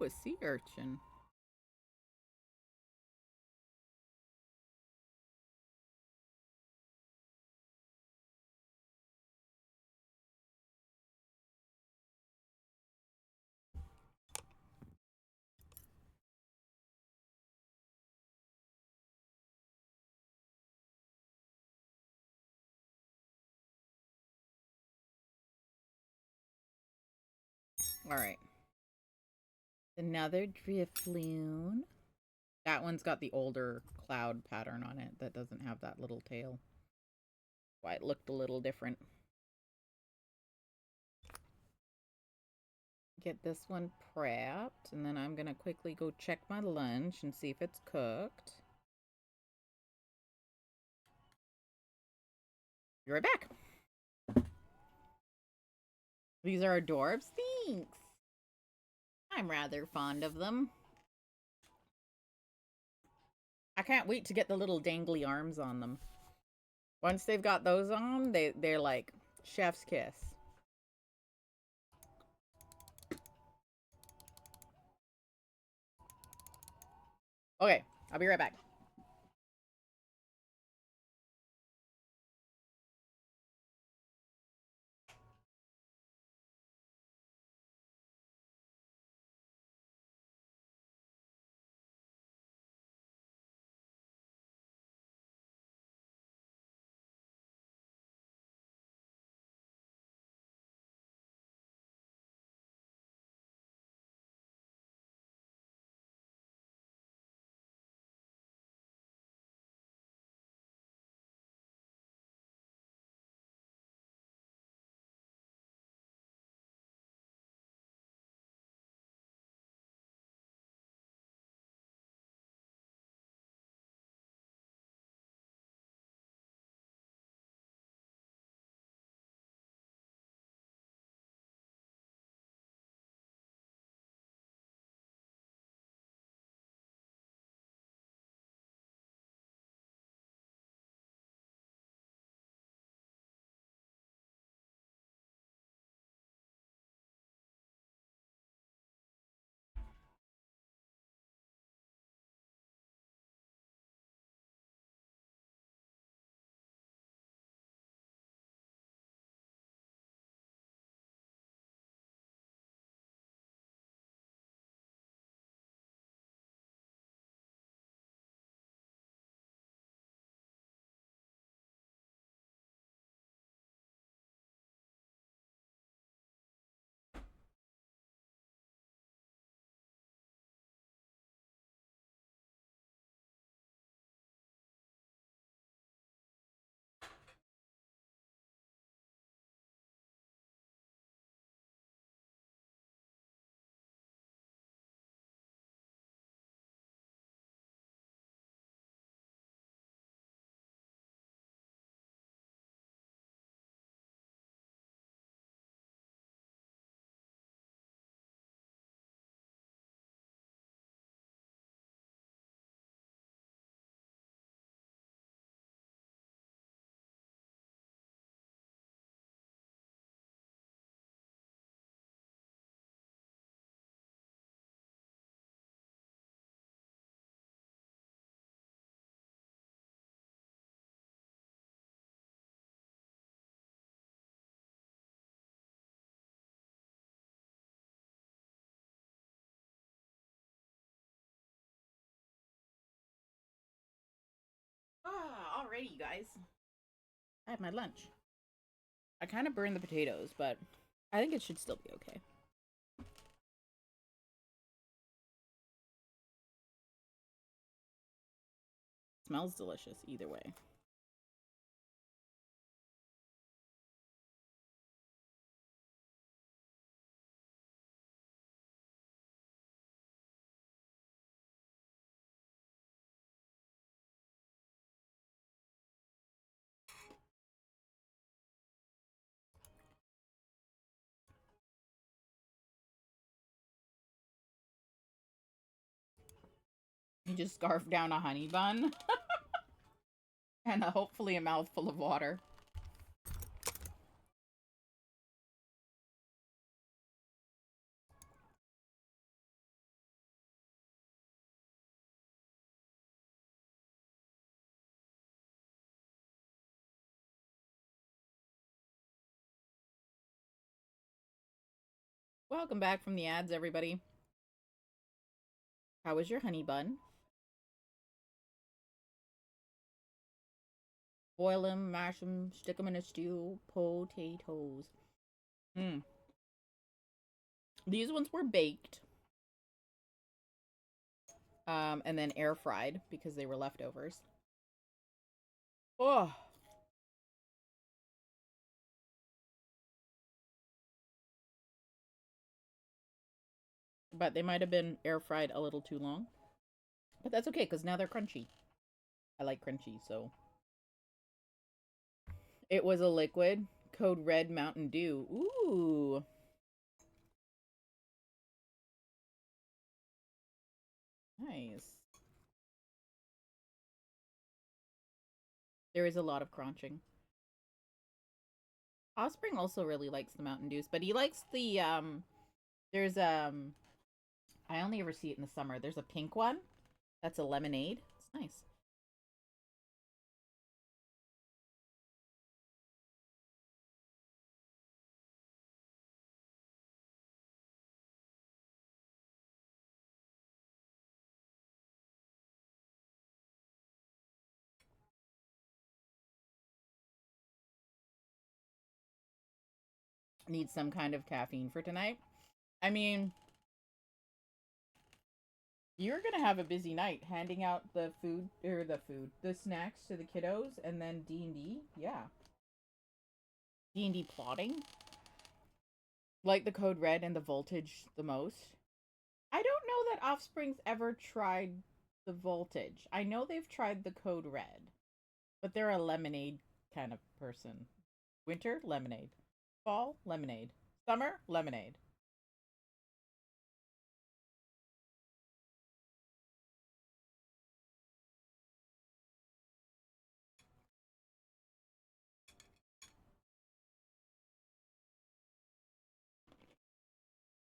Ooh, a sea urchin. Alright. Another Drifloon. That one's got the older cloud pattern on it that doesn't have that little tail. Why it looked a little different. Get this one prepped, and then I'm gonna quickly go check my lunch and see if it's cooked. Be right back. These are adorbs. Thanks. I'm rather fond of them. I can't wait to get the little dangly arms on them. Once they've got those on, they're like chef's kiss. Okay, I'll be right back. Alrighty, you guys. I had my lunch. I kind of burned the potatoes, but I think it should still be okay. Smells delicious either way. You just scarf down a honey bun and hopefully a mouthful of water. Welcome back from the ads, everybody. How was your honey bun? Boil them, mash them, stick them in a stew. Potatoes. These ones were baked. And then air fried because they were leftovers. Oh. But they might have been air fried a little too long. But that's okay, because now they're crunchy. I like crunchy, so. It was a liquid. Code Red Mountain Dew. Ooh. Nice. There is a lot of crunching. Offspring also really likes the Mountain Dews, but he likes the, there's, I only ever see it in the summer. There's a pink one. That's a lemonade. It's nice. Need some kind of caffeine for tonight. I mean, you're gonna have a busy night handing out the the snacks to the kiddos, and then D&D. Yeah, D&D plotting, like the Code Red and the Voltage the most. I don't know that Offspring's ever tried the Voltage. I know they've tried the Code Red, but they're a lemonade kind of person. Winter, lemonade. Fall, lemonade. Summer, lemonade.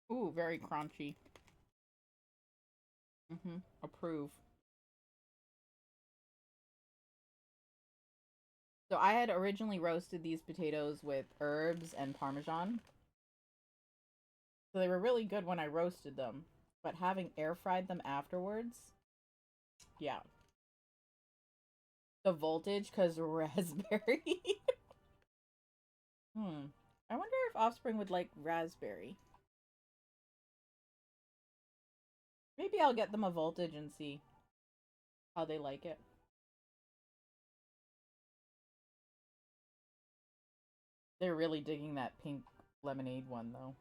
Ooh, very crunchy. Approve. So I had originally roasted these potatoes with herbs and Parmesan. So they were really good when I roasted them. But having air fried them afterwards, yeah. The Voltage, because raspberry. I wonder if Offspring would like raspberry. Maybe I'll get them a Voltage and see how they like it. They're really digging that pink lemonade one, though.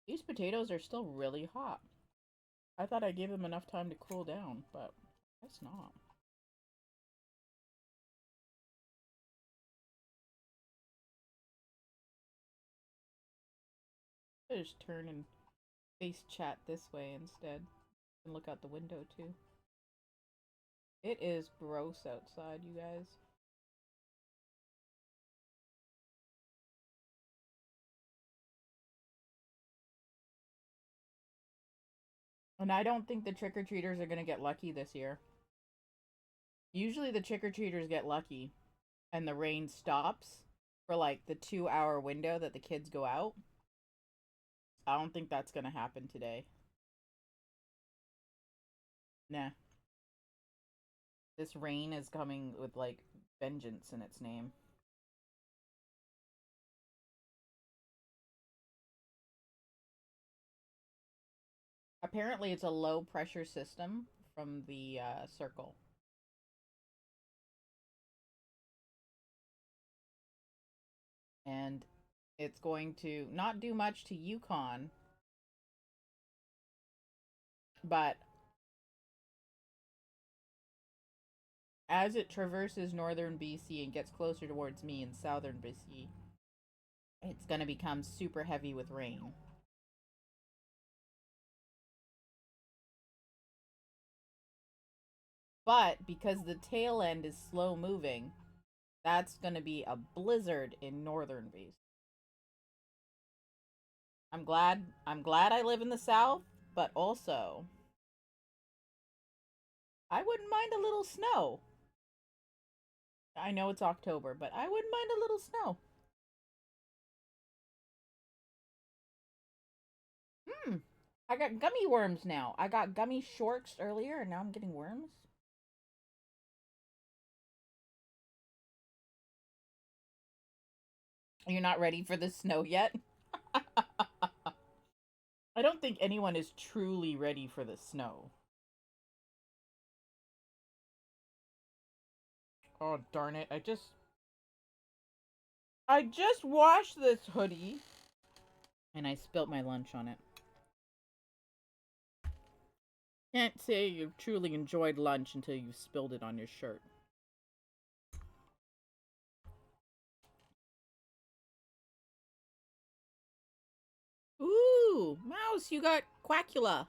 These potatoes are still really hot. I thought I gave them enough time to cool down, but I guess not. I just turn and face chat this way instead. And look out the window too. It is gross outside, you guys. And I don't think the trick-or-treaters are gonna get lucky this year. Usually the trick-or-treaters get lucky and the rain stops for like the 2-hour window that the kids go out. I don't think that's gonna happen today. Nah. This rain is coming with like vengeance in its name. Apparently it's a low pressure system from the circle. And it's going to not do much to Yukon, but as it traverses northern BC and gets closer towards me in southern BC, it's going to become super heavy with rain. But because the tail end is slow moving, that's going to be a blizzard in northern BC. I'm glad I live in the South, but also I wouldn't mind a little snow. I know it's October, but I wouldn't mind a little snow. I got gummy worms now. I got gummy shorts earlier, and now I'm getting worms. You're not ready for the snow yet? I don't think anyone is truly ready for the snow. Oh, darn it. I just washed this hoodie. And I spilt my lunch on it. Can't say you've truly enjoyed lunch until you've spilled it on your shirt. Ooh, Mouse, you got Quackula.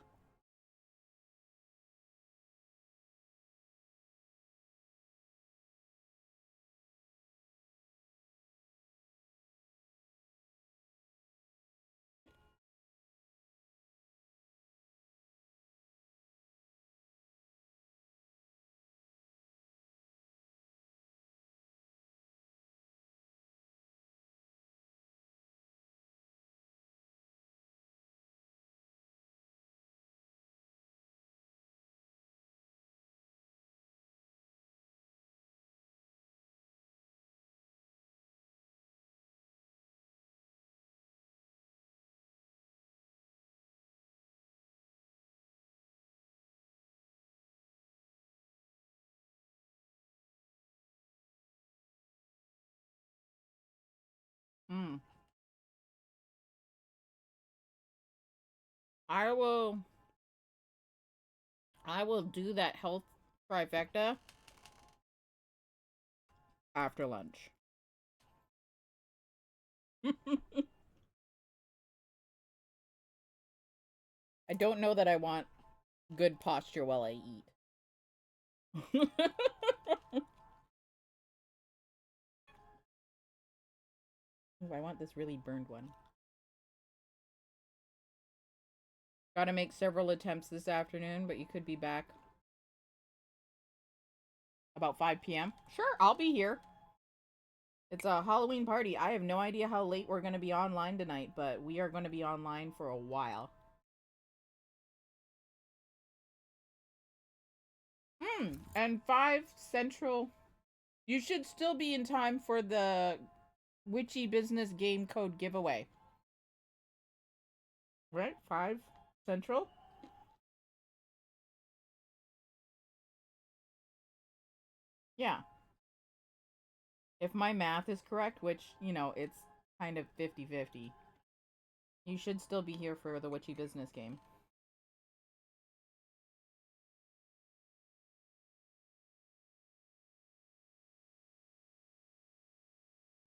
Hmm. I will do that health trifecta after lunch. I don't know that I want good posture while I eat. Ooh, I want this really burned one. Gotta make several attempts this afternoon, but you could be back about 5 p.m. Sure, I'll be here. It's a Halloween party. I have no idea how late we're going to be online tonight, but we are going to be online for a while. And 5 Central. You should still be in time for the Witchy Business game code giveaway. Right? 5 Central? Yeah. If my math is correct, which, you know, it's kind of 50-50, you should still be here for the Witchy Business game.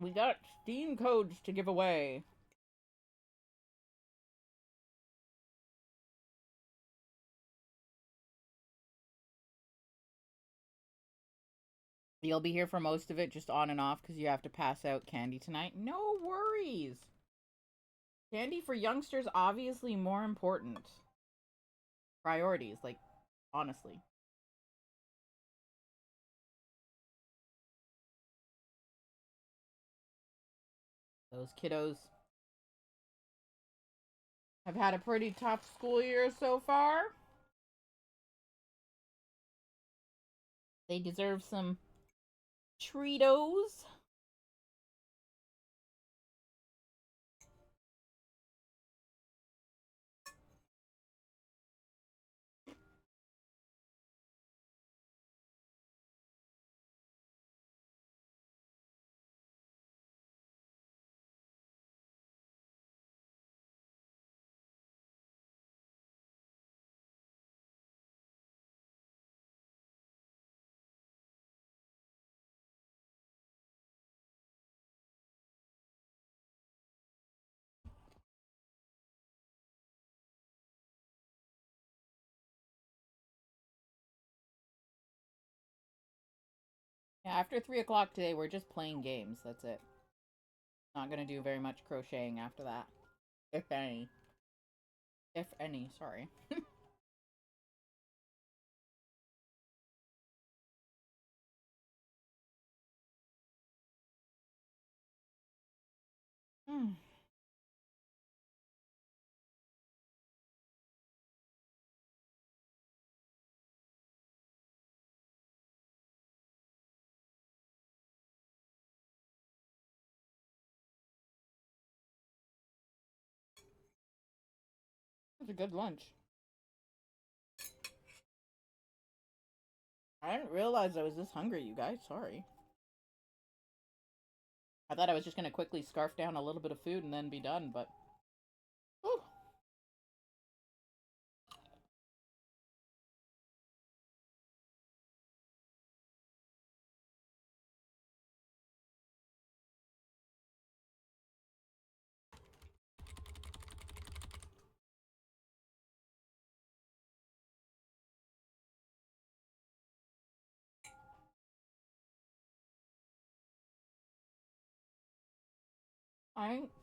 We got Steam codes to give away. You'll be here for most of it, just on and off, because you have to pass out candy tonight. No worries. Candy for youngsters, obviously more important. Priorities, like, honestly. Those kiddos have had a pretty tough school year so far. They deserve some Treatos. Yeah, after 3 o'clock today, we're just playing games. That's it. Not gonna do very much crocheting after that. If any. If any, sorry. Mm. It's a good lunch. I didn't realize I was this hungry, you guys. Sorry. I thought I was just gonna quickly scarf down a little bit of food and then be done, but... Whew.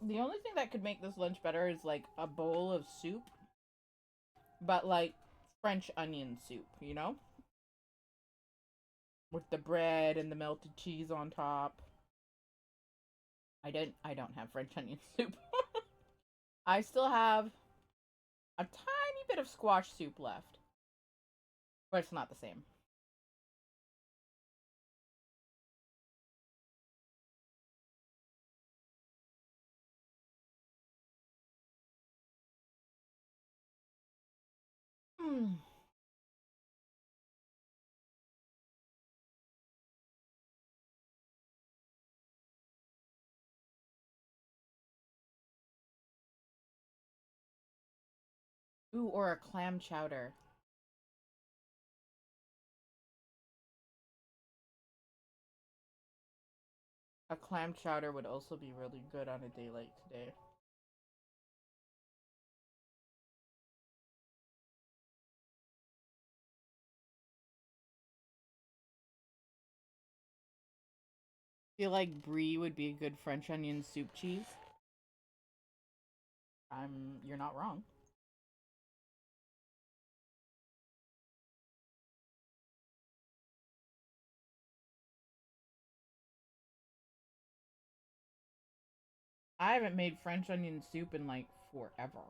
The only thing that could make this lunch better is like a bowl of soup, but like French onion soup, you know? With the bread and the melted cheese on top. I don't have French onion soup. I still have a tiny bit of squash soup left. But it's not the same. Hmm. Ooh, or a clam chowder. A clam chowder would also be really good on a day like today. I feel like brie would be a good French onion soup cheese. You're not wrong. I haven't made French onion soup in like forever.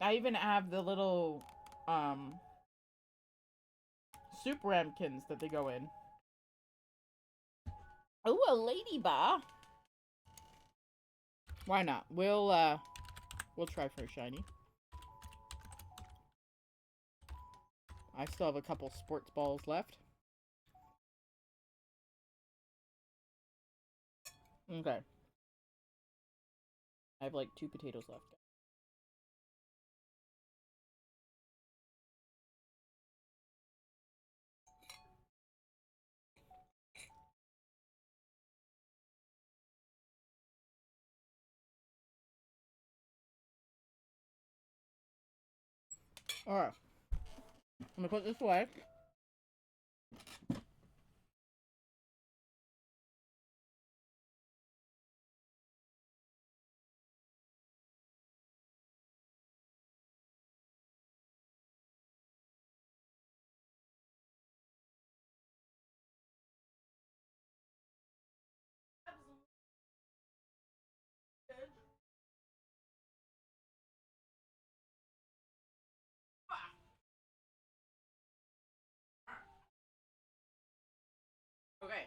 I even have the little soup ramekins that they go in. Oh, a lady bar. Why not? We'll try for a shiny. I still have a couple sports balls left. Okay. I have like 2 potatoes left. Alright. I'm gonna put this away. Okay.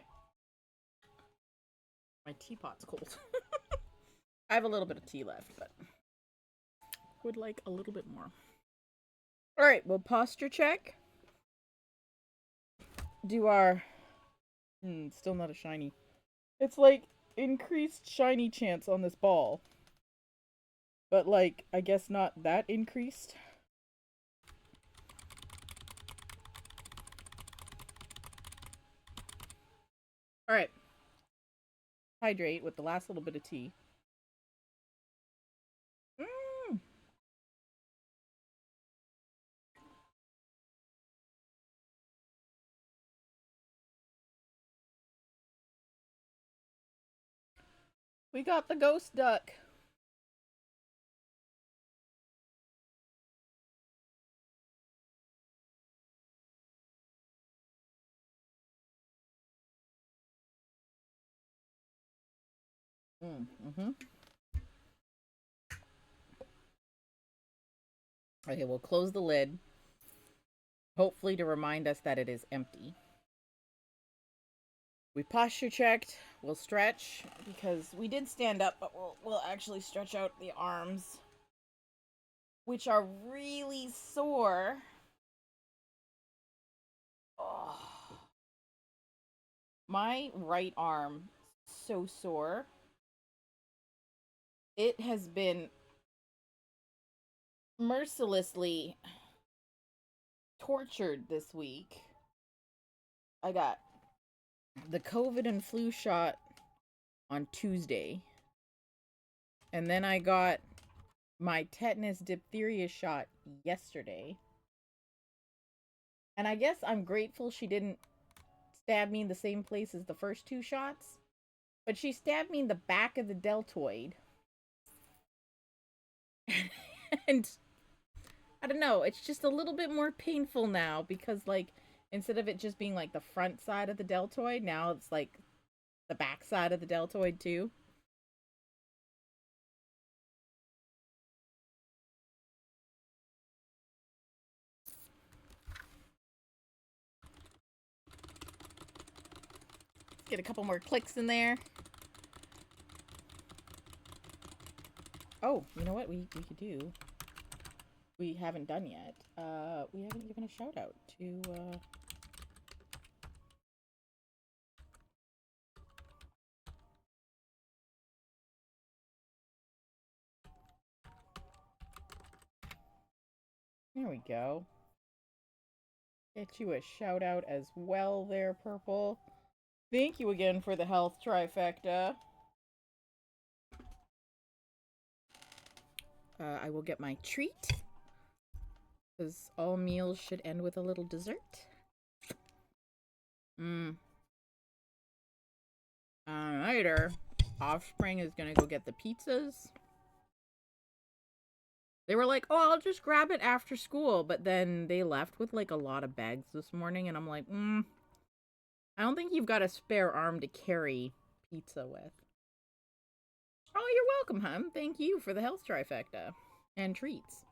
My teapot's cold. I have a little bit of tea left, but would like a little bit more. Alright, we'll posture check. Do our... still not a shiny. It's like increased shiny chance on this ball. But like, I guess not that increased. Alright. Hydrate with the last little bit of tea. We got the ghost duck. Mm-hmm. Okay, we'll close the lid. Hopefully to remind us that it is empty. We posture checked. We'll stretch because we did stand up, but we'll actually stretch out the arms, which are really sore. Oh. My right arm, so sore. It has been mercilessly tortured this week. I got the COVID and flu shot on Tuesday. And then I got my tetanus diphtheria shot yesterday. And I guess I'm grateful she didn't stab me in the same place as the first two shots. But she stabbed me in the back of the deltoid. And I don't know, it's just a little bit more painful now because, like, instead of it just being like the front side of the deltoid, now it's like the back side of the deltoid too. Let's get a couple more clicks in there. Oh, you know what we could do? We haven't done yet. We haven't given a shout out to there we go. Get you a shout out as well there, Purple. Thank you again for the health trifecta. I will get my treat, because all meals should end with a little dessert. Later, Offspring is gonna go get the pizzas. They were like, oh, I'll just grab it after school, but then they left with like a lot of bags this morning, and I'm like, I don't think you've got a spare arm to carry pizza with. Oh, you're welcome, hun. Thank you for the health trifecta and treats.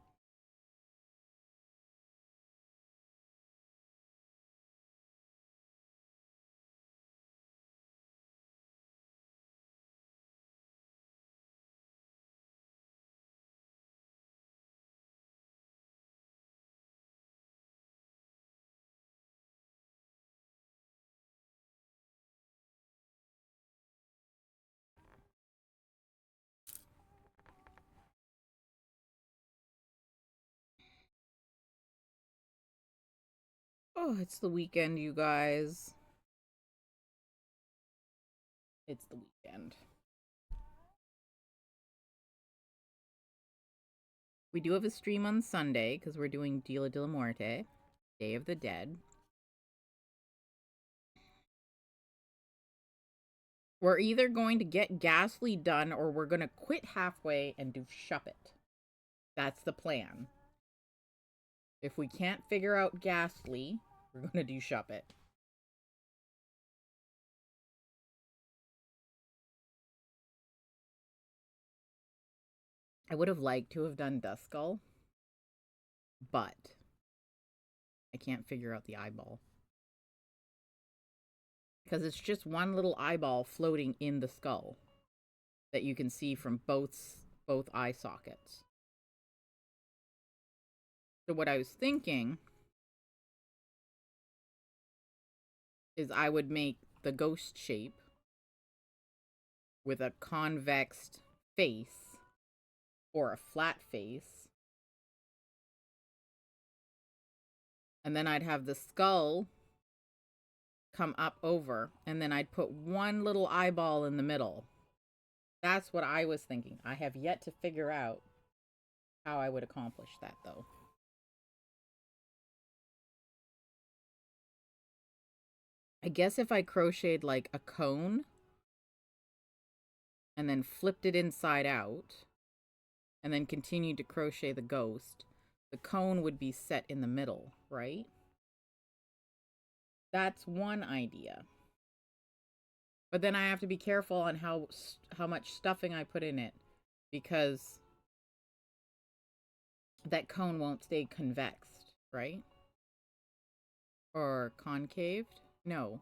Oh, it's the weekend, you guys. It's the weekend. We do have a stream on Sunday because we're doing Dia de la Muerte, Day of the Dead. We're either going to get Ghastly done or we're going to quit halfway and do Shop It. That's the plan. If we can't figure out Ghastly, we're going to do Shop It. I would have liked to have done Duskull, but I can't figure out the eyeball. Because it's just one little eyeball floating in the skull that you can see from both eye sockets. So what I was thinking is I would make the ghost shape with a convex face or a flat face. And then I'd have the skull come up over, and then I'd put one little eyeball in the middle. That's what I was thinking. I have yet to figure out how I would accomplish that, though. I guess if I crocheted like a cone and then flipped it inside out, and then continued to crochet the ghost, the cone would be set in the middle, right? That's one idea. But then I have to be careful on how much stuffing I put in it, because that cone won't stay convexed, right? Or concaved? No.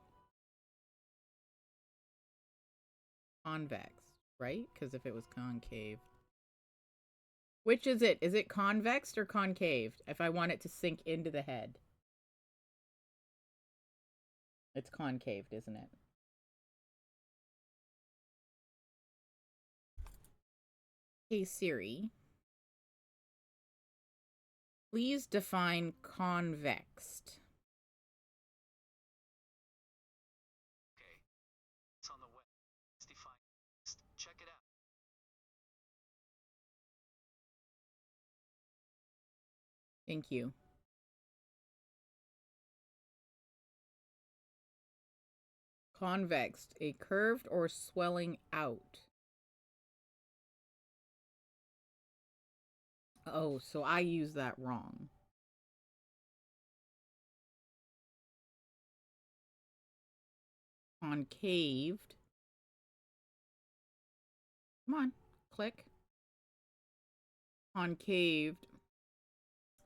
Convex, right? Because if it was concave. Which is it? Is it convexed or concaved? If I want it to sink into the head. It's concaved, isn't it? Hey Siri, please define convexed. Okay. It's on the web. It's defined. Check it out. Thank you. Convexed, a curved or swelling out. Oh, so I use that wrong. Concaved. Come on, click. Concaved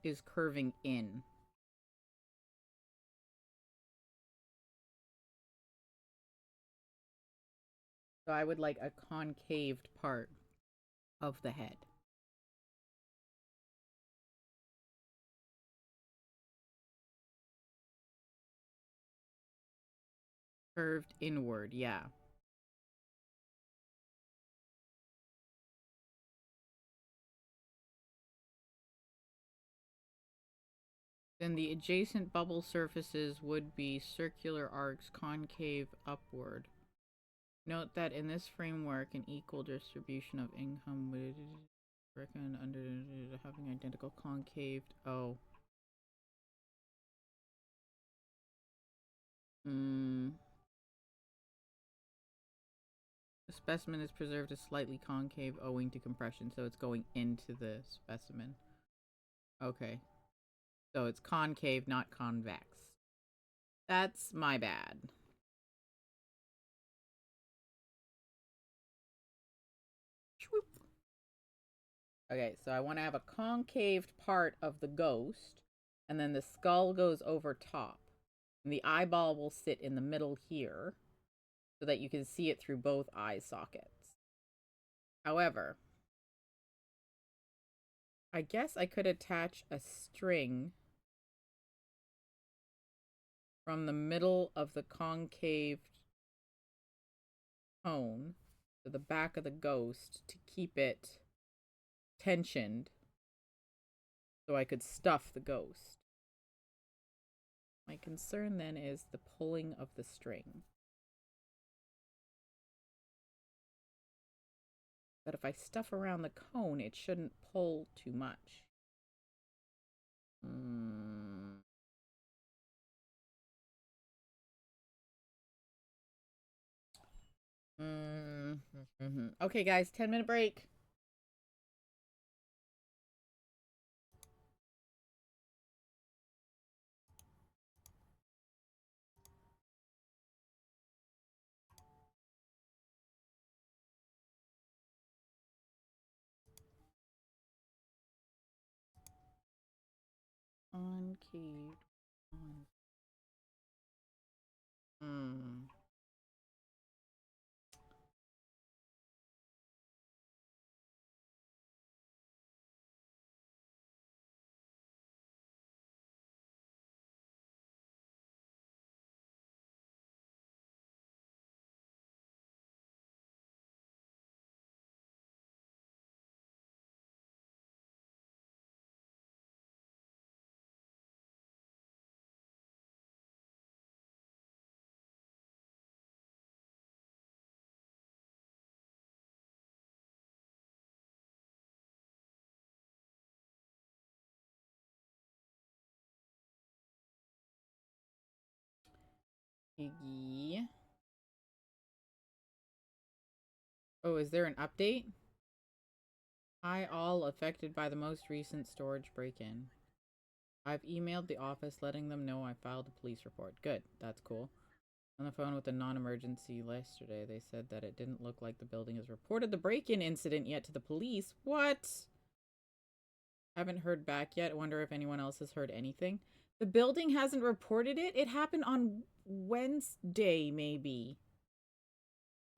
is curving in. So I would like a concaved part of the head. Curved inward, yeah. Then the adjacent bubble surfaces would be circular arcs concave upward. Note that in this framework, an equal distribution of income would reckon under having identical concaved. Oh. The specimen is preserved as slightly concave owing to compression, so it's going into the specimen. Okay. So it's concave, not convex. That's my bad. Okay, so I want to have a concaved part of the ghost, and then the skull goes over top. And the eyeball will sit in the middle here, so that you can see it through both eye sockets. However, I guess I could attach a string from the middle of the concave cone to the back of the ghost to keep it tensioned so I could stuff the ghost. My concern then is the pulling of the string. But if I stuff around the cone, it shouldn't pull too much. Okay, guys, 10-minute break. Concave. Piggy. Oh, is there an update? Hi, all affected by the most recent storage break-in. I've emailed the office letting them know I filed a police report. Good, that's cool. On the phone with the non-emergency yesterday, they said that it didn't look like the building has reported the break-in incident yet to the police. What? Haven't heard back yet. Wonder if anyone else has heard anything. The building hasn't reported it? It happened on Wednesday, maybe.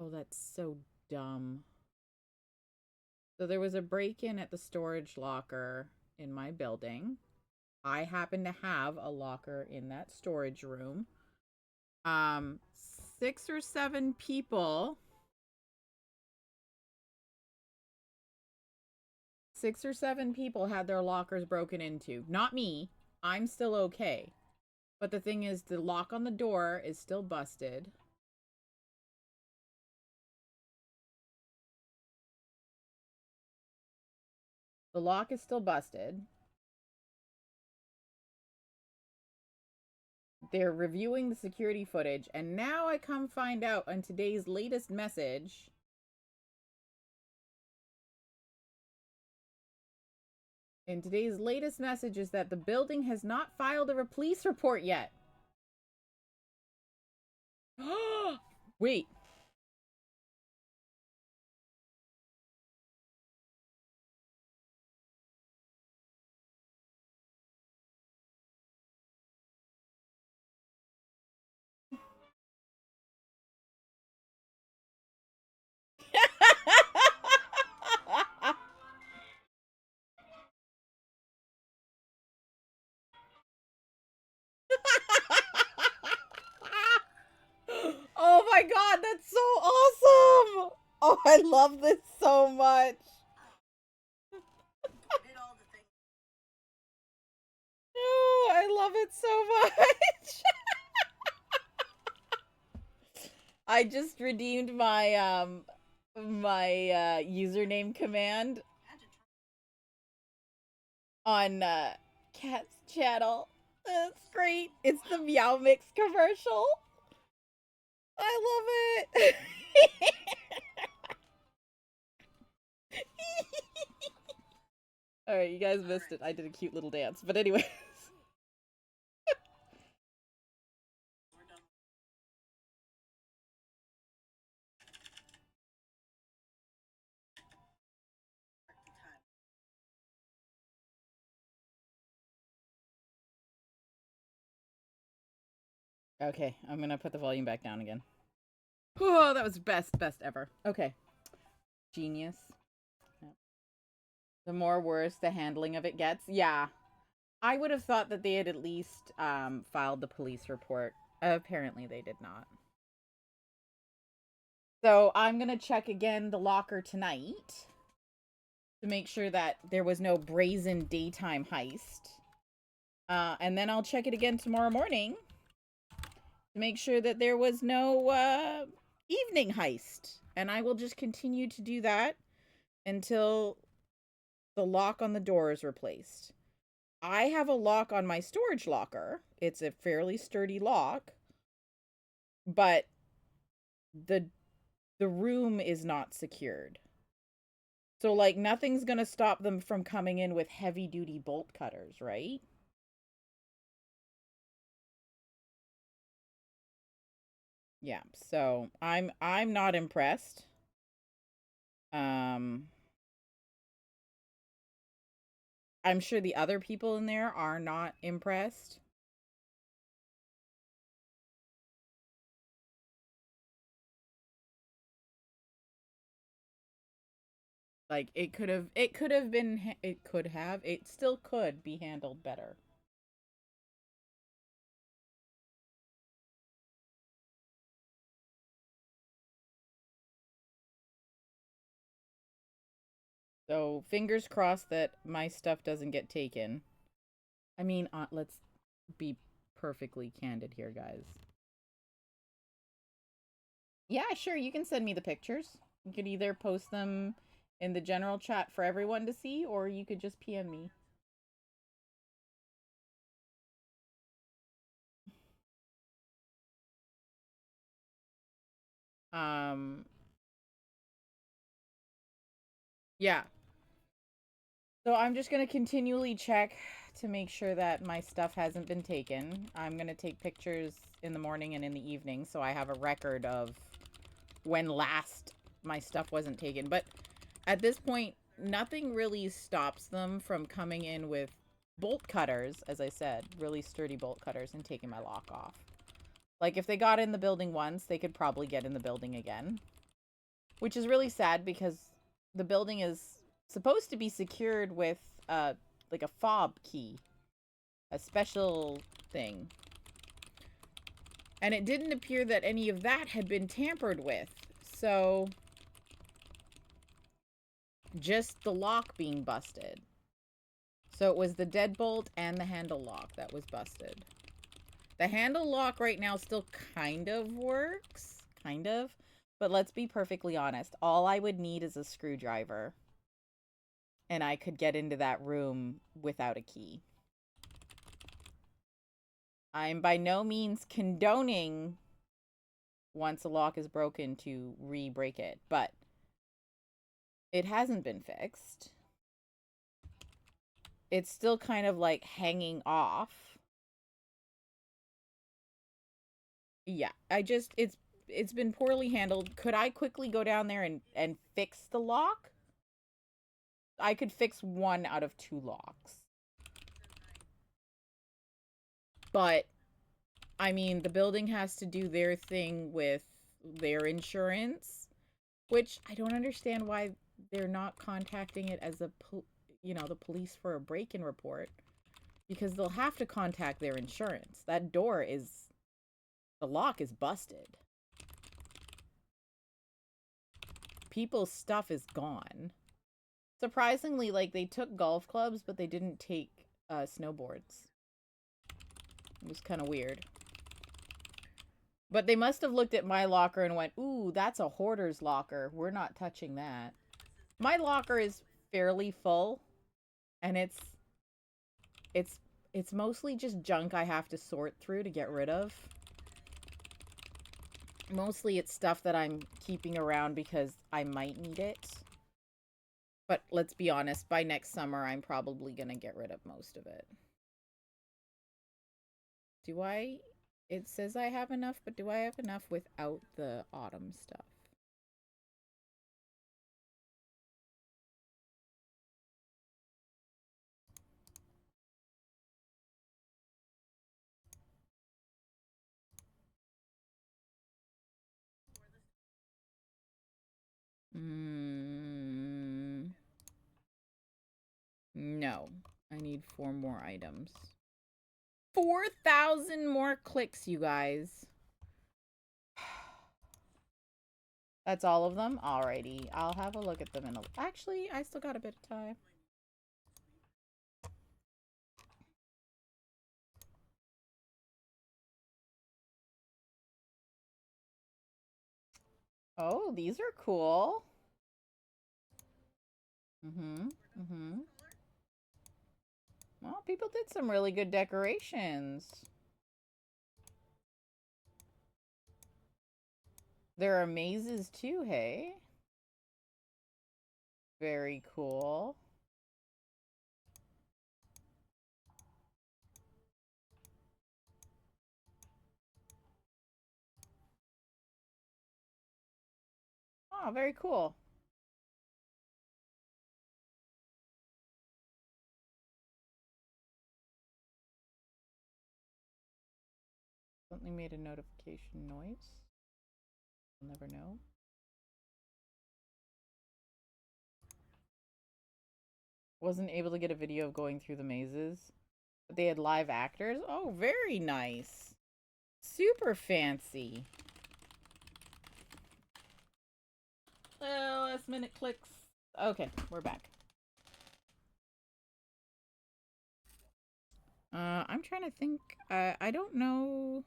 Oh, that's so dumb. So there was a break-in at the storage locker in my building. I happen to have a locker in that storage room. 6 or 7 people. 6 or 7 people had their lockers broken into. Not me. I'm still okay. But the thing is, the lock on the door is still busted. The lock is still busted. They're reviewing the security footage, and now I come find out on today's latest message. And today's latest message is that the building has not filed a police report yet. Wait. Oh my god, that's so awesome! Oh, I love this so much. Oh, I love it so much. I just redeemed my username command on Cat's channel. That's great. It's the Meow Mix commercial. I love it. All right, you guys missed it. I did a cute little dance. But anyways. Okay, I'm gonna put the volume back down again. Oh, that was best ever. Okay. Genius. The more worse the handling of it gets. Yeah. I would have thought that they had at least filed the police report. Apparently they did not. So I'm gonna check again the locker tonight to make sure that there was no brazen daytime heist. And then I'll check it again tomorrow morning to make sure that there was no evening heist. And I will just continue to do that until the lock on the door is replaced. I have a lock on my storage locker. It's a fairly sturdy lock, but the room is not secured. So like nothing's going to stop them from coming in with heavy-duty bolt cutters, right? Yeah, so I'm not impressed. I'm sure the other people in there are not impressed. Like it could have been it still could be handled better. So fingers crossed that my stuff doesn't get taken. I mean, let's be perfectly candid here, guys. Yeah, sure, you can send me the pictures. You could either post them in the general chat for everyone to see, or you could just PM me. Um, Yeah. So I'm just going to continually check to make sure that my stuff hasn't been taken. I'm going to take pictures in the morning and in the evening so I have a record of when last my stuff wasn't taken. But at this point, nothing really stops them from coming in with bolt cutters, as I said, really sturdy bolt cutters, and taking my lock off. Like, if they got in the building once, they could probably get in the building again. Which is really sad because the building is supposed to be secured with, like a fob key. A special thing. And it didn't appear that any of that had been tampered with. So, just the lock being busted. So it was the deadbolt and the handle lock that was busted. The handle lock right now still kind of works. Kind of. But let's be perfectly honest. All I would need is a screwdriver. And I could get into that room without a key. I'm by no means condoning once a lock is broken to re-break it. But it hasn't been fixed. It's still kind of like hanging off. Yeah, it's been poorly handled. Could I quickly go down there and fix the lock? I could fix 1 out of 2 locks. But, I mean, the building has to do their thing with their insurance, which I don't understand why they're not contacting it as the police for a break-in report. Because they'll have to contact their insurance. That door is... The lock is busted. People's stuff is gone. Surprisingly, like, they took golf clubs, but they didn't take snowboards. It was kind of weird. But they must have looked at my locker and went, ooh, that's a hoarder's locker. We're not touching that. My locker is fairly full. And it's mostly just junk I have to sort through to get rid of. Mostly it's stuff that I'm keeping around because I might need it. But let's be honest, by next summer, I'm probably going to get rid of most of it. Do I? It says I have enough, but do I have enough without the autumn stuff? No. I need 4 more items. 4,000 more clicks, you guys. That's all of them? Alrighty. I'll have a look at them in a... Actually, I still got a bit of time. Oh, these are cool. Well, people did some really good decorations. There are mazes too, hey? Very cool. Oh, very cool. Something made a notification noise. You'll never know. Wasn't able to get a video of going through the mazes. But they had live actors. Oh, very nice. Super fancy. Last minute clicks. Okay, we're back. I'm trying to think. I don't know.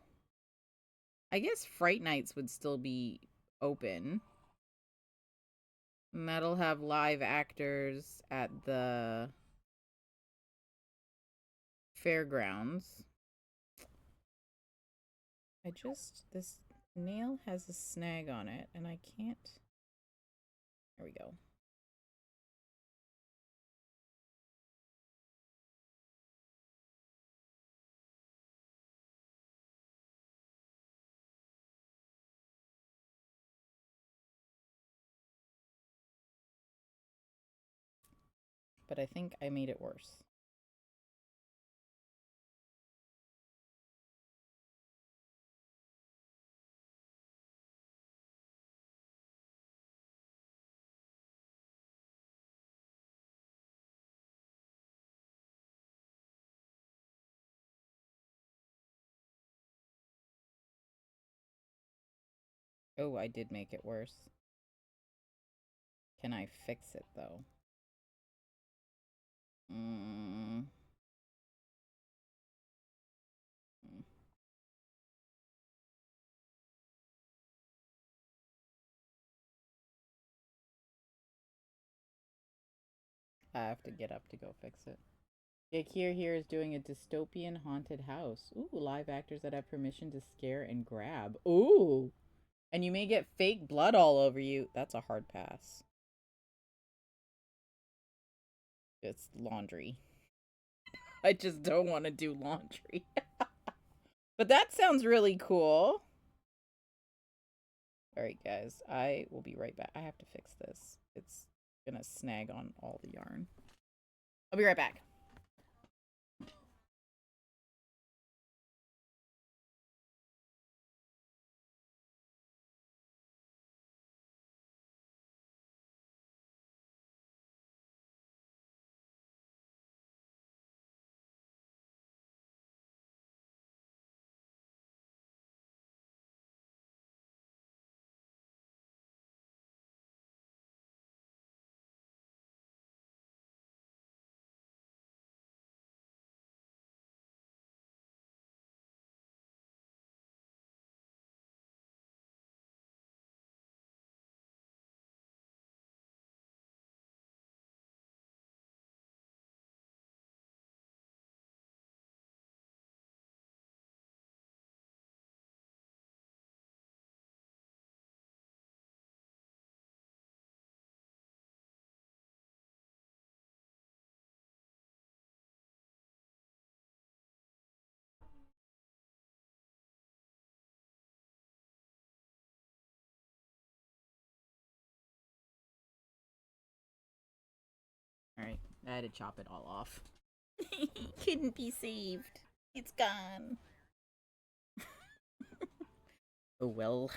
I guess Fright Nights would still be open. And that'll have live actors at the fairgrounds. This nail has a snag on it, and I can't. There we go. but I think I made it worse. Oh, I did make it worse. Can I fix it, though? I have to get up to go fix it. Yakir here is doing a dystopian haunted house. Ooh, live actors that have permission to scare and grab. Ooh! And you may get fake blood all over you. That's a hard pass. It's laundry. I just don't want to do laundry. But that sounds really cool. Alright, guys. I will be right back. I have to fix this. It's gonna snag on all the yarn. I'll be right back. Alright, I had to chop it all off. Couldn't be saved. It's gone. Oh well.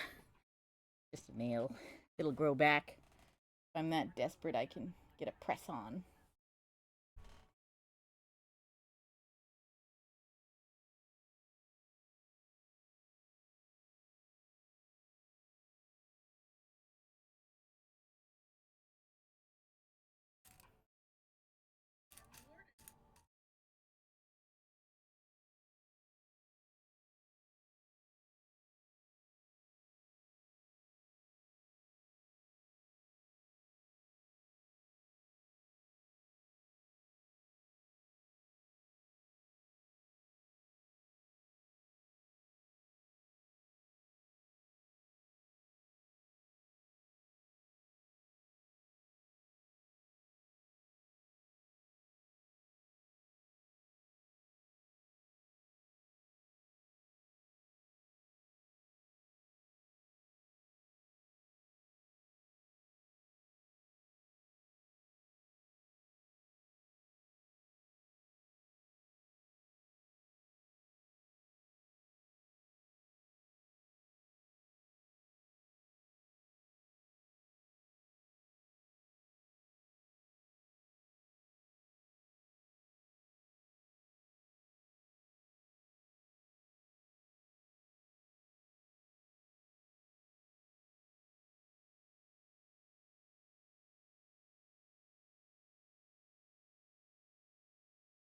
Just a nail. It'll grow back. If I'm that desperate, I can get a press on.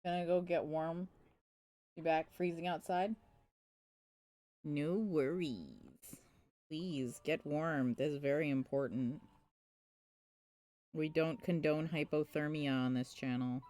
Gonna go get warm. Be back freezing outside? No worries. Please get warm. This is very important. We don't condone hypothermia on this channel.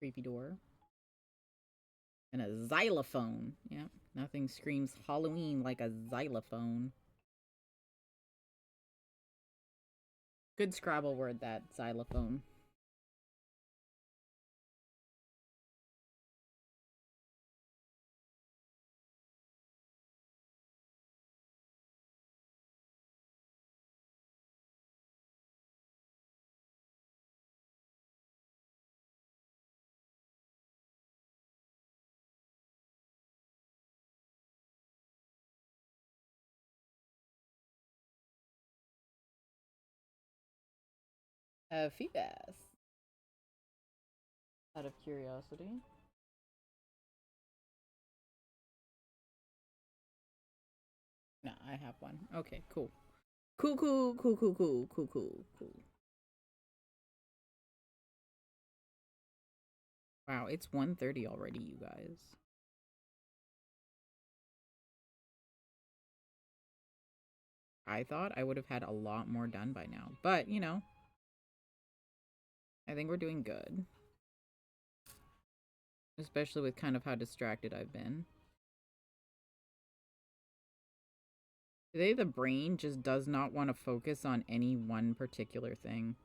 Creepy door. And a xylophone. Yep, nothing screams Halloween like a xylophone. Good Scrabble word, that xylophone. Feebas. Out of curiosity. Nah, I have one. Okay, cool. Cool. Wow, it's 1:30 already, you guys. I thought I would have had a lot more done by now. But, you know, I think we're doing good. Especially with kind of how distracted I've been. Today, the brain just does not want to focus on any one particular thing.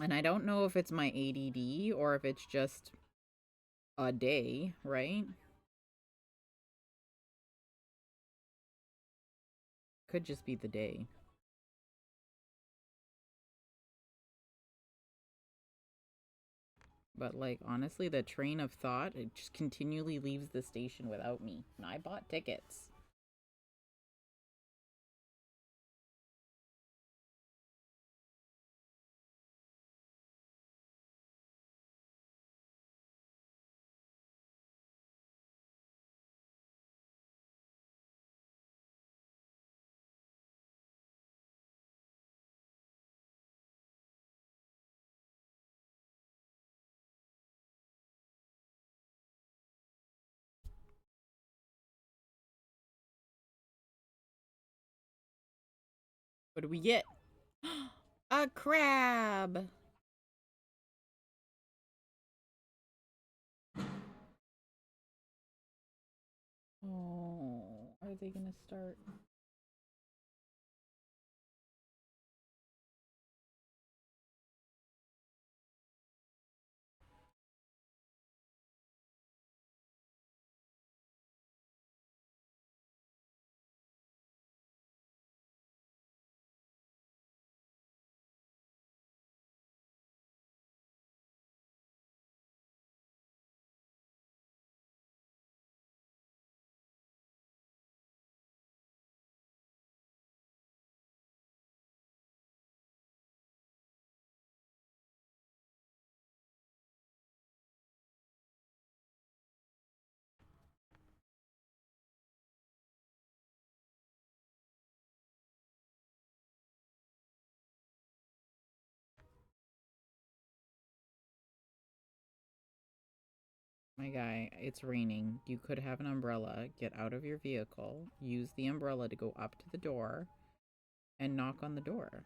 And I don't know if it's my ADD or if it's just a day, right? Could just be the day. But, like, honestly, the train of thought, it just continually leaves the station without me. And I bought tickets. What do we get? A crab! Oh, are they gonna start? My guy, it's raining. You could have an umbrella. Get out of your vehicle. Use the umbrella to go up to the door and knock on the door.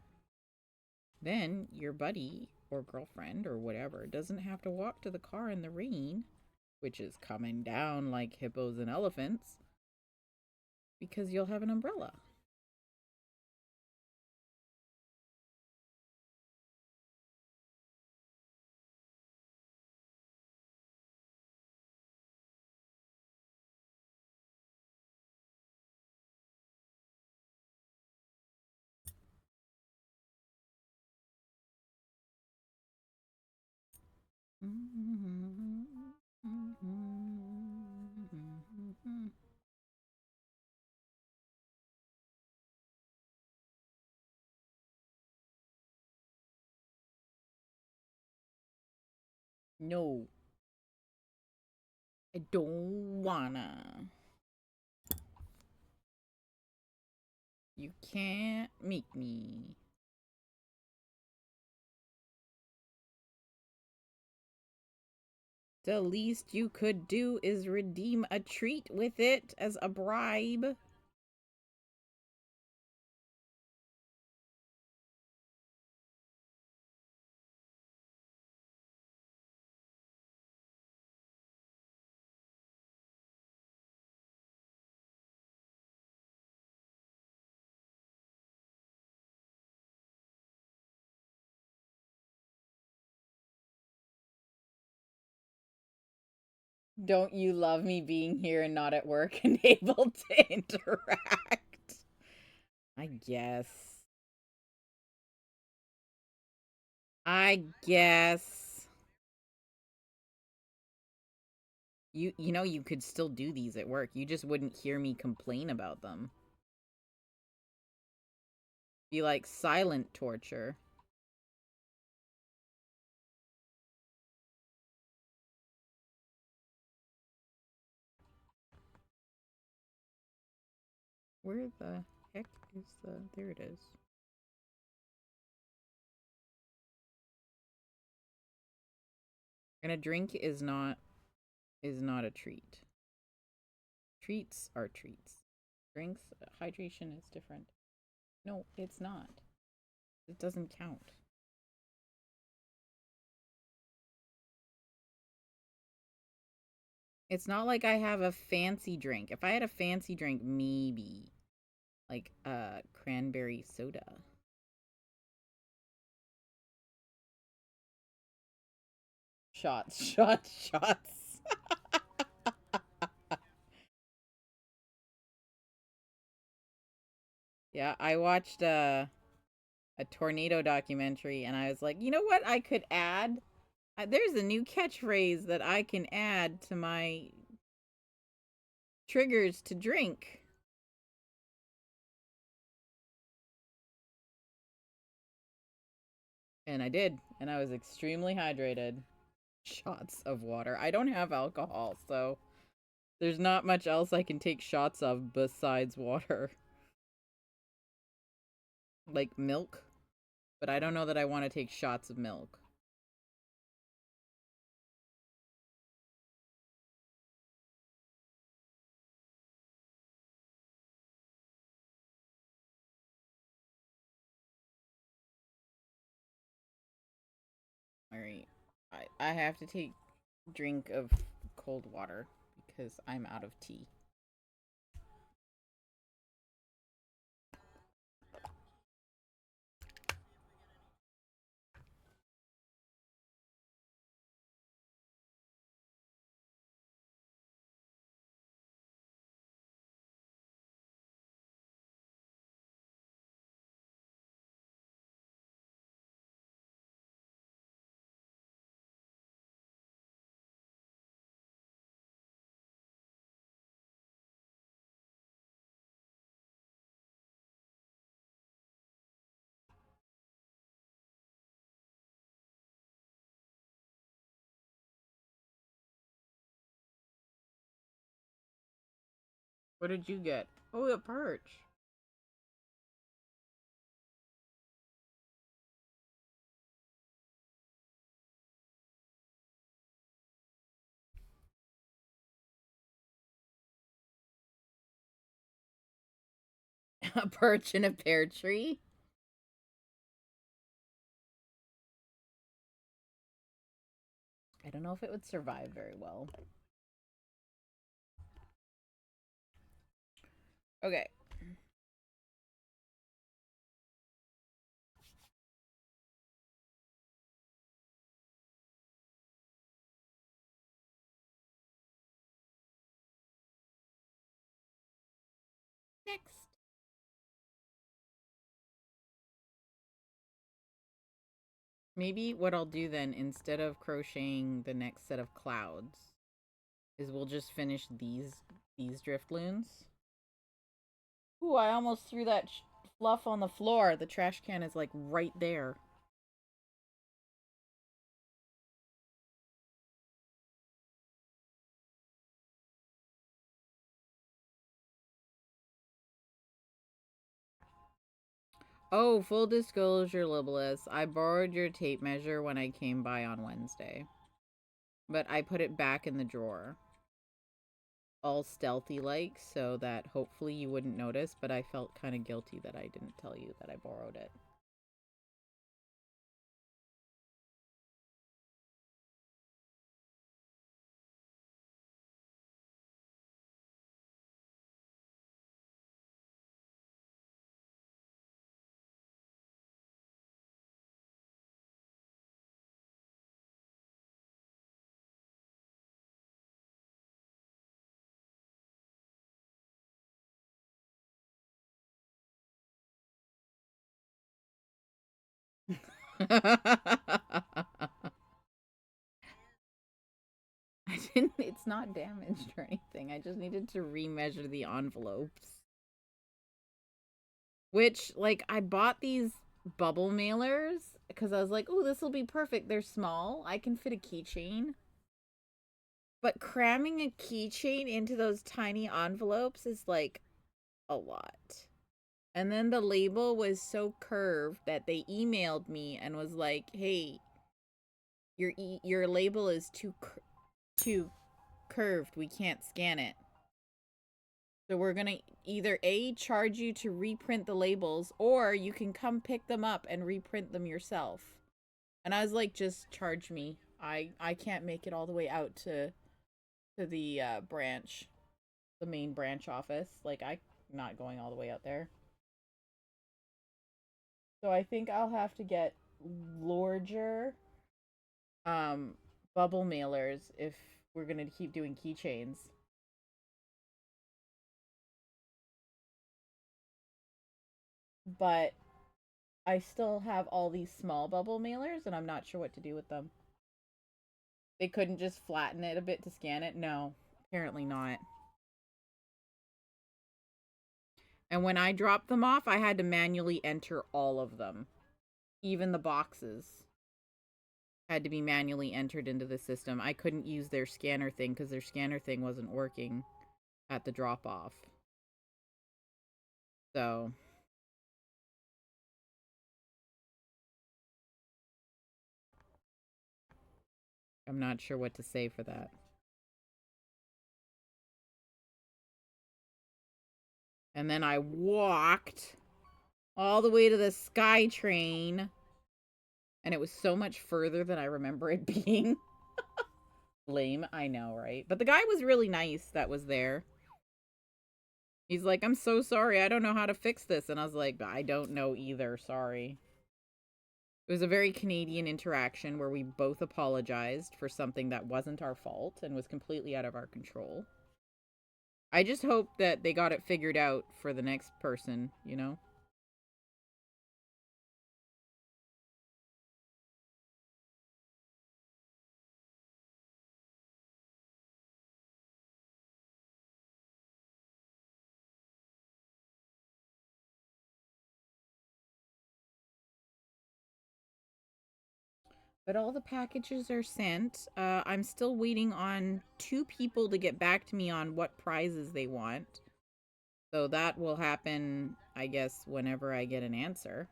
Then your buddy or girlfriend or whatever doesn't have to walk to the car in the rain, which is coming down like hippos and elephants, because you'll have an umbrella. No, I don't wanna. You can't make me. The least you could do is redeem a treat with it as a bribe. Don't you love me being here and not at work and able to interact? I guess. I guess. You know you could still do these at work. You just wouldn't hear me complain about them. Be like silent torture. Where the heck is the... There it is. And a drink is not a treat. Treats are treats. Drinks, hydration is different. No, it's not. It doesn't count. It's not like I have a fancy drink. If I had a fancy drink, maybe. Like, cranberry soda. Shots, shots, shots. Yeah, I watched a tornado documentary and I was like, you know what I could add? There's a new catchphrase that I can add to my triggers to drink. And I did, and I was extremely hydrated. Shots of water. I don't have alcohol, so there's not much else I can take shots of besides water. Like milk, but I don't know that I want to take shots of milk. Alright. I have to take drink of cold water because I'm out of tea. What did you get? Oh, a perch. A perch in a pear tree? I don't know if it would survive very well. Okay. Next. Maybe what I'll do then, instead of crocheting the next set of clouds, is we'll just finish these Drifloons. Ooh, I almost threw that fluff on the floor. The trash can is like right there. Oh, full disclosure, Libelus. I borrowed your tape measure when I came by on Wednesday. But I put it back in the drawer. All stealthy like, so that hopefully you wouldn't notice, but I felt kind of guilty that I didn't tell you that I borrowed it. It's not damaged or anything. I just needed to remeasure the envelopes. Which, like, I bought these bubble mailers because I was like, oh, this will be perfect. They're small. I can fit a keychain. But cramming a keychain into those tiny envelopes is, like, a lot. And then the label was so curved that they emailed me and was like, hey, your label is too curved. We can't scan it. So we're going to either A, charge you to reprint the labels, or you can come pick them up and reprint them yourself. And I was like, just charge me. I can't make it all the way out to the branch, the main branch office. Like, I'm not going all the way out there. So I think I'll have to get larger bubble mailers if we're going to keep doing keychains. But I still have all these small bubble mailers, and I'm not sure what to do with them. They couldn't just flatten it a bit to scan it? No, apparently not. And when I dropped them off, I had to manually enter all of them. Even the boxes had to be manually entered into the system. I couldn't use their scanner thing because their scanner thing wasn't working at the drop-off. So I'm not sure what to say for that. And then I walked all the way to the SkyTrain. And it was so much further than I remember it being. Lame, I know, right? But the guy was really nice that was there. He's like, I'm so sorry. I don't know how to fix this. And I was like, I don't know either. Sorry. It was a very Canadian interaction where we both apologized for something that wasn't our fault and was completely out of our control. I just hope that they got it figured out for the next person, you know? But all the packages are sent. I'm still waiting on 2 people to get back to me on what prizes they want. So that will happen, I guess, whenever I get an answer.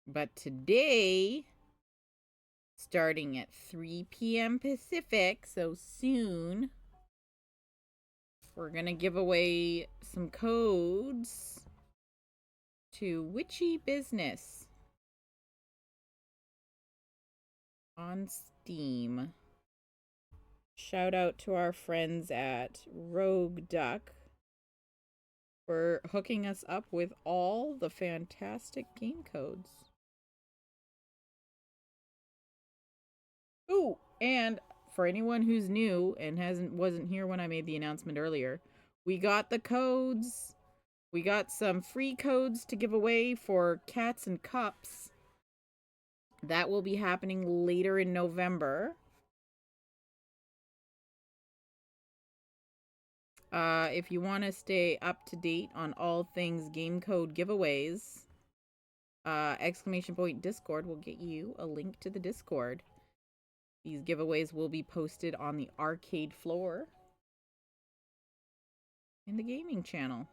But today, starting at 3 p.m. Pacific, so soon, we're going to give away some codes to Witchy Business on Steam. Shout out to our friends at Rogue Duck for hooking us up with all the fantastic game codes. Ooh, and for anyone who's new and wasn't here when I made the announcement earlier, we got the codes. We got some free codes to give away for cats and cups. That will be happening later in November. If you want to stay up to date on all things game code giveaways, exclamation point Discord will get you a link to the Discord. These giveaways will be posted on the arcade floor in the gaming channel.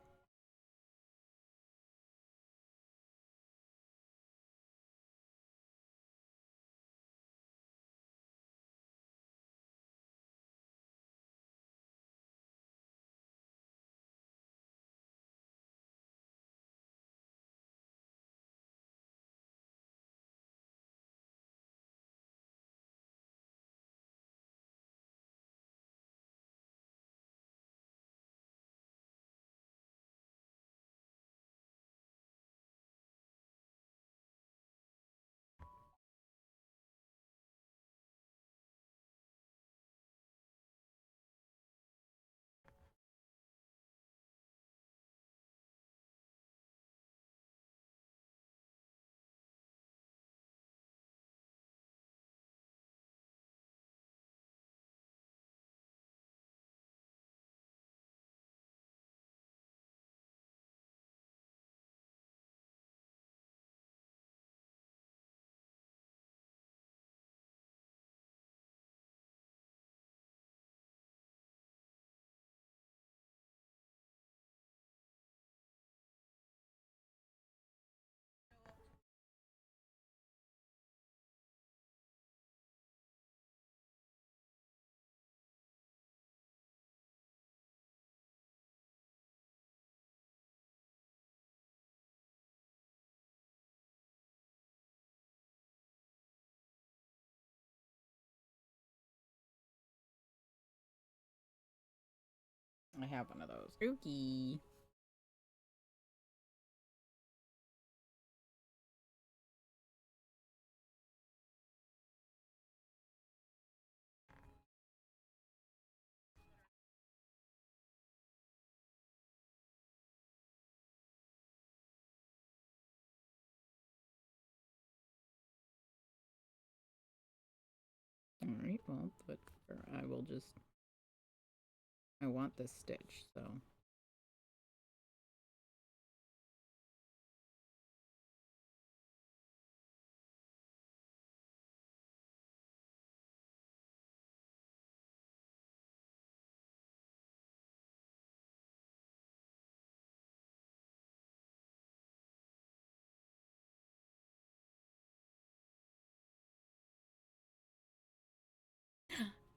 I have one of those. Ookie. Alright, well, but I will just... I want this stitch, so...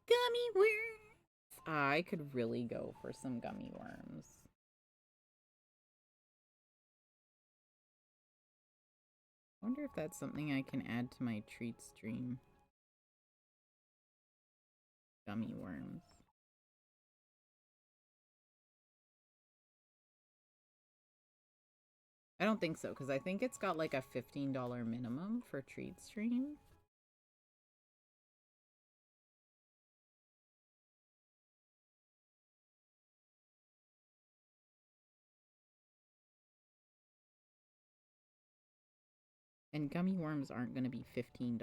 Gummy worms! I could really go for some gummy worms. I wonder if that's something I can add to my treat stream. Gummy worms. I don't think so, because I think it's got like a $15 minimum for treat stream. And gummy worms aren't going to be $15.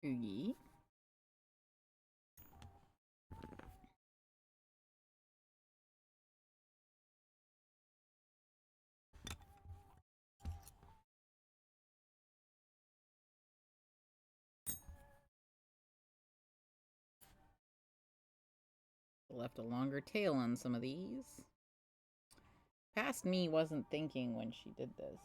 Oogie. Left a longer tail on some of these. Past me wasn't thinking when she did this.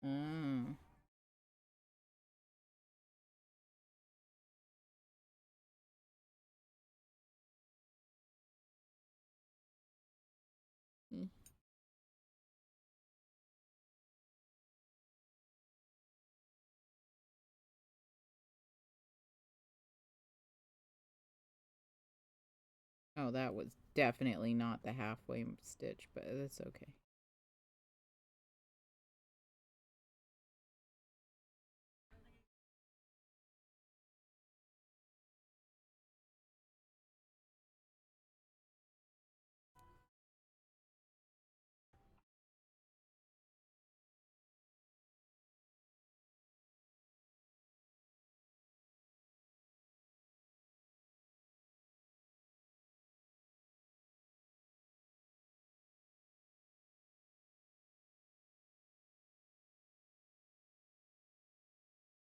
Mm. Mm. Oh, that was definitely not the halfway stitch, but that's okay.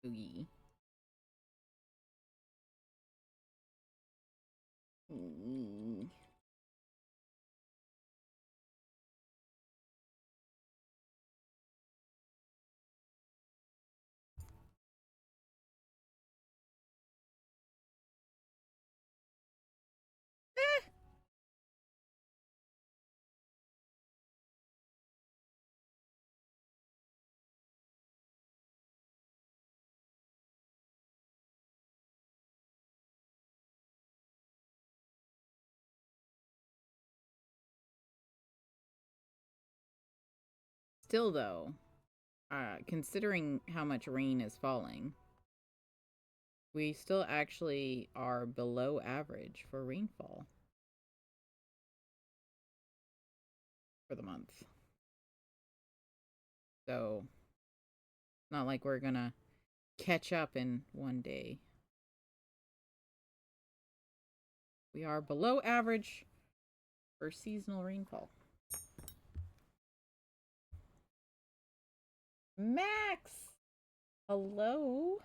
Oogie. Mm. Still, though, considering how much rain is falling, we still actually are below average for rainfall for the month. So, it's not like we're gonna catch up in one day. We are below average for seasonal rainfall. Max! Hello!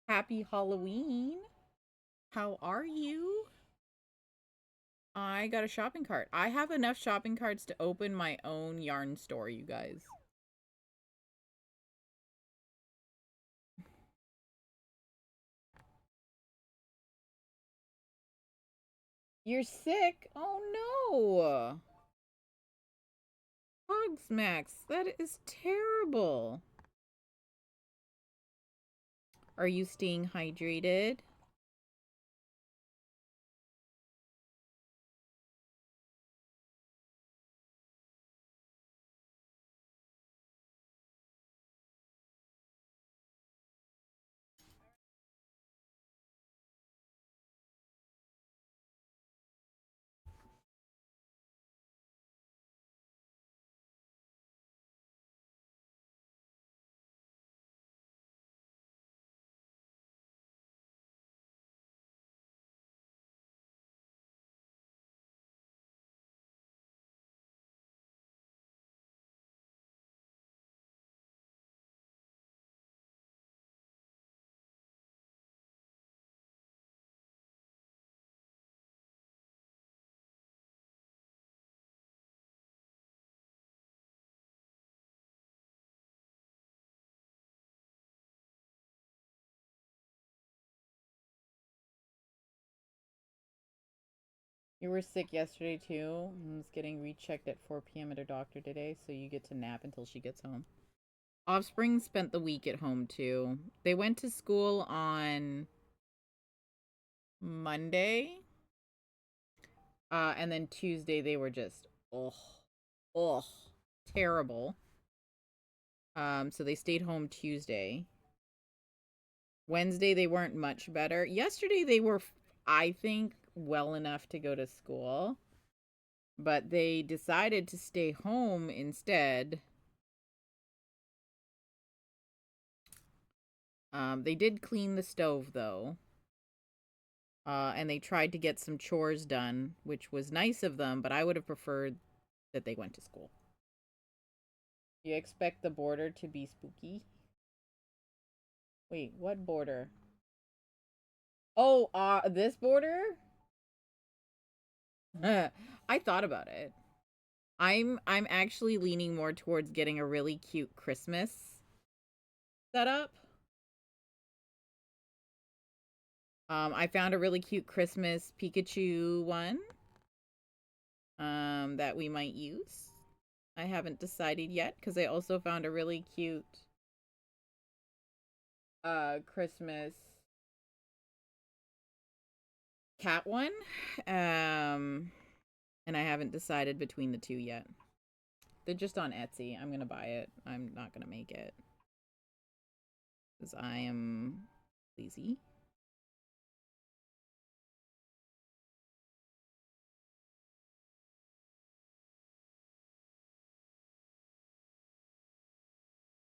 Happy Halloween! How are you? I got a shopping cart. I have enough shopping carts to open my own yarn store, you guys. You're sick? Oh no! Hugs, Max. That is terrible. Are you staying hydrated? You were sick yesterday too. I was getting rechecked at 4 p.m. at her doctor today, so you get to nap until she gets home. Offspring spent the week at home too. They went to school on Monday. And then Tuesday they were just terrible. So they stayed home Tuesday. Wednesday they weren't much better. Yesterday they were, I think, well enough to go to school, but they decided to stay home instead. They did clean the stove though. And they tried to get some chores done, which was nice of them, but I would have preferred that they went to school. You expect the border to be spooky? Wait, what border? Oh, this border? I thought about it. I'm actually leaning more towards getting a really cute Christmas setup. I found a really cute Christmas Pikachu one that we might use. I haven't decided yet because I also found a really cute Christmas cat one. And I haven't decided between the two yet. They're just on Etsy. I'm gonna buy it. I'm not gonna make it because I am lazy.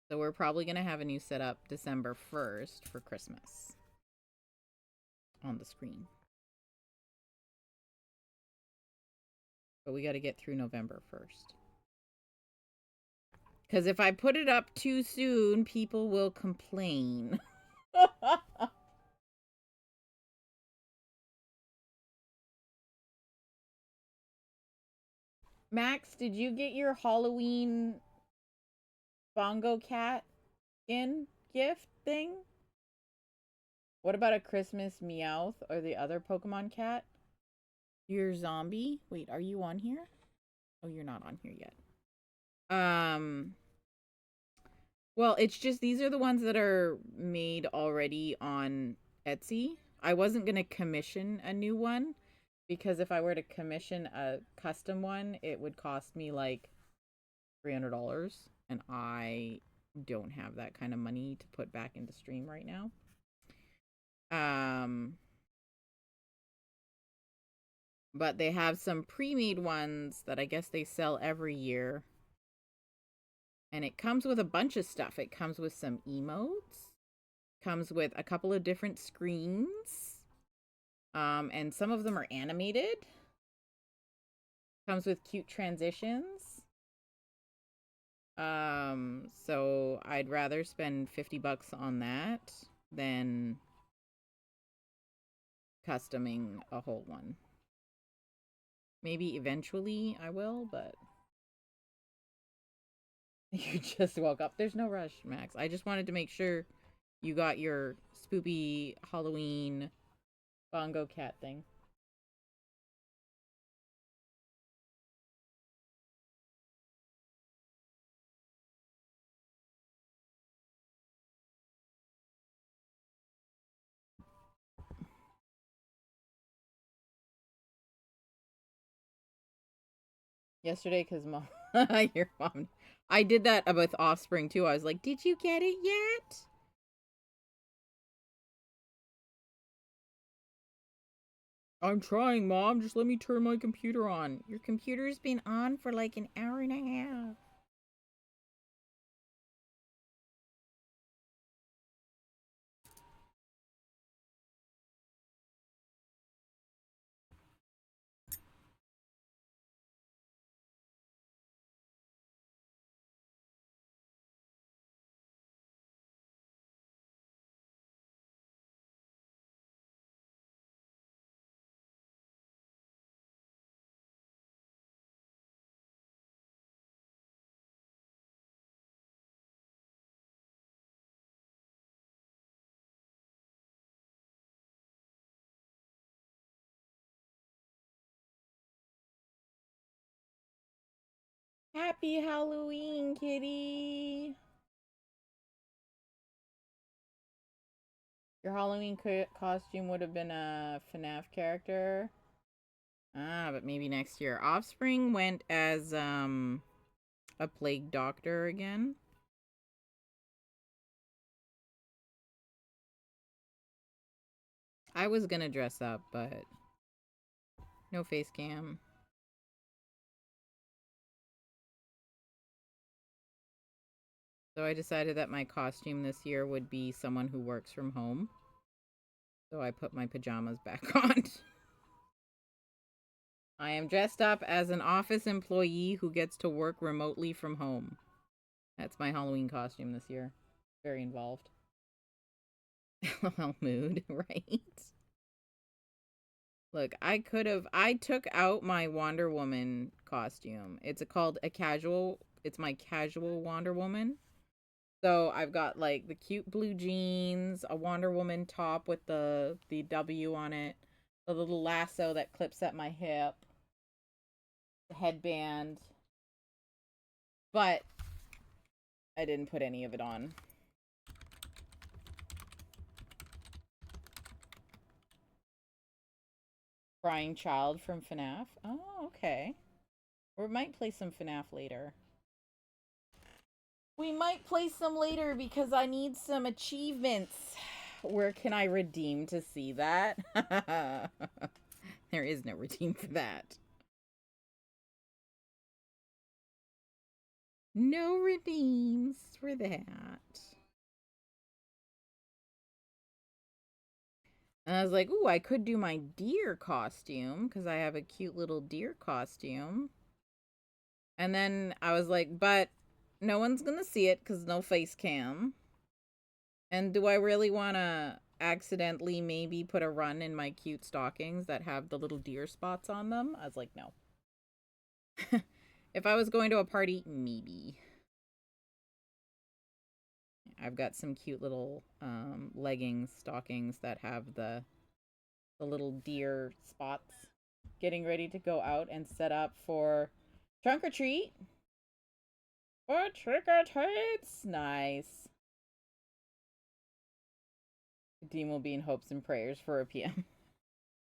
So we're probably gonna have a new setup December 1st for Christmas on the screen. But we got to get through November 1st. Because if I put it up too soon, people will complain. Max, did you get your Halloween bongo cat in gift thing? What about a Christmas Meowth or the other Pokemon cat? Your zombie? Wait, are you on here? Oh, you're not on here yet. Well, it's just these are the ones that are made already on Etsy. I wasn't going to commission a new one because if I were to commission a custom one, it would cost me like $300 and I don't have that kind of money to put back into stream right now. But they have some pre-made ones that I guess they sell every year. And it comes with a bunch of stuff. It comes with some emotes. Comes with a couple of different screens. And some of them are animated. Comes with cute transitions. So I'd rather spend $50 on that than customing a whole one. Maybe eventually I will, but you just woke up. There's no rush, Max. I just wanted to make sure you got your spoopy Halloween bongo cat thing. Yesterday, because mom, your mom, I did that with Offspring too. I was like, did you get it yet? I'm trying, Mom. Just let me turn my computer on. Your computer's been on for like an hour and a half. Happy Halloween, kitty. Your Halloween costume would have been a FNAF character. Ah, but maybe next year. Offspring went as a plague doctor again. I was gonna dress up, but no face cam. So I decided that my costume this year would be someone who works from home. So I put my pajamas back on. I am dressed up as an office employee who gets to work remotely from home. That's my Halloween costume this year. Very involved. LOL mood, right? Look, I took out my Wonder Woman costume. It's my casual Wonder Woman. So I've got like the cute blue jeans, a Wonder Woman top with the W on it, the little lasso that clips at my hip, the headband. But I didn't put any of it on. Crying Child from FNAF. Oh, okay. We might play some FNAF later. We might play some later because I need some achievements. Where can I redeem to see that? There is no redeem for that. No redeems for that. And I was like, ooh, I could do my deer costume because I have a cute little deer costume. And then I was like, but no one's going to see it because no face cam. And do I really want to accidentally maybe put a run in my cute stockings that have the little deer spots on them? I was like, no. If I was going to a party, maybe. I've got some cute little leggings, stockings that have the little deer spots. Getting ready to go out and set up for trunk or treat. Or trick or treats. Nice. Dean will be in hopes and prayers for a PM.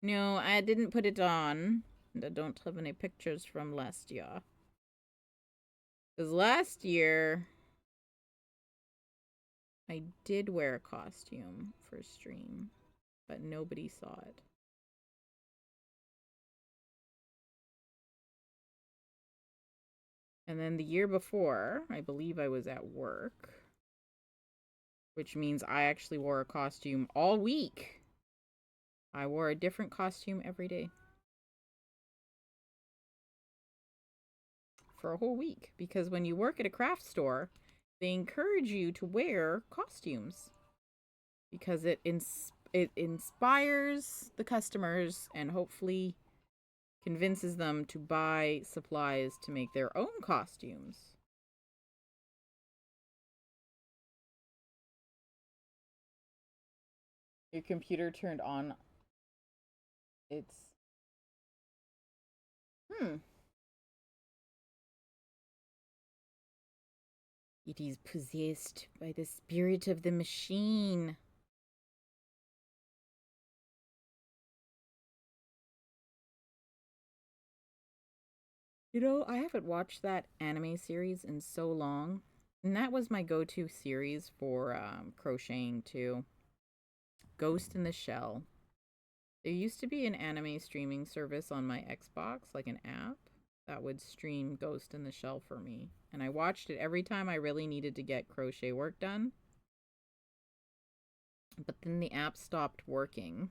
No, I didn't put it on. And I don't have any pictures from last year. Because last year, I did wear a costume for stream, but nobody saw it. And then the year before, I believe I was at work, which means I actually wore a costume all week. I wore a different costume every day. For a whole week. Because when you work at a craft store, they encourage you to wear costumes. Because it inspires the customers and hopefully convinces them to buy supplies to make their own costumes. Your computer turned on. It's... It is possessed by the spirit of the machine. You know, I haven't watched that anime series in so long. And that was my go-to series for crocheting too. Ghost in the Shell. There used to be an anime streaming service on my Xbox, like an app, that would stream Ghost in the Shell for me. And I watched it every time I really needed to get crochet work done. But then the app stopped working.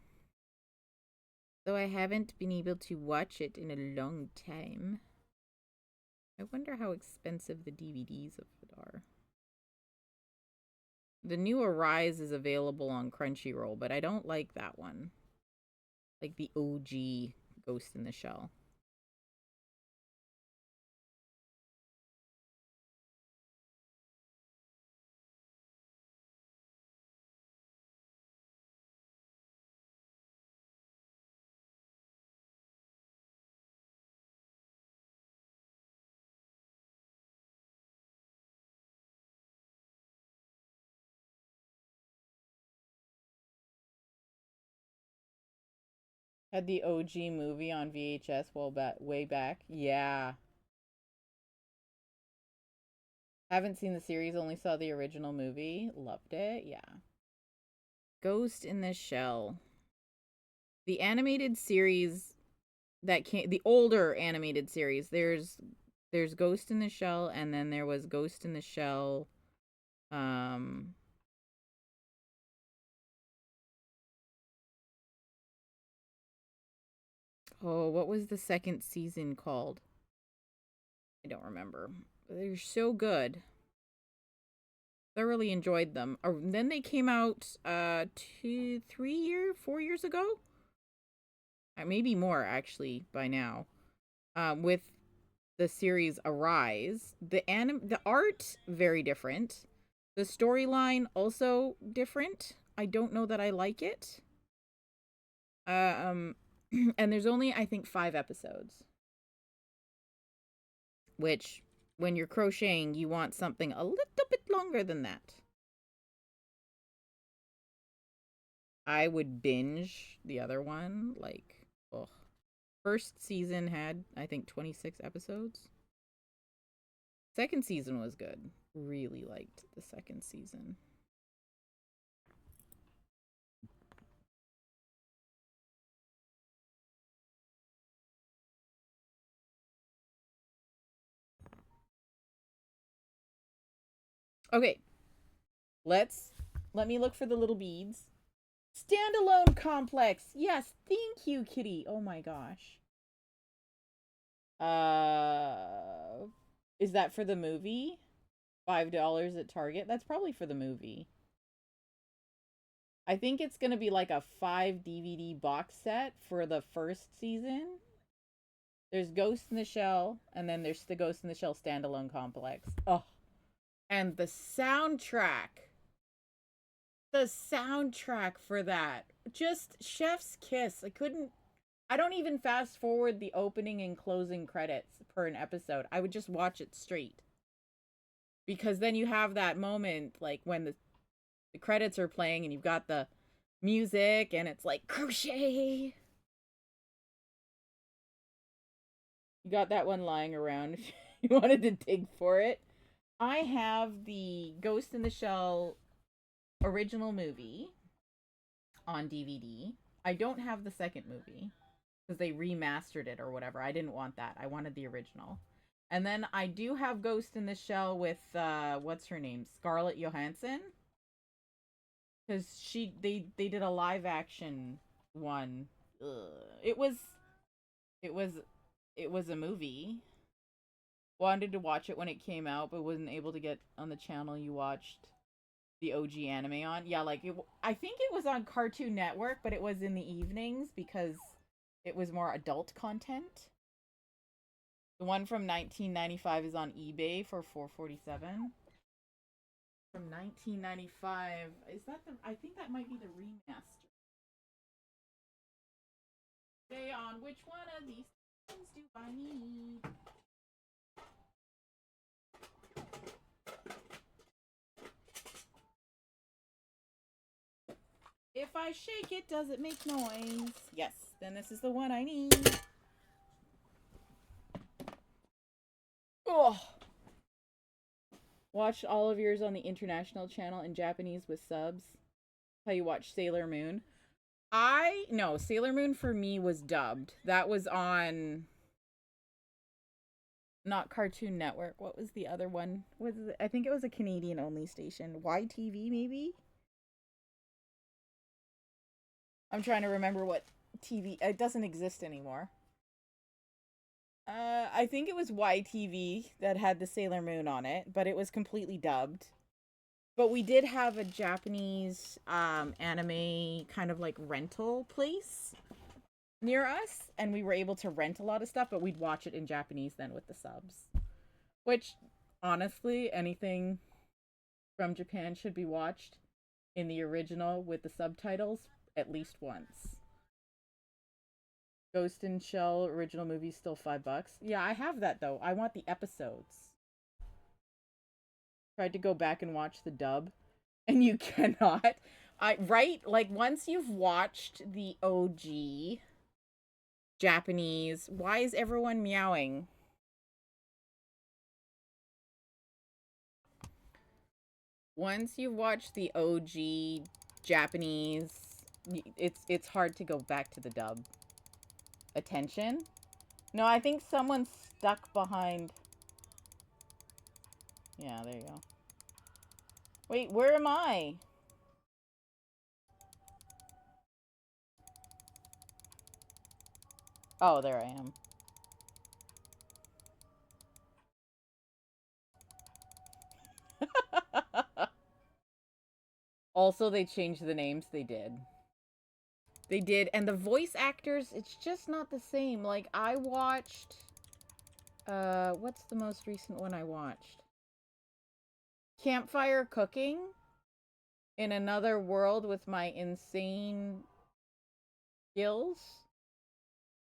So I haven't been able to watch it in a long time. I wonder how expensive the DVDs of it are. The new Arise is available on Crunchyroll, but I don't like that one. Like the OG Ghost in the Shell. Had the OG movie on VHS way back. Yeah. Haven't seen the series, only saw the original movie. Loved it. Yeah. Ghost in the Shell. The animated series that came, the older animated series, there's Ghost in the Shell, and then there was Ghost in the Shell oh, what was the second season called? I don't remember. They're so good. Thoroughly enjoyed them. Then they came out 4 years ago? Maybe more, actually, by now. With the series Arise. The art, very different. The storyline, also different. I don't know that I like it. And there's only, I think, 5 episodes. Which, when you're crocheting, you want something a little bit longer than that. I would binge the other one, like, ugh. First season had, I think, 26 episodes. Second season was good. Really liked the second season. Okay. Let me look for the little beads. Standalone complex. Yes, thank you, Kitty. Oh my gosh. Is that for the movie? $5 at Target? That's probably for the movie. I think it's gonna be like a 5 DVD box set for the first season. There's Ghost in the Shell, and then there's the Ghost in the Shell standalone complex. Oh, and the soundtrack. The soundtrack for that. Just chef's kiss. I don't even fast forward the opening and closing credits per an episode. I would just watch it straight. Because then you have that moment, like when the credits are playing and you've got the music and it's like crochet. You got that one lying around if you wanted to dig for it. I have the Ghost in the Shell original movie on DVD. I don't have the second movie because they remastered it or whatever. I didn't want that. I wanted the original. And then I do have Ghost in the Shell with what's her name? Scarlett Johansson. Because they did a live action one. It was a movie. Wanted to watch it when it came out, but wasn't able to get on the channel you watched the OG anime on. Yeah, like I think it was on Cartoon Network, but it was in the evenings because it was more adult content. The one from 1995 is on eBay for $4.47. From 1995, is that I think that might be the remaster. Say on which one of these things do I need? If I shake it, does it make noise? Yes, then this is the one I need. Oh. Watched all of yours on the international channel in Japanese with subs. How you watch Sailor Moon. No, Sailor Moon for me was dubbed. That was on not Cartoon Network. What was the other one? I think it was a Canadian only station. YTV maybe? I'm trying to remember what TV. It doesn't exist anymore. I think it was YTV that had the Sailor Moon on it, but it was completely dubbed. But we did have a Japanese anime kind of like rental place near us, and we were able to rent a lot of stuff, but we'd watch it in Japanese then with the subs. Which, honestly, anything from Japan should be watched in the original with the subtitles at least once. Ghost in Shell original movie still $5. Yeah, I have that though. I want the episodes. Tried to go back and watch the dub, and you cannot. Right? Like once you've watched the OG Japanese, why is everyone meowing? Once you've watched the OG Japanese, it's hard to go back to the dub. Attention? No, I think someone's stuck behind. Yeah, there you go. Wait, where am I? Oh, there I am. Also, they changed the names. They did. They did. And the voice actors, it's just not the same. Like, I watched... what's the most recent one I watched? Campfire Cooking in Another World with My Insane Skills.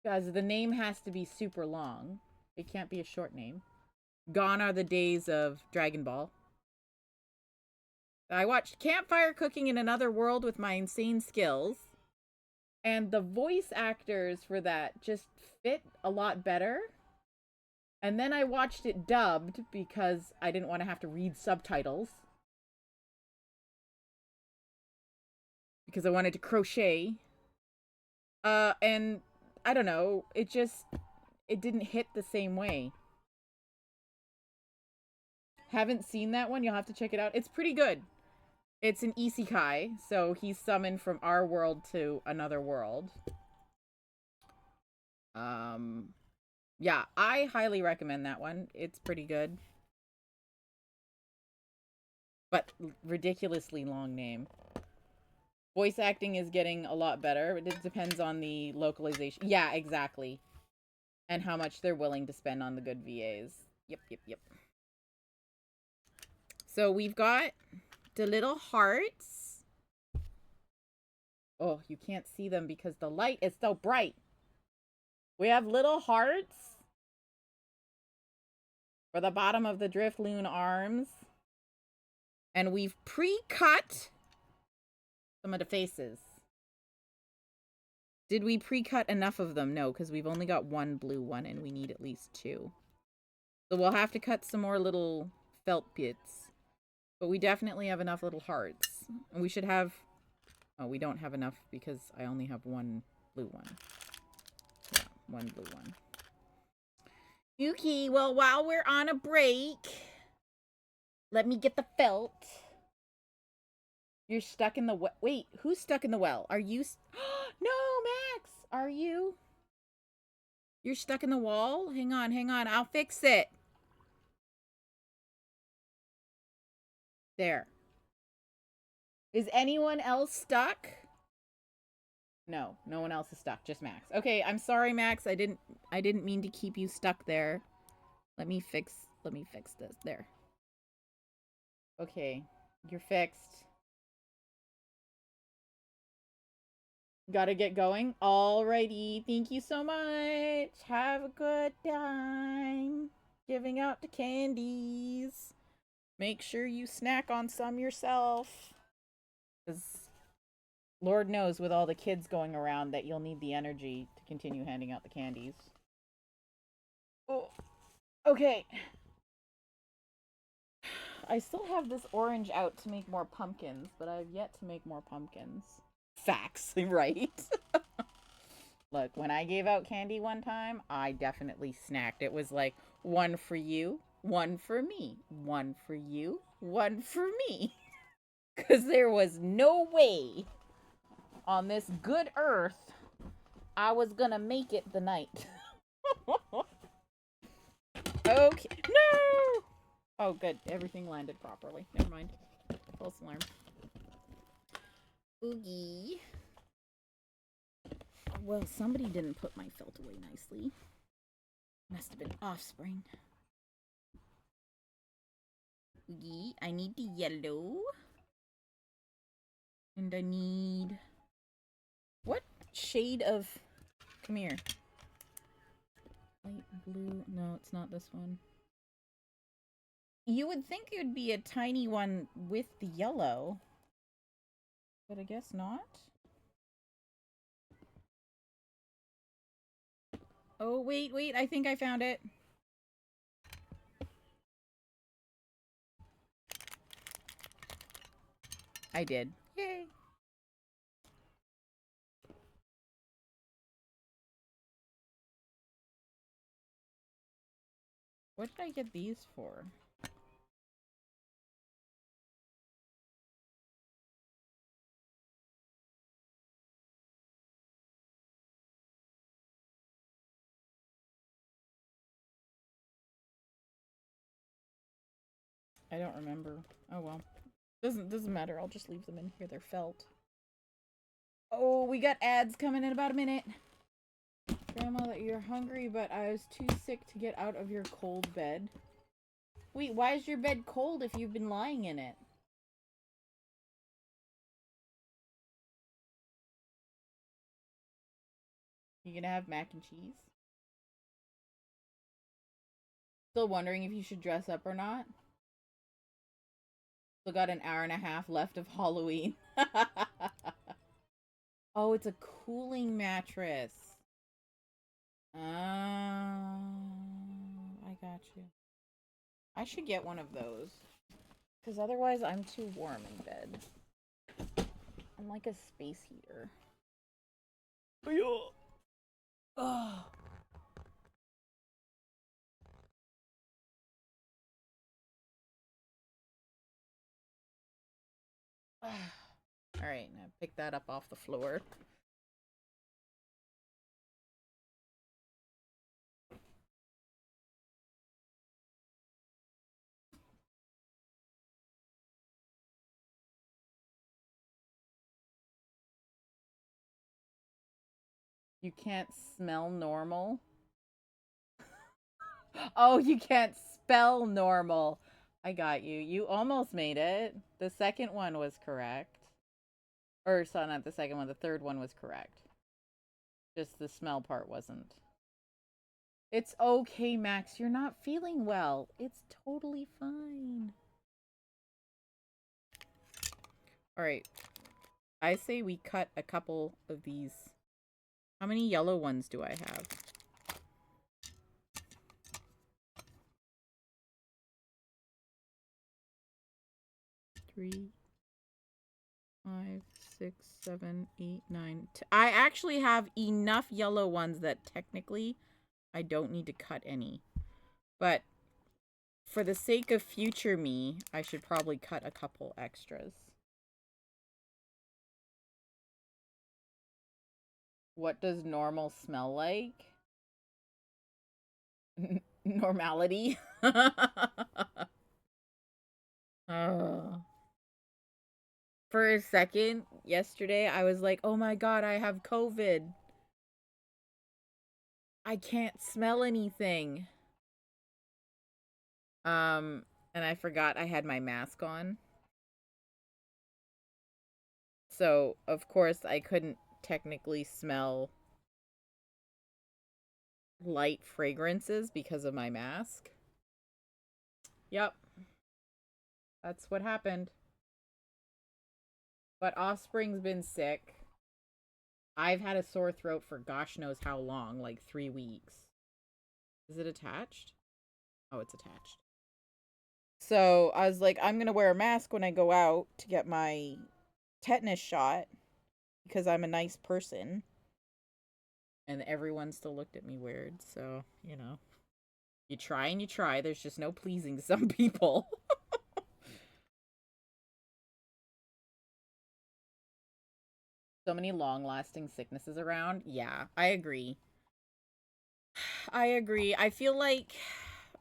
Because the name has to be super long. It can't be a short name. Gone Are the Days of Dragon Ball. I watched Campfire Cooking in Another World with My Insane Skills. And the voice actors for that just fit a lot better. And then I watched it dubbed because I didn't want to have to read subtitles. Because I wanted to crochet. And I don't know, it didn't hit the same way. Haven't seen that one? You'll have to check it out. It's pretty good. It's an isekai, so he's summoned from our world to another world. Yeah, I highly recommend that one. It's pretty good. But ridiculously long name. Voice acting is getting a lot better. It depends on the localization. Yeah, exactly. And how much they're willing to spend on the good VAs. Yep. So we've got the little hearts. Oh, you can't see them because the light is so bright. We have little hearts for the bottom of the Drifloon arms. And we've pre-cut some of the faces. Did we pre-cut enough of them? No, because we've only got one blue one and we need at least 2. So we'll have to cut some more little felt bits. But we definitely have enough little hearts. And we should have... Oh, we don't have enough because I only have one blue one. Yeah, one blue one. Okay, well, while we're on a break, let me get the felt. You're stuck in the well. Wait, who's stuck in the well? Are you? No, Max. Are you? You're stuck in the wall? Hang on. I'll fix it. There. Is anyone else stuck? No, no one else is stuck. Just Max. Okay, I'm sorry, Max. I didn't mean to keep you stuck there. Let me fix this. There. Okay, you're fixed. Gotta get going. Alrighty. Thank you so much. Have a good time giving out the candies. Make sure you snack on some yourself. Because Lord knows with all the kids going around that you'll need the energy to continue handing out the candies. Oh, okay. I still have this orange out to make more pumpkins, but I've yet to make more pumpkins. Facts, right? Look, when I gave out candy one time, I definitely snacked. It was like, 1 for you, 1 for me, 1 for you, 1 for me. Because there was no way on this good earth I was gonna make it the night. Okay. No! Oh, good. Everything landed properly. Never mind. False alarm. Oogie. Well, somebody didn't put my felt away nicely. Must have been Offspring. Oogie, I need the yellow. And I need... What shade of... Come here. Light blue. No, it's not this one. You would think it would be a tiny one with the yellow. But I guess not. Oh, wait. I think I found it. I did. Yay. What did I get these for? I don't remember. Oh well. Doesn't matter. I'll just leave them in here. They're felt. Oh, we got ads coming in about a minute. Grandma, you're hungry, but I was too sick to get out of your cold bed. Wait, why is your bed cold if you've been lying in it? You gonna have mac and cheese? Still wondering if you should dress up or not? Still got an hour and a half left of Halloween. Oh, it's a cooling mattress. I got you. I should get one of those. Because otherwise I'm too warm in bed. I'm like a space heater. Oh. Alright, now pick that up off the floor. You can't smell normal? Oh, you can't spell normal. I got you. You almost made it. The second one was correct. Or, so not the second one. The third one was correct. Just the smell part wasn't. It's okay, Max. You're not feeling well. It's totally fine. All right. I say we cut a couple of these. How many yellow ones do I have? Three, 5, 6, 7, 8, 9. I actually have enough yellow ones that technically I don't need to cut any. But for the sake of future me, I should probably cut a couple extras. What does normal smell like? Normality. Oh. For a second yesterday, I was like, oh my god, I have COVID. I can't smell anything. And I forgot I had my mask on. So, of course, I couldn't technically smell light fragrances because of my mask. Yep. That's what happened. But Offspring's been sick. I've had a sore throat for gosh knows how long, like 3 weeks. Is it attached? Oh, it's attached. So I was like, I'm going to wear a mask when I go out to get my tetanus shot because I'm a nice person. And everyone still looked at me weird. So, you know, you try and you try. There's just no pleasing some people. So many long-lasting sicknesses around. Yeah, I agree. I agree. I feel like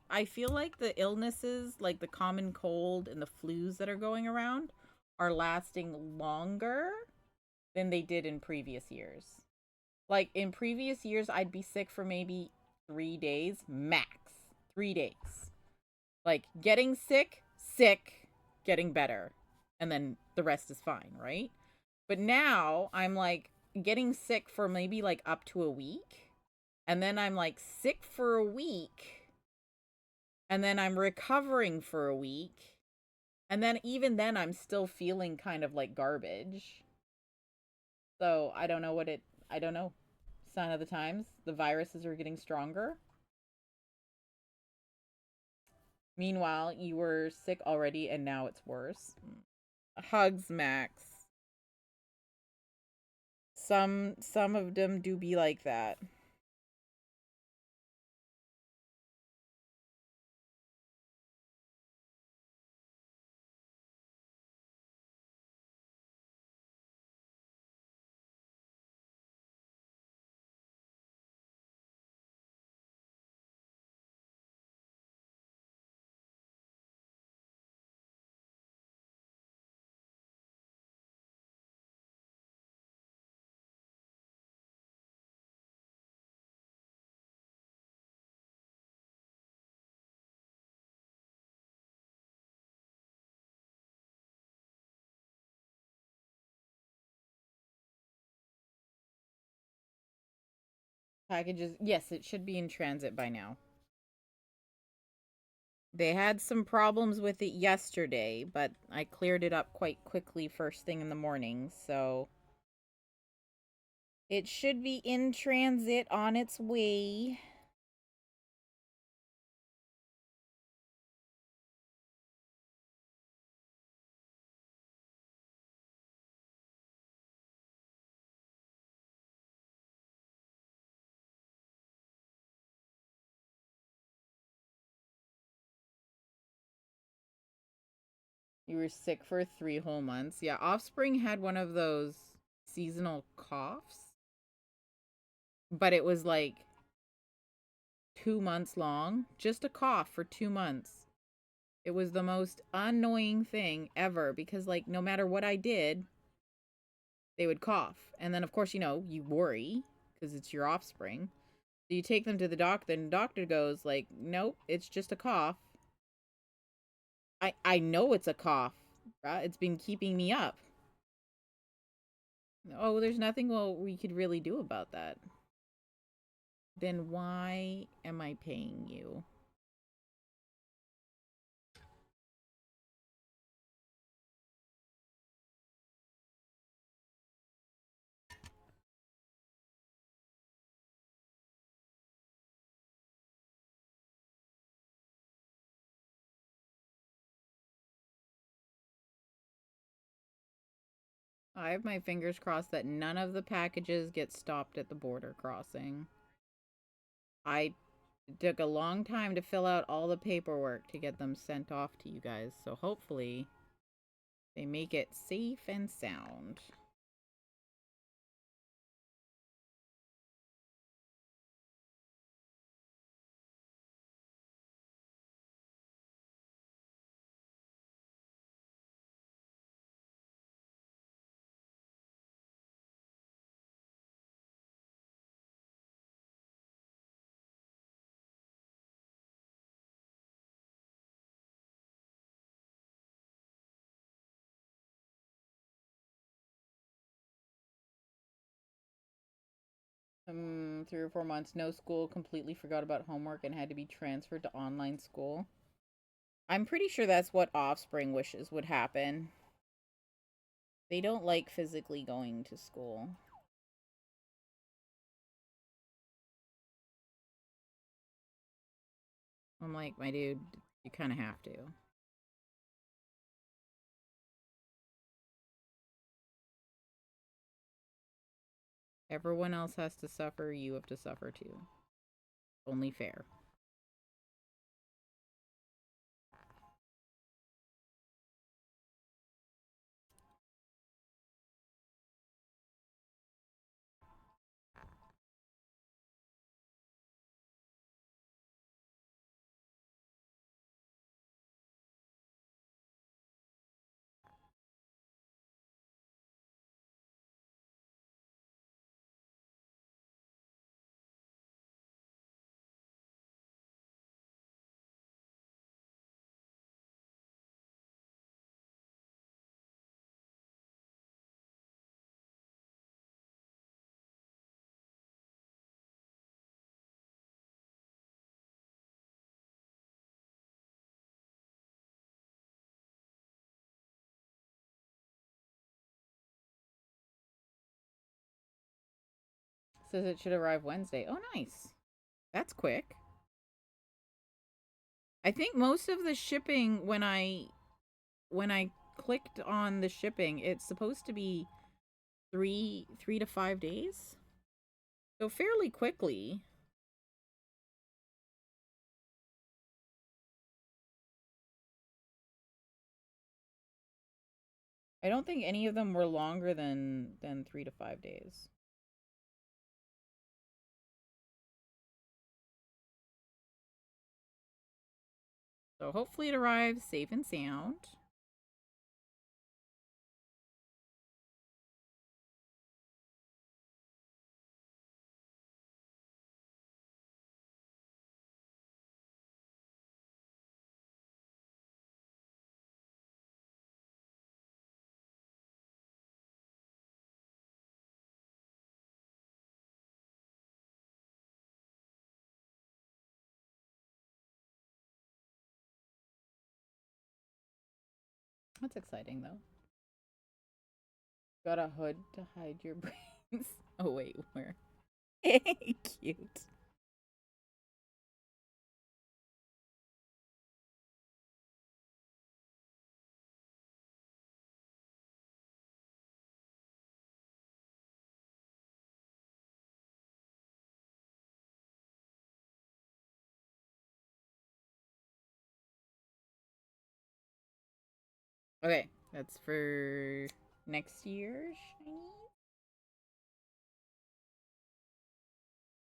the illnesses, like the common cold and the flus that are going around, are lasting longer than they did in previous years. Like in previous years, I'd be sick for maybe 3 days max. 3 days. Like getting sick, getting better, and then the rest is fine, right? But now I'm like getting sick for maybe like up to a week, and then I'm like sick for a week, and then I'm recovering for a week, and then even then I'm still feeling kind of like garbage. So I don't know I don't know. Sign of the times. The viruses are getting stronger. Meanwhile, you were sick already and now it's worse. Hugs, Max. Some of them do be like that. Packages, yes, it should be in transit by now. They had some problems with it yesterday, but I cleared it up quite quickly first thing in the morning, so it should be in transit on its way. You were sick for 3 whole months. Yeah, Offspring had one of those seasonal coughs, but it was like 2 months long. Just a cough for 2 months. It was the most annoying thing ever because, like, no matter what I did, they would cough. And then, of course, you know, you worry because it's your offspring. You take them to the doctor, and the doctor goes like, nope, it's just a cough. I know it's a cough. It's been keeping me up. Oh, there's nothing we could really do about that. Then why am I paying you? I have my fingers crossed that none of the packages get stopped at the border crossing. It took a long time to fill out all the paperwork to get them sent off to you guys, so hopefully they make it safe and sound. Hmm, 3 or 4 months, no school, completely forgot about homework and had to be transferred to online school. I'm pretty sure that's what Offspring wishes would happen. They don't like physically going to school. I'm like, my dude, you kind of have to. Everyone else has to suffer, you have to suffer too. Only fair. Says it should arrive Wednesday. Oh, nice. That's quick. I think most of the shipping, when I clicked on the shipping, it's supposed to be 3 to 5 days. So fairly quickly. I don't think any of them were longer than 3 to 5 days. So hopefully it arrives safe and sound. That's exciting though. Got a hood to hide your brains. Oh wait, where? Cute. Okay, that's for next year, shiny.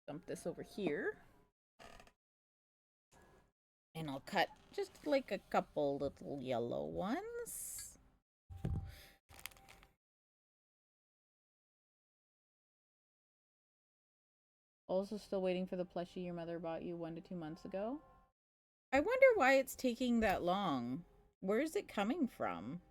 Dump this over here. And I'll cut just like a couple little yellow ones. Also still waiting for the plushie your mother bought you 1 to 2 months ago. I wonder why it's taking that long. Where is it coming from?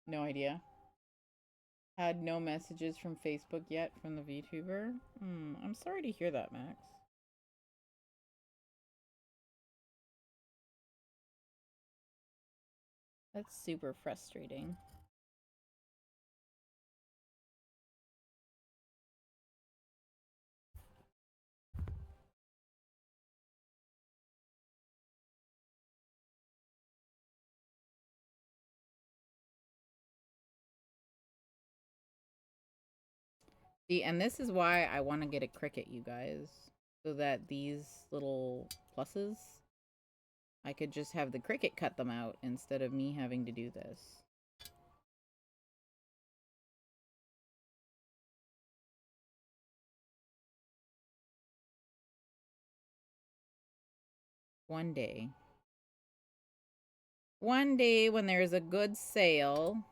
No idea. Had no messages from Facebook yet from the VTuber. I'm sorry to hear that, Max. That's super frustrating. See, and this is why I want to get a Cricut, you guys. So that these little pluses, I could just have the Cricut cut them out instead of me having to do this. One day. One day when there's a good sale.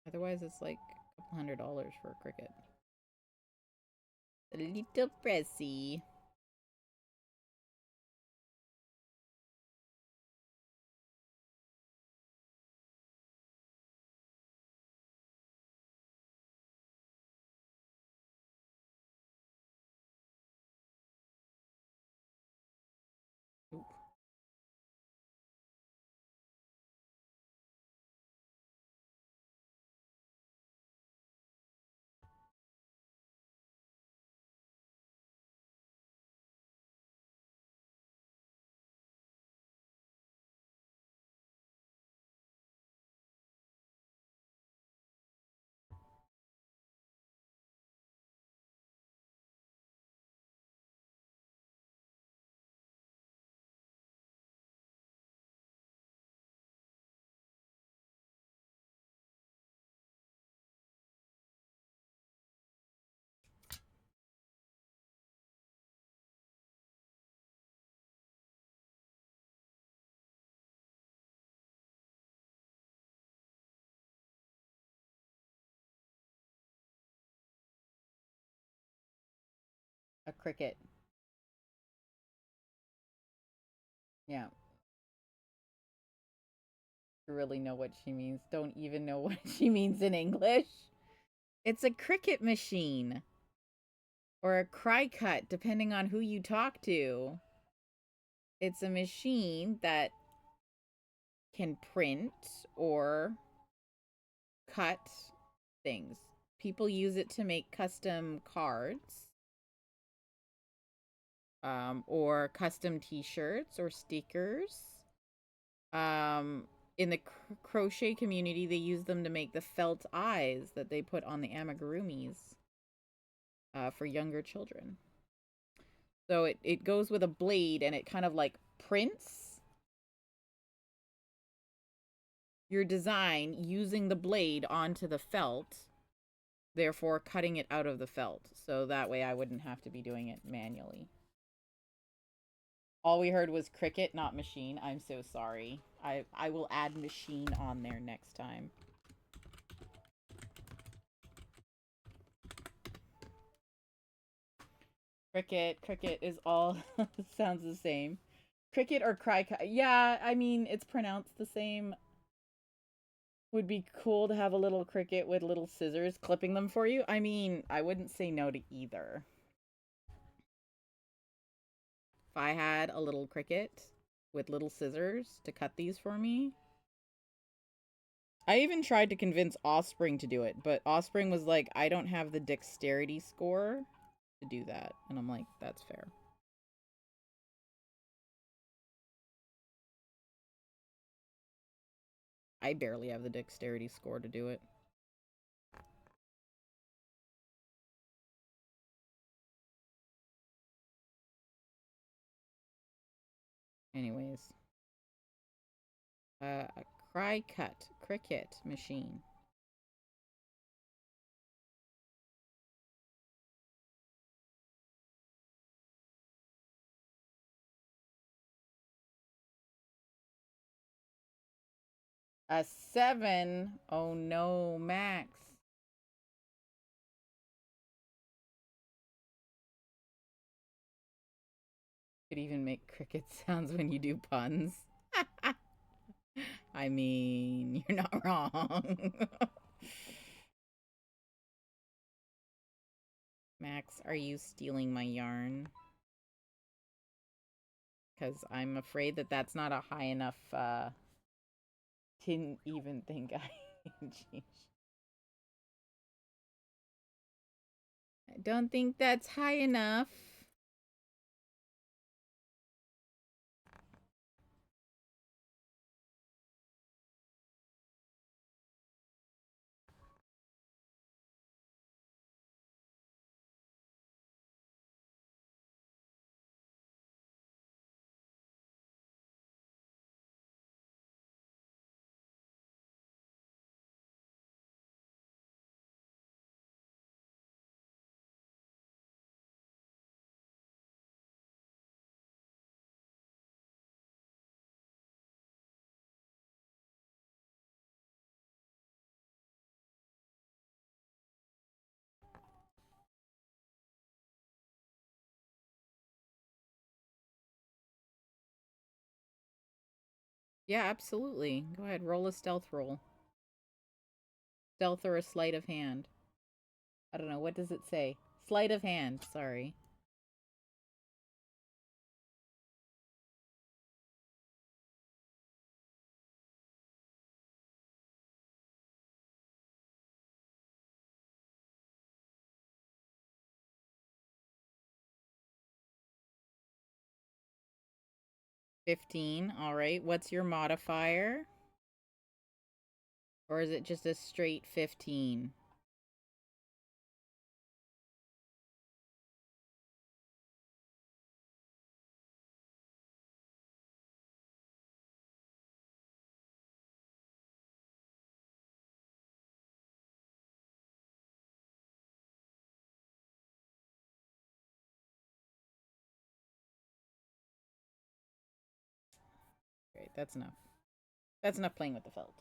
Otherwise, it's like a couple $100 for a Cricut. A little pricey. Oop. A Cricut. Yeah. I really know what she means. Don't even know what she means in English. It's a Cricut machine. Or a cry cut, depending on who you talk to. It's a machine that can print or cut things. People use it to make custom cards, or custom t-shirts or stickers. In the crochet community, they use them to make the felt eyes that they put on the amigurumis for younger children. So it goes with a blade and it kind of like prints your design using the blade onto the felt, therefore cutting it out of the felt. So that way I wouldn't have to be doing it manually. All we heard was Cricut, not machine. I'm so sorry. I will add machine on there next time. Cricket is all sounds the same. Cricket or cry. Yeah, I mean it's pronounced the same. Would be cool to have a little cricket with little scissors clipping them for you. I mean, I wouldn't say no to either. If I had a little cricket with little scissors to cut these for me. I even tried to convince Offspring to do it, but Offspring was like, I don't have the dexterity score to do that. And I'm like, that's fair. I barely have the dexterity score to do it. Anyways. A cry-cut cricket machine. A 7. Oh no, Max. Could even make cricket sounds when you do puns. I mean, you're not wrong. Max, are you stealing my yarn? Because I'm afraid that that's not a high enough, didn't even think I... Jeez. I don't think that's high enough. Yeah, absolutely. Go ahead, roll a stealth roll. Stealth or a sleight of hand. I don't know, what does it say? Sleight of hand, sorry. $15, alright. What's your modifier? Or is it just a straight 15? Great, that's enough. That's enough playing with the felt.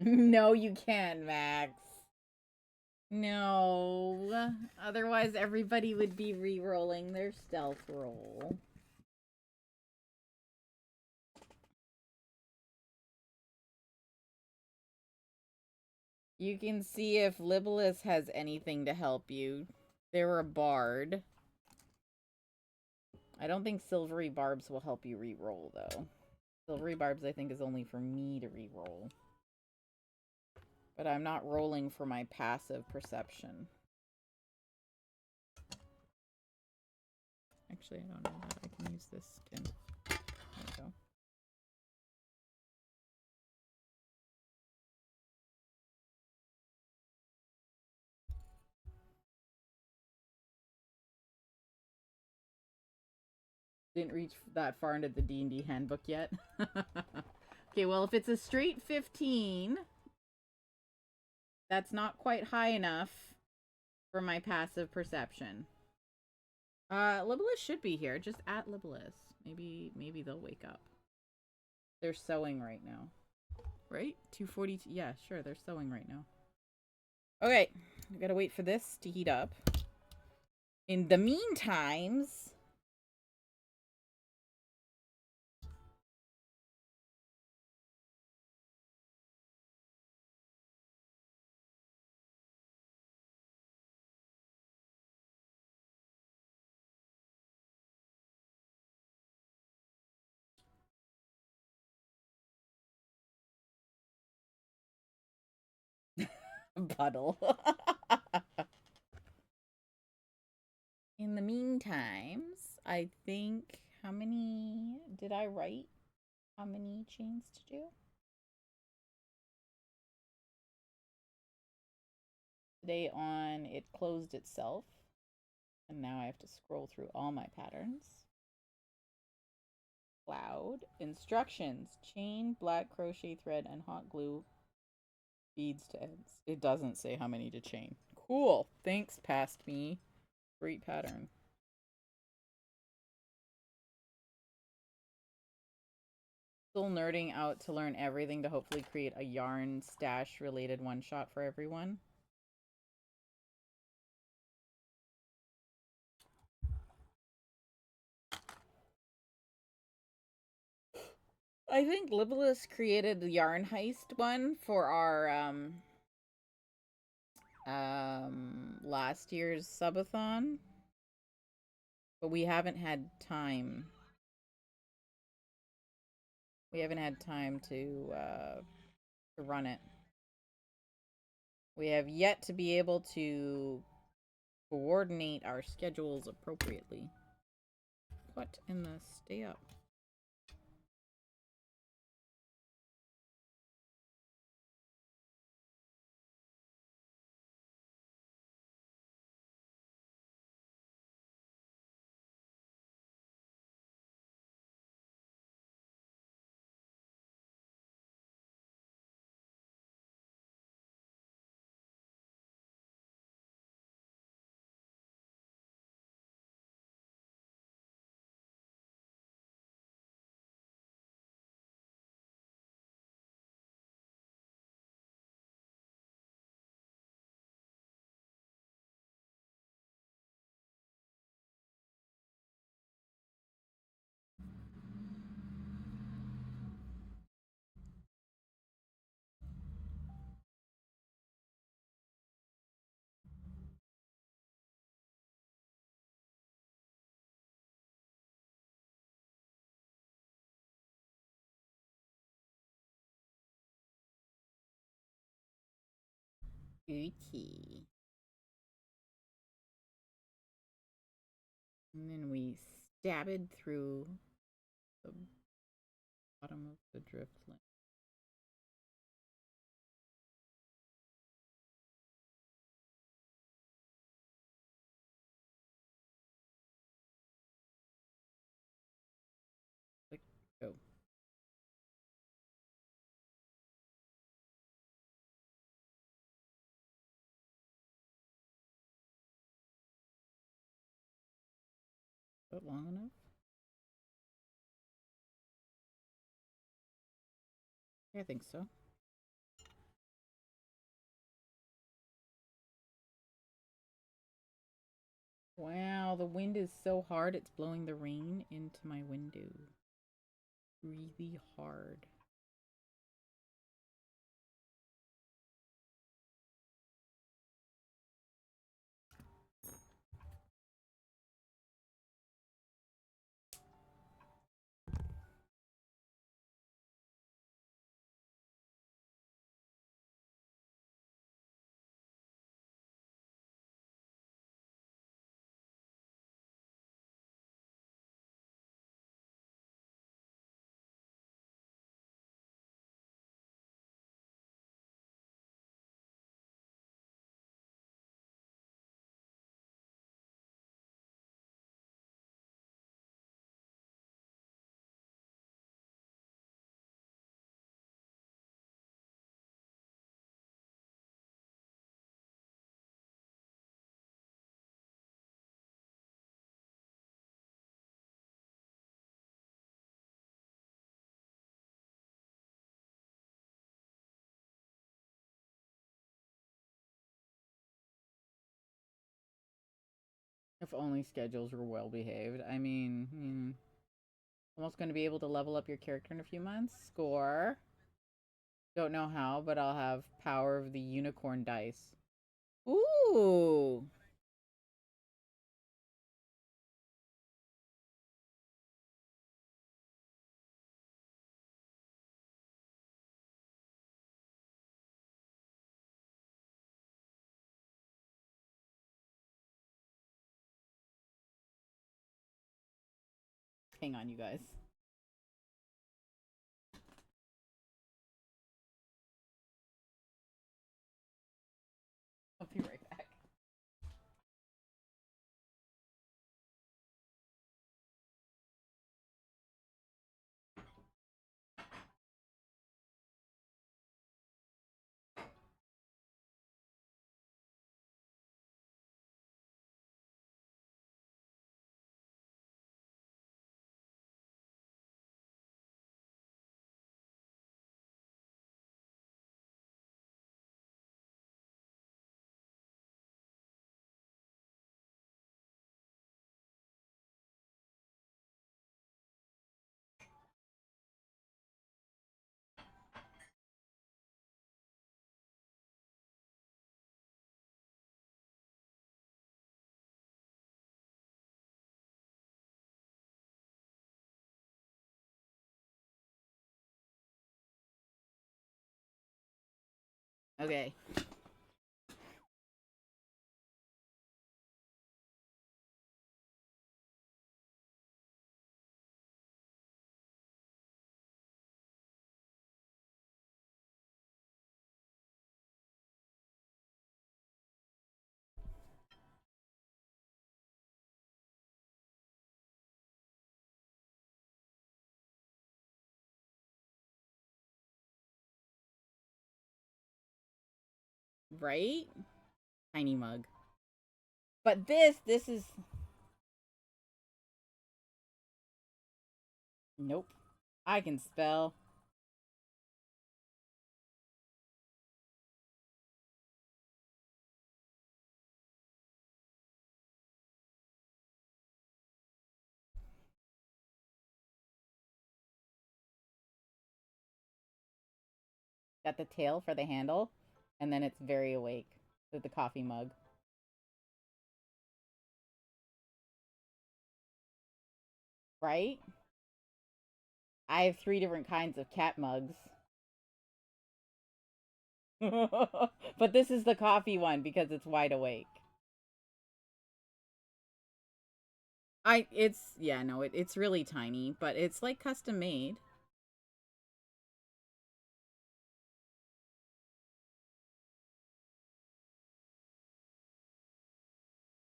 No, you can, Max. No. Otherwise, everybody would be re-rolling their stealth roll. You can see if Libelus has anything to help you. They're a bard. I don't think Silvery Barbs will help you re-roll, though. Silvery Barbs, I think, is only for me to re-roll. But I'm not rolling for my passive perception. Actually, I don't know that. I can use this tin. There we go. Didn't reach that far into the D&D handbook yet. Okay, well, if it's a straight 15, that's not quite high enough for my passive perception. Libelus should be here. Just at Libelus. Maybe they'll wake up. They're sewing right now. Right? 242. Yeah, sure, they're sewing right now. Okay. I gotta wait for this to heat up. In the meantimes, puddle. In the meantimes, I think, how many did I write? How many chains to do? Today on, it closed itself. And now I have to scroll through all my patterns. Cloud. Instructions. Chain, black crochet thread, and hot glue beads to ends. It doesn't say how many to chain. Cool. Thanks, past me. Great pattern. Still nerding out to learn everything to hopefully create a yarn stash related one shot for everyone. I think Libelis created the yarn heist one for our last year's subathon, but we haven't had time. We haven't had time to run it. We have yet to be able to coordinate our schedules appropriately. What in the stay up? Okay. And then we stab it through the bottom of the Drifloon. Like, go. Is that long enough? I think so. Wow, the wind is so hard, it's blowing the rain into my window. Really hard. If only schedules were well behaved. I mean, almost going to be able to level up your character in a few months. Score. Don't know how, but I'll have power of the unicorn dice. Ooh. Hang on, you guys. I'll be right back. Okay. Right? Tiny mug. But this is... Nope. I can spell. Got the tail for the handle, and then it's very awake with the coffee mug. Right? I have 3 different kinds of cat mugs. But this is the coffee one because it's wide awake. It's really tiny, but it's like custom made.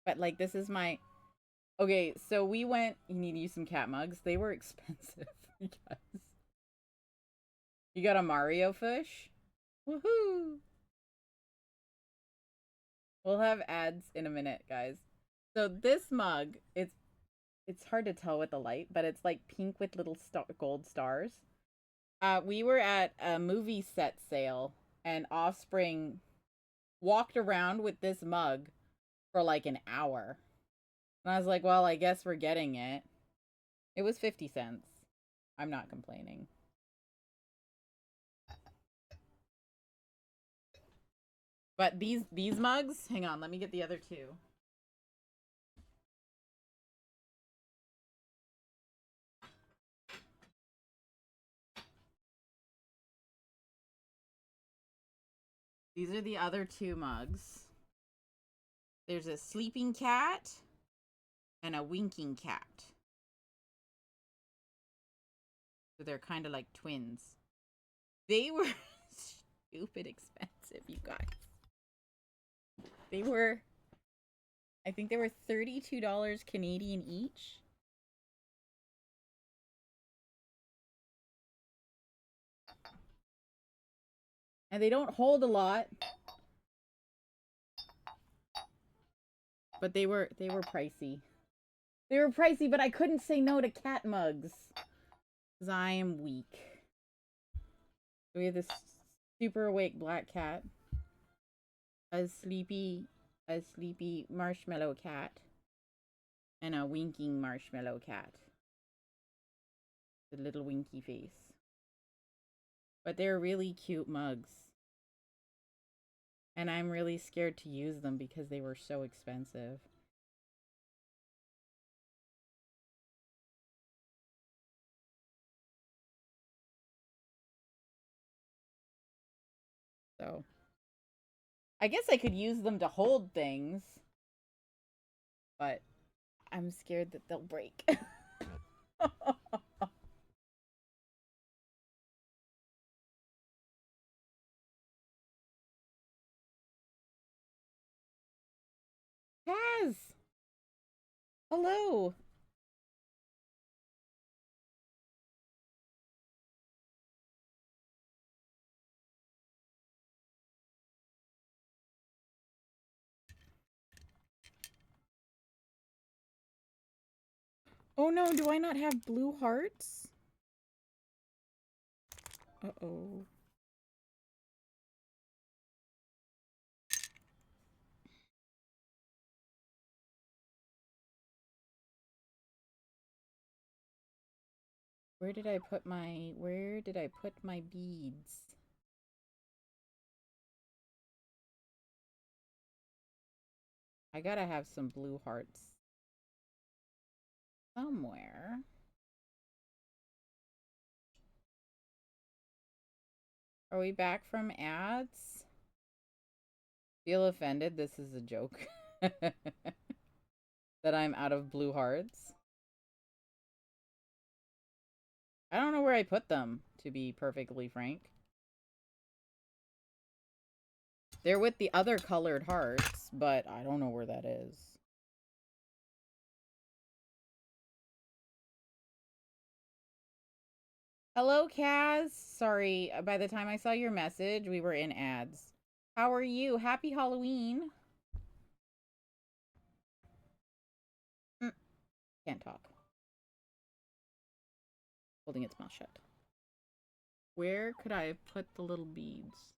But like this is my... Okay, so we went... You need to use some cat mugs. They were expensive because... You got a Mario fish? Woohoo! We'll have ads in a minute, guys. So this mug, it's hard to tell with the light, but it's like pink with little gold stars. We were at a movie set sale, and Offspring walked around with this mug for like an hour. And I was like, well, I guess we're getting it. It was 50 cents. I'm not complaining. But these mugs, hang on, let me get the other two. These are the other 2 mugs. There's a sleeping cat and a winking cat. So they're kind of like twins. They were stupid expensive, you guys. They were, I think they were $32 Canadian each. And they don't hold a lot. But they were pricey. They were pricey, but I couldn't say no to cat mugs. Because I am weak. We have this super awake black cat. A sleepy marshmallow cat. And a winking marshmallow cat. The little winky face. But they're really cute mugs. And I'm really scared to use them because they were so expensive. So, I guess I could use them to hold things. But I'm scared that they'll break. Kaz! Hello! Oh no, do I not have blue hearts? Uh-oh. Where did I put my beads? I gotta have some blue hearts somewhere. Are we back from ads? Feel offended? This is a joke. That I'm out of blue hearts. I don't know where I put them, to be perfectly frank. They're with the other colored hearts, but I don't know where that is. Hello, Kaz. Sorry, by the time I saw your message, we were in ads. How are you? Happy Halloween. Can't talk. Holding its mouth shut. Where could I have put the little beads?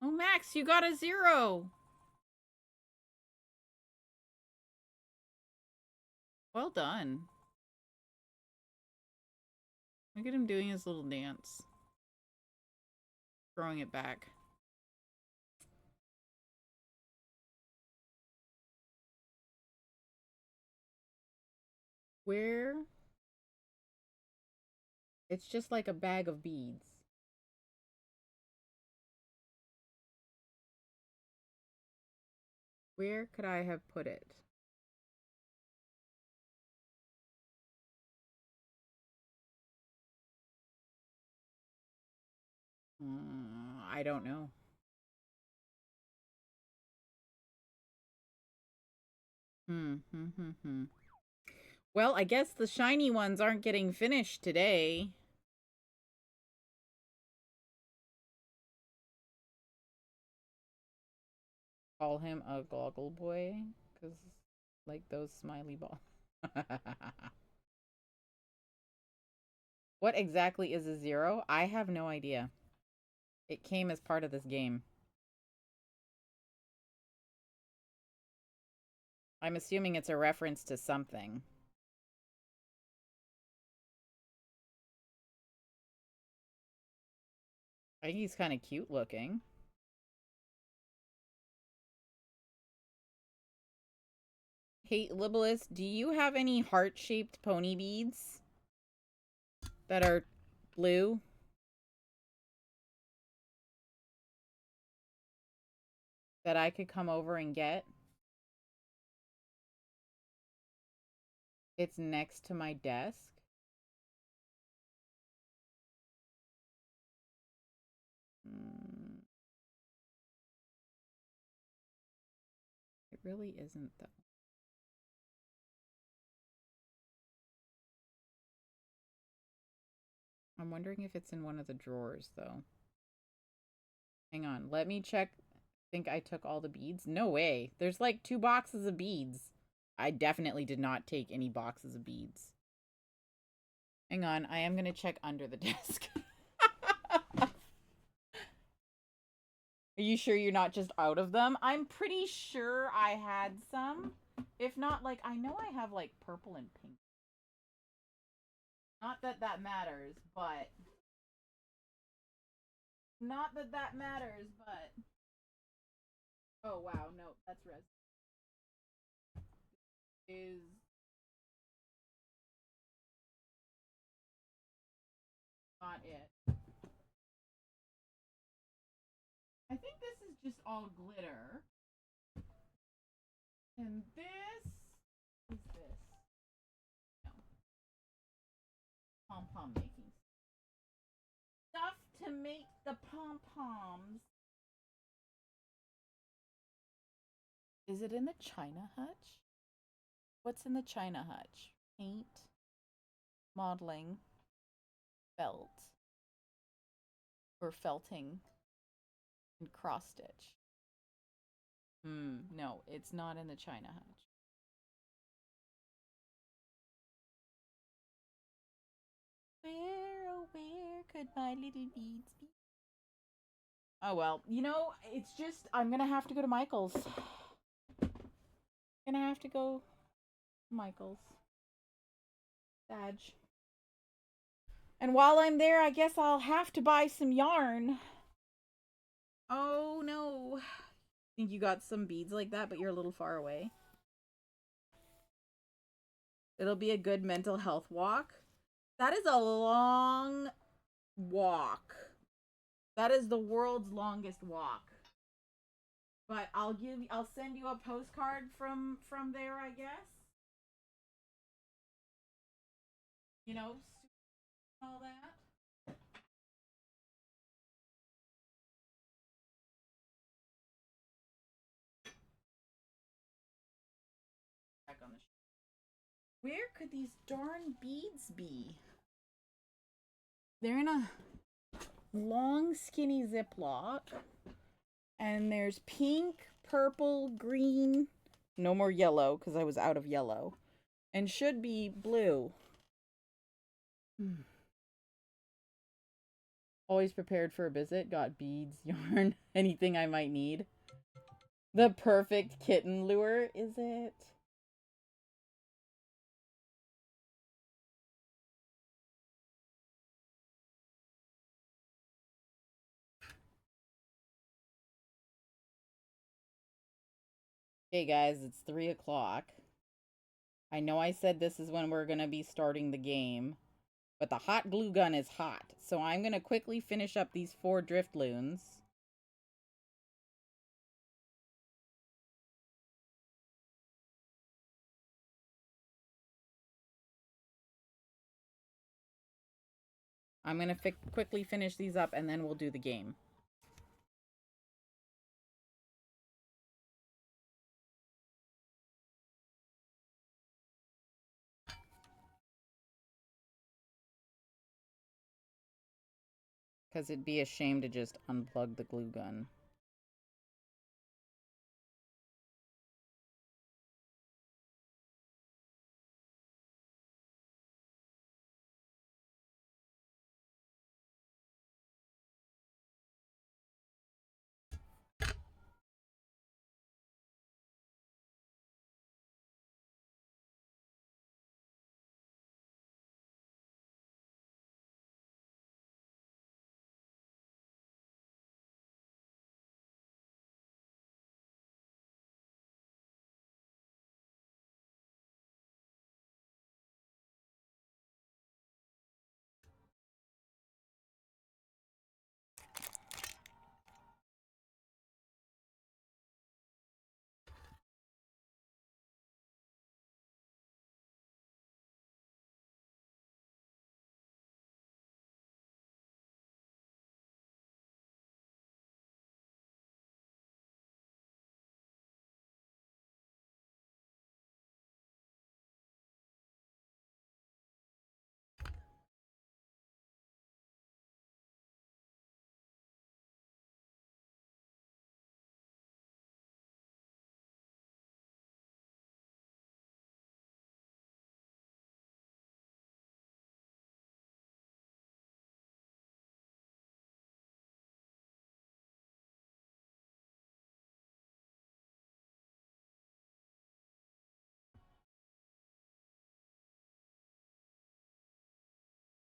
Oh, Max, you got a 0. Well done. Look at him doing his little dance. Throwing it back. Where? It's just like a bag of beads. Where could I have put it? I don't know. Well, I guess the shiny ones aren't getting finished today. Call him a goggle boy, because like those smiley balls. What exactly is a 0? I have no idea. It came as part of this game. I'm assuming it's a reference to something. I think he's kind of cute looking. Hey, Libelis, do you have any heart-shaped pony beads that are blue? That I could come over and get? It's next to my desk. It really isn't, though. I'm wondering if it's in one of the drawers, though. Hang on, let me check. I think I took all the beads. No way. There's like 2 boxes of beads. I definitely did not take any boxes of beads. Hang on, I am going to check under the desk. Are you sure you're not just out of them? I'm pretty sure I had some. If not, like, I know I have, like, purple and pink. Not that that matters, but... Not that that matters, but... Oh, wow, no, that's res. Is... Not it. I think this is just all glitter. And this is this. No. Pom-pom making. Stuff to make the pom-poms. Is it in the China hutch? What's in the China hutch? Paint, modeling, felt, or felting, and cross stitch. No, it's not in the China hutch. Where, oh where could my little beads be? Oh well, you know, it's just, I'm gonna have to go to Michael's. Gonna have to go to Michael's. Sag. And while I'm there, I guess I'll have to buy some yarn. Oh no. Think you got some beads like that, but you're a little far away. It'll be a good mental health walk. That is a long walk. That is the world's longest walk. But I'll send you a postcard from there, I guess. You know, all that. Back on the Where could these darn beads be? They're in a long, skinny Ziploc. And there's pink, purple, green. No more yellow, because I was out of yellow. And should be blue. Always prepared for a visit. Got beads, yarn, anything I might need. The perfect kitten lure, is it? Hey guys, it's 3 o'clock. I know I said this is when we're going to be starting the game, but the hot glue gun is hot. So I'm going to quickly finish up these 4 Drifloons. I'm going to quickly finish these up and then we'll do the game. Because it'd be a shame to just unplug the glue gun.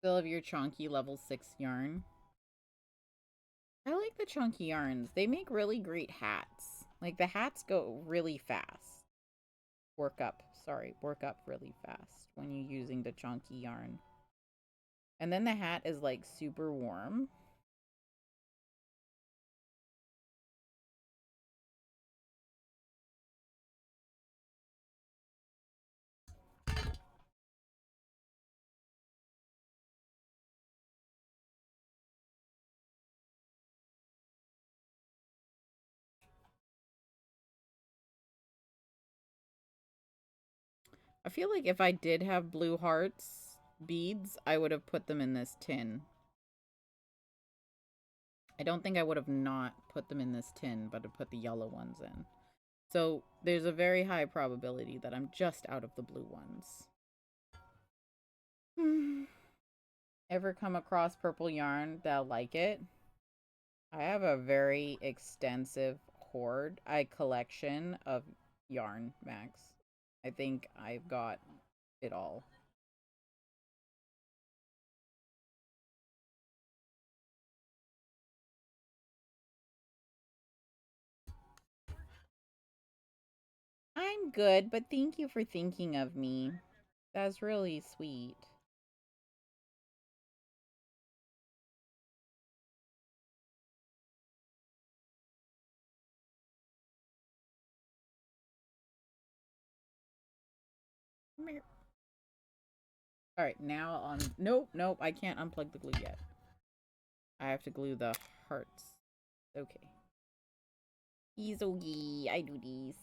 Still have your chunky level 6 yarn. I like the chunky yarns. They make really great hats. Like, the hats go really fast. Work up really fast when you're using the chunky yarn. And then the hat is, like, super warm. I feel like if I did have blue hearts beads, I would have put them in this tin. I don't think I would have not put them in this tin, but have put the yellow ones in. So there's a very high probability that I'm just out of the blue ones. Ever come across purple yarn that'll like it? I have a very extensive collection of yarn, Max. I think I've got it all. I'm good, but thank you for thinking of me. That's really sweet. Alright, now on. Nope, I can't unplug the glue yet. I have to glue the hearts. Okay. Easy, I do these.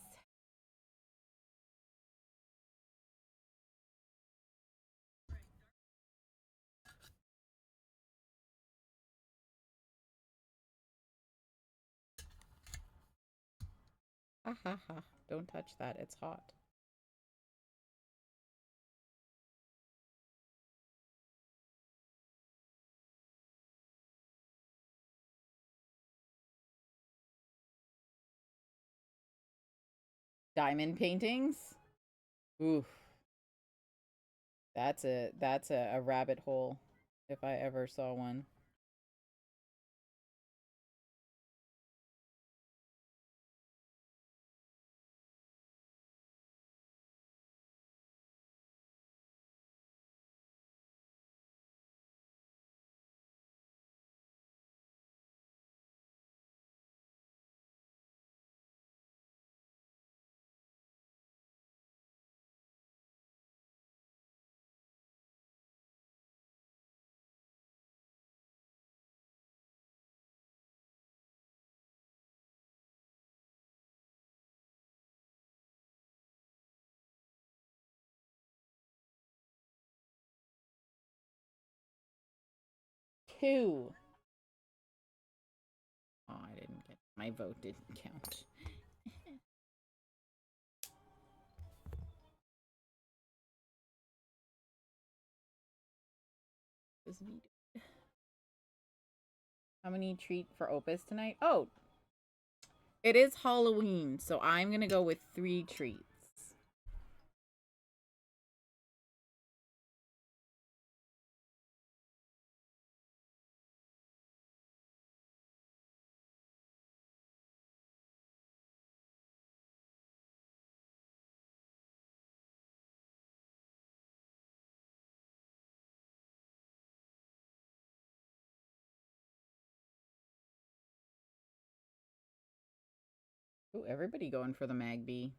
Ha ha ha. Don't touch that, it's hot. Diamond paintings? Oof. That's a rabbit hole if I ever saw one. Two. Oh, I didn't get my vote didn't count. How many treat for Opus tonight? Oh, it is Halloween, so I'm gonna go with 3 treats. Ooh, everybody going for the Magby.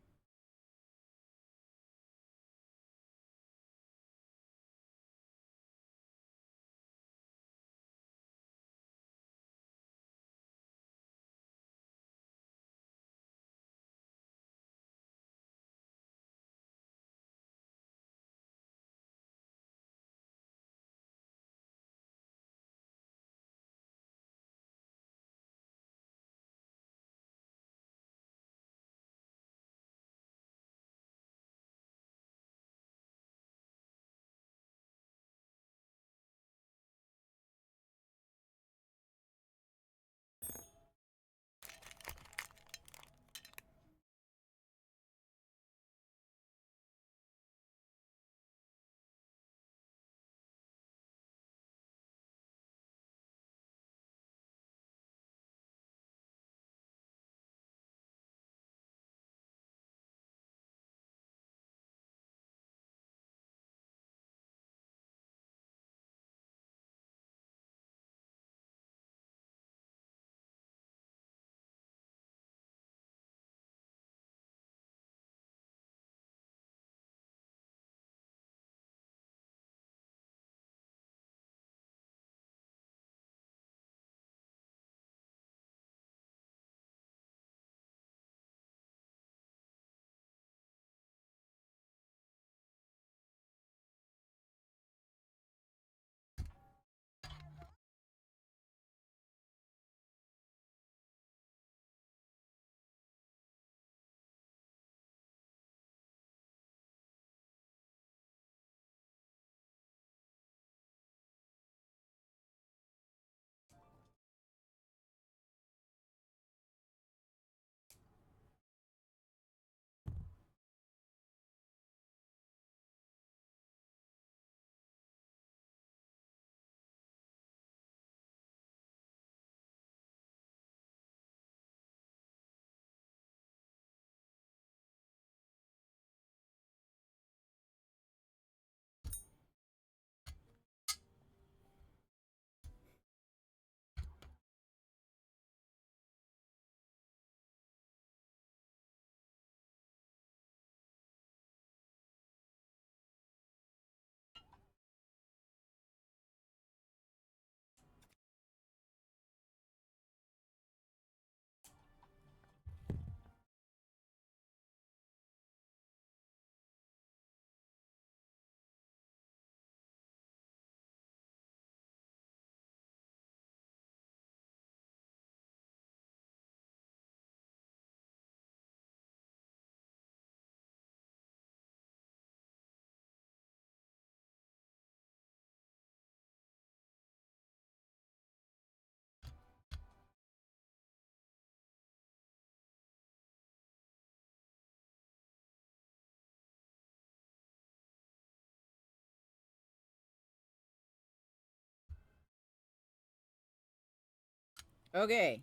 Okay.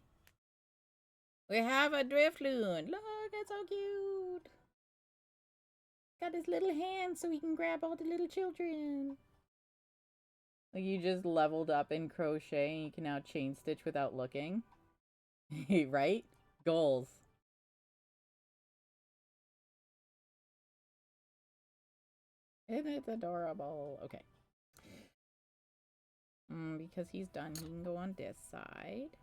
We have a Drifloon. Look, it's so cute. Got his little hands so he can grab all the little children. Like you just leveled up in crochet and you can now chain stitch without looking. Right? Goals. Isn't it adorable? Okay. Because he's done, he can go on this side.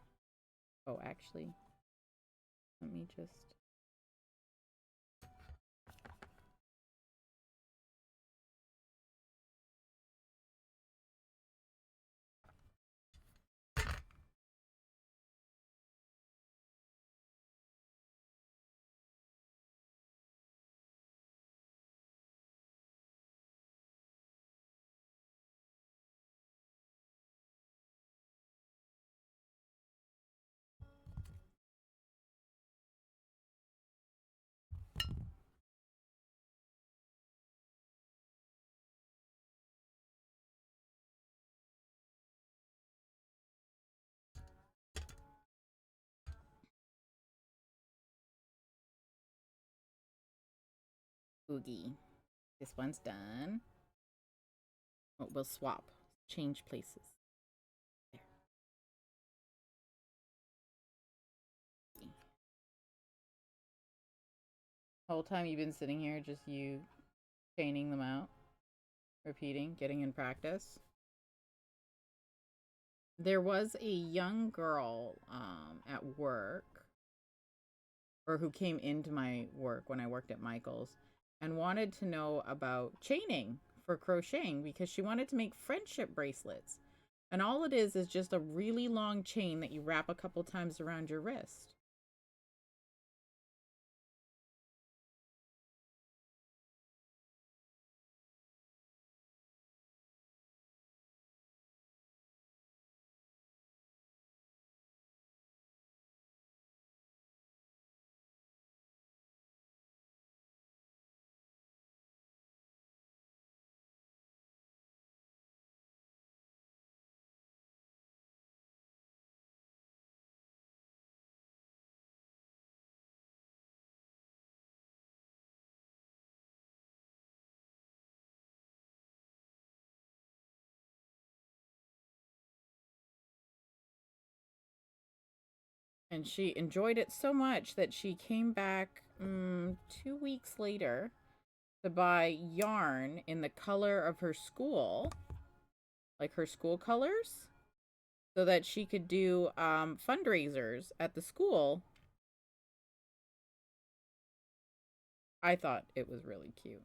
Oh, actually, let me just... Oogie. This one's done. Oh, we'll swap. Change places. There. Whole time you've been sitting here, just you chaining them out, repeating, getting in practice. There was a young girl at work, or who came into my work when I worked at Michael's, and wanted to know about chaining for crocheting because she wanted to make friendship bracelets. And all it is just a really long chain that you wrap a couple times around your wrist. And she enjoyed it so much that she came back 2 weeks later to buy yarn in the color of her school, like her school colors, so that she could do fundraisers at the school. I thought it was really cute.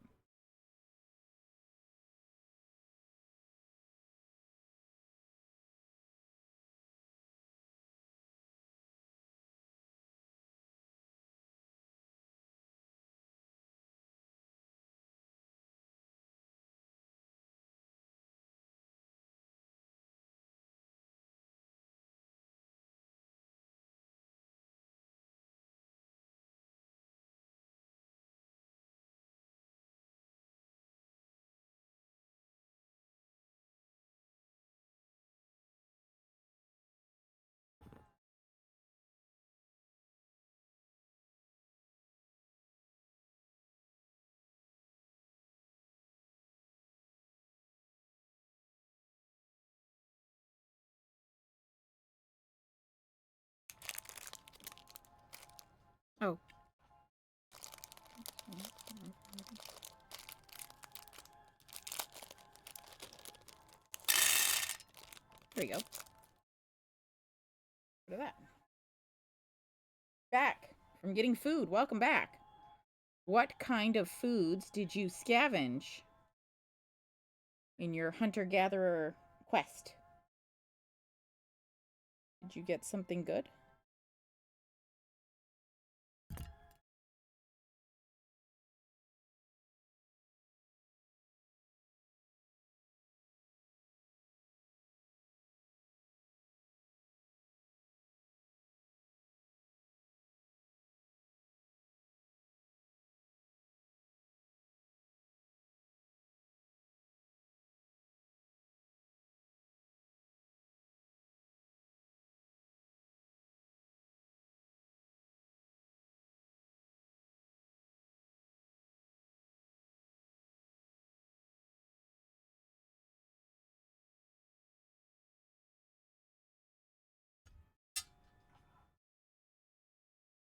Oh. There you go. Look at that. Back from getting food. Welcome back. What kind of foods did you scavenge in your hunter-gatherer quest? Did you get something good?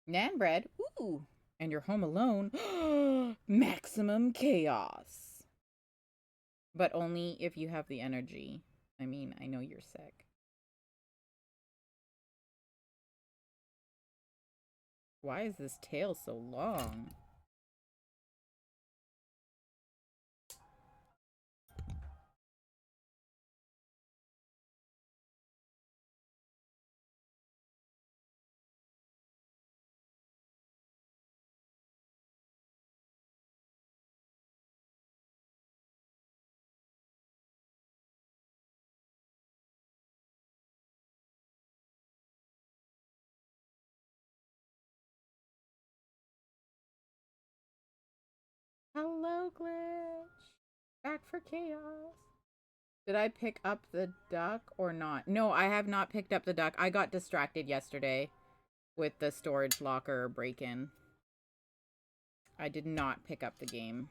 Nan bread. Ooh. And you're home alone. Maximum chaos. But only if you have the energy. I mean, I know you're sick. Why is this tail so long? Hello, Glitch. Back for chaos. Did I pick up the duck or not? No, I have not picked up the duck. I got distracted yesterday with the storage locker break-in. I did not pick up the game.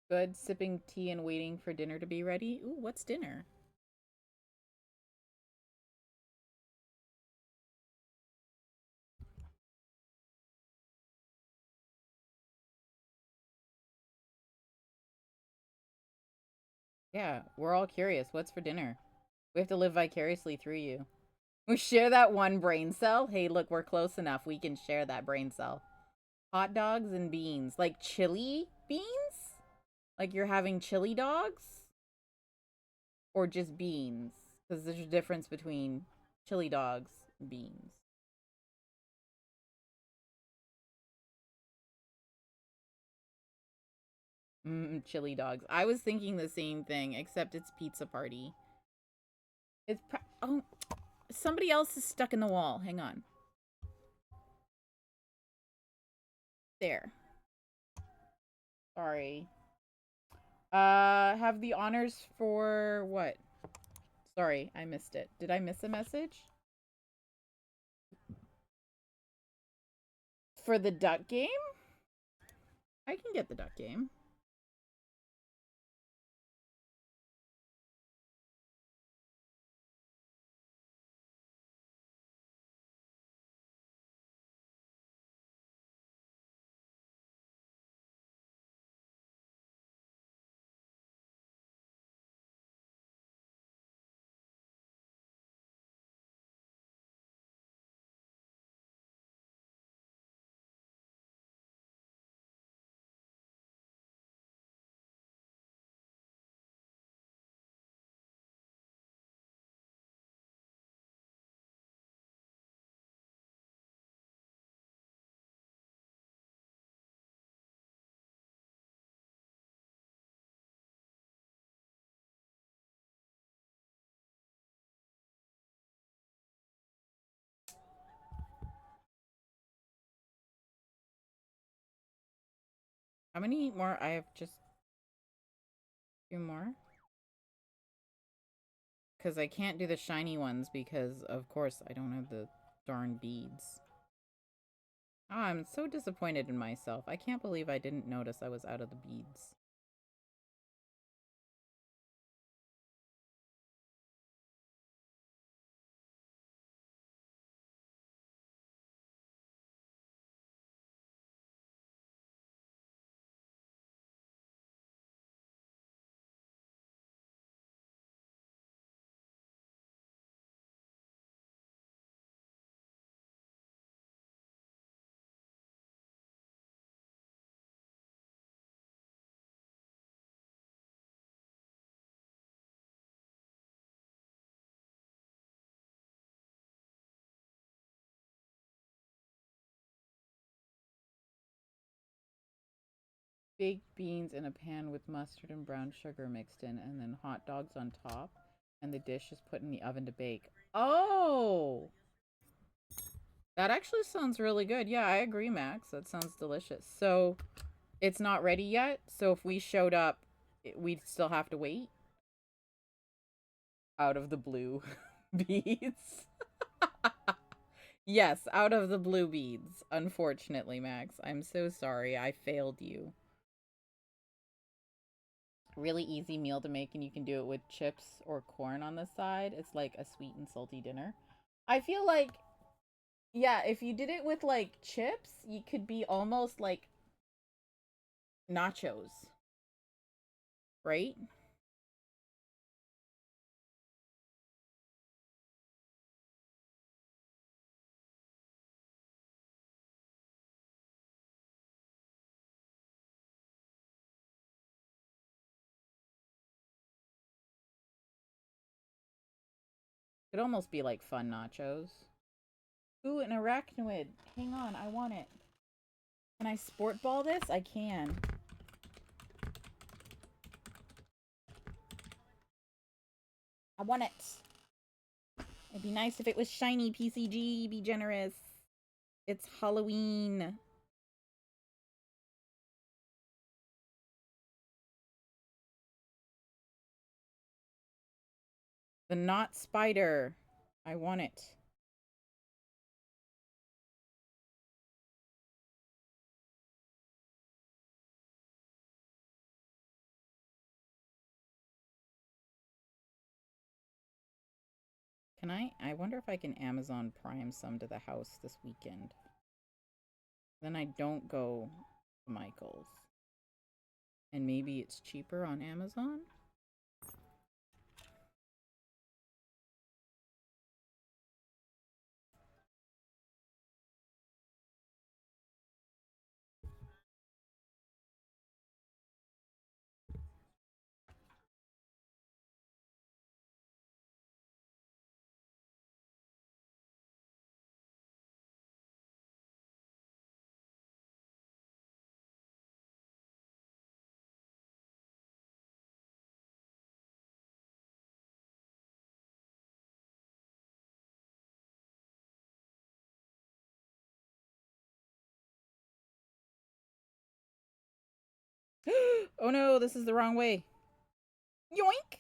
Good, sipping tea and waiting for dinner to be ready. Ooh, what's dinner? Yeah, we're all curious. What's for dinner? We have to live vicariously through you. We share that one brain cell. Hey, look, we're close enough. We can share that brain cell. Hot dogs and beans. Like chili beans? Like you're having chili dogs? Or just beans? Because there's a difference between chili dogs and beans. Chili dogs. I was thinking the same thing, except it's pizza party. It's oh, somebody else is stuck in the wall. Hang on. There. Sorry. Have the honors for what? Sorry, I missed it. Did I miss a message? For the duck game? I can get the duck game. How many more? I have just two more. Because I can't do the shiny ones because, of course, I don't have the darn beads. Oh, I'm so disappointed in myself. I can't believe I didn't notice I was out of the beads. baked beans in a pan with mustard and brown sugar mixed in, and then hot dogs on top, and the dish is put in the oven to bake. Oh! That actually sounds really good. Yeah, I agree, Max. That sounds delicious. So, it's not ready yet, so if we showed up, we'd still have to wait? Out of the blue beads. Yes, out of the blue beads. Unfortunately, Max. I'm so sorry. I failed you. Really easy meal to make, and you can do it with chips or corn on the side. It's like a sweet and salty dinner. I feel like, yeah, if you did it with like chips, you could be almost like nachos, right? Could almost be like fun nachos. Ooh, an arachnoid. Hang on, I want it. Can I sport ball this? I can. I want it. It'd be nice if it was shiny, PCG. Be generous. It's Halloween. The knot spider. I want it. Can I wonder if I can Amazon Prime some to the house this weekend. Then I don't go to Michael's. And maybe it's cheaper on Amazon? Oh no, this is the wrong way. Yoink!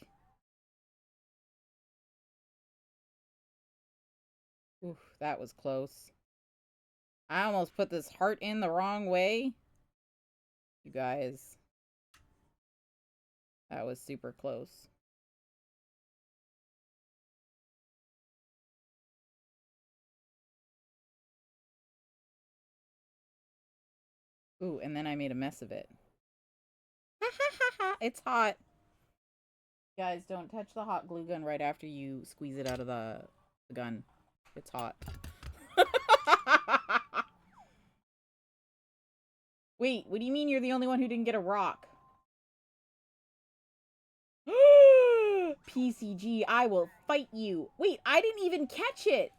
Oof, that was close. I almost put this heart in the wrong way. You guys. That was super close. Ooh, and then I made a mess of it. Ha ha ha ha! It's hot. Guys, don't touch the hot glue gun right after you squeeze it out of the gun. It's hot. Wait, what do you mean you're the only one who didn't get a rock? PCG, I will fight you. Wait, I didn't even catch it.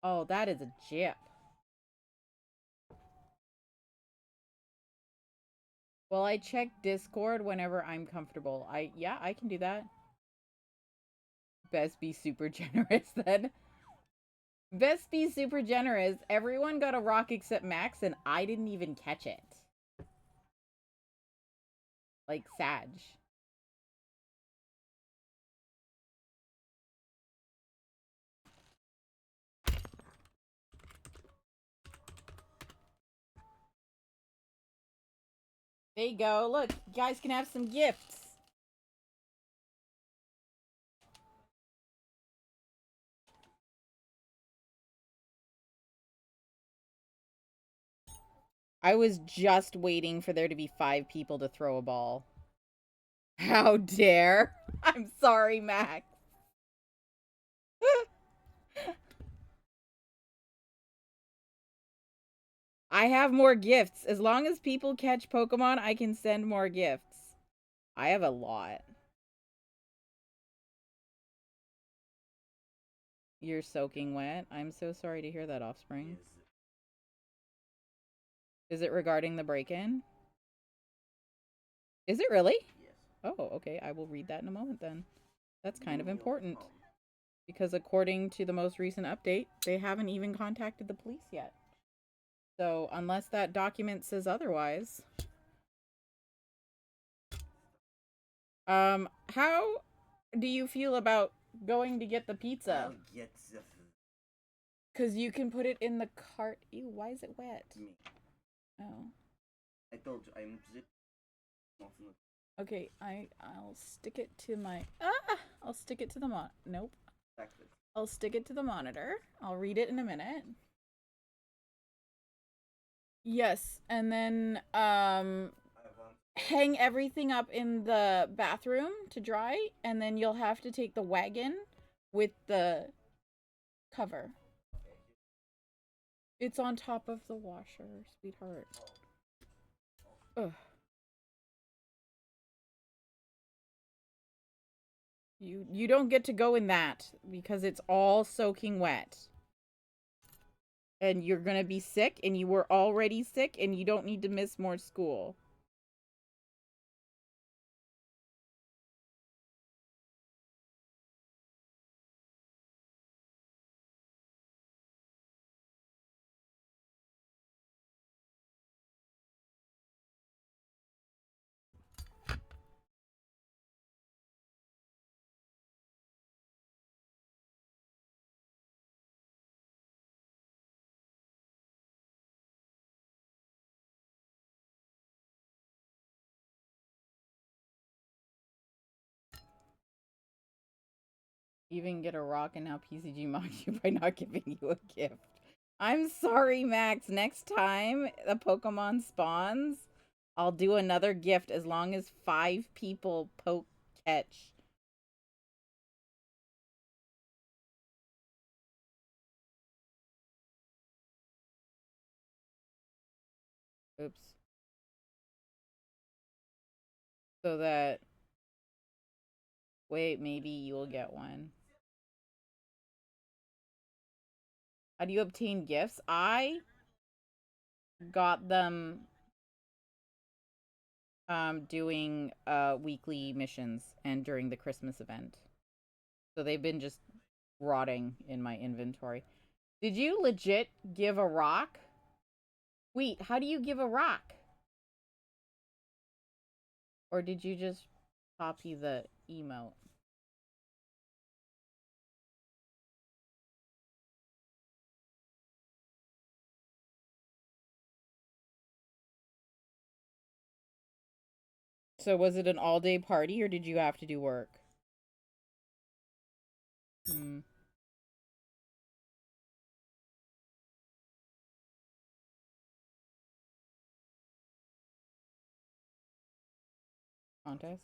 Oh, that is a jip. Well, I check Discord whenever I'm comfortable. Yeah, I can do that. Best be super generous then. Best be super generous. Everyone got a rock except Max, and I didn't even catch it. Like, Sag. There you go. Look, you guys can have some gifts. I was just waiting for there to be 5 people to throw a ball. How dare. I'm sorry, Max. I have more gifts. As long as people catch Pokemon, I can send more gifts. I have a lot. You're soaking wet. I'm so sorry to hear that, Offspring. Is it regarding the break-in? Is it really? Yes. Oh, okay. I will read that in a moment then. That's kind of important. Because according to the most recent update, they haven't even contacted the police yet. So, unless that document says otherwise. How do you feel about going to get the pizza? I'll get the food. Because you can put it in the cart. Ew, why is it wet? Me. Oh. I told you, I'm zip. Okay, I'll stick it to my... I'll stick it to the Nope. I'll stick it to the monitor. I'll read it in a minute. Yes, and then, hang everything up in the bathroom to dry, and then you'll have to take the wagon with the cover. It's on top of the washer, sweetheart. Ugh. You don't get to go in that because it's all soaking wet. And you're gonna be sick, and you were already sick, and you don't need to miss more school. Even get a rock, and now PCG mocked you by not giving you a gift. I'm sorry, Max. Next time a Pokemon spawns, I'll do another gift as long as 5 people poke catch. Oops. So that... Wait, maybe you'll get one. How do you obtain gifts? I got them doing weekly missions and during the Christmas event. So they've been just rotting in my inventory. Did you legit give a rock? Wait, how do you give a rock? Or did you just copy the emote? So was it an all-day party, or did you have to do work? Hmm. Contest?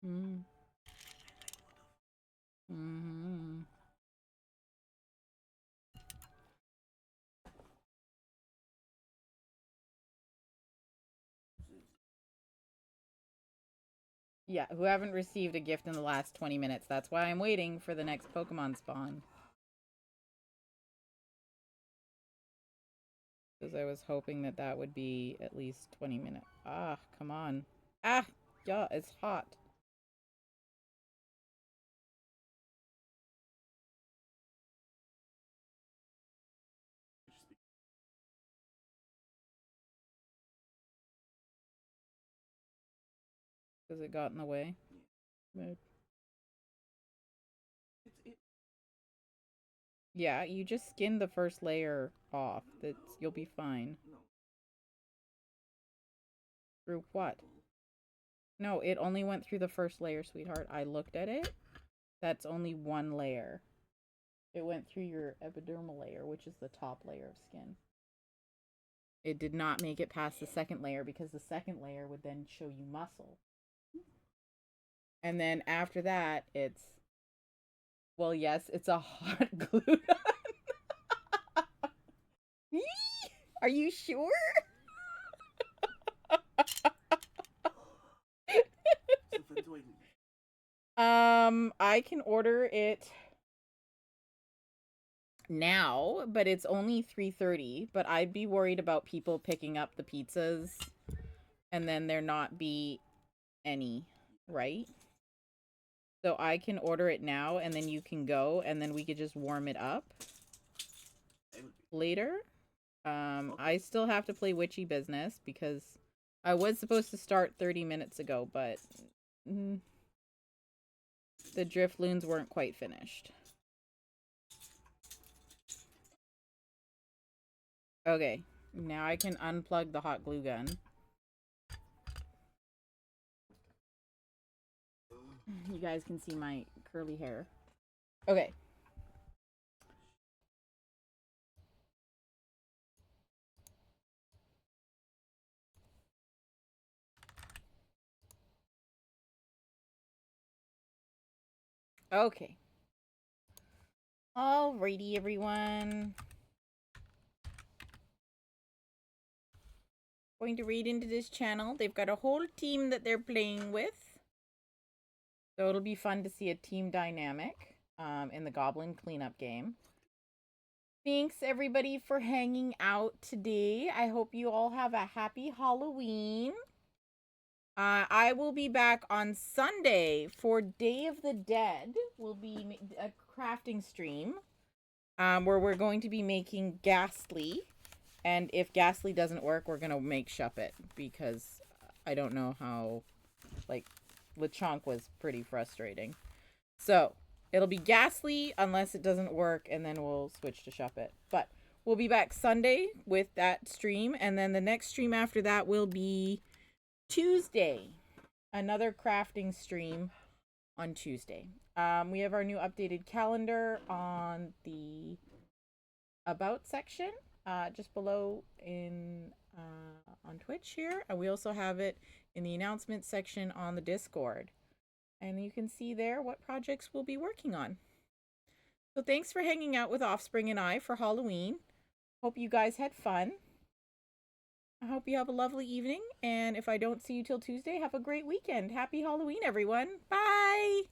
Hmm. Hmm. Yeah, who haven't received a gift in the last 20 minutes. That's why I'm waiting for the next Pokemon spawn. Because I was hoping that that would be at least 20 minutes. Ah, come on. Ah, yeah, it's hot. Because it got in the way. Mood. Yeah, you just skin the first layer off. You'll be fine. Through what? No, it only went through the first layer, sweetheart. I looked at it. That's only one layer. It went through your epidermal layer, which is the top layer of skin. It did not make it past the second layer because the second layer would then show you muscle. And then after that, it's... Well, yes, it's a hot glue. Are you sure? I can order it now, but it's only 3:30. But I'd be worried about people picking up the pizzas and then there not be any, right? So I can order it now, and then you can go, and then we could just warm it up later. I still have to play Witchy Business because I was supposed to start 30 minutes ago, but the Drifloons weren't quite finished. Okay, now I can unplug the hot glue gun. You guys can see my curly hair. Okay. Okay. Alrighty, everyone. Going to read into this channel. They've got a whole team that they're playing with. So it'll be fun to see a team dynamic in the Goblin cleanup game. Thanks, everybody, for hanging out today. I hope you all have a happy Halloween. I will be back on Sunday for Day of the Dead. Will be a crafting stream where we're going to be making Ghastly. And if Ghastly doesn't work, we're going to make Shuppet because I don't know how, like, Lechonk was pretty frustrating. So it'll be Ghastly unless it doesn't work, and then we'll switch to Shuppet. But we'll be back Sunday with that stream, and then the next stream after that will be Tuesday. Another crafting stream on Tuesday. We have our new updated calendar on the About section, just below in on Twitch here. And we also have it in the announcement section on the Discord. And you can see there what projects we'll be working on. So thanks for hanging out with Offspring and I for Halloween. Hope you guys had fun. I hope you have a lovely evening. And if I don't see you till Tuesday, have a great weekend. Happy Halloween, everyone. Bye!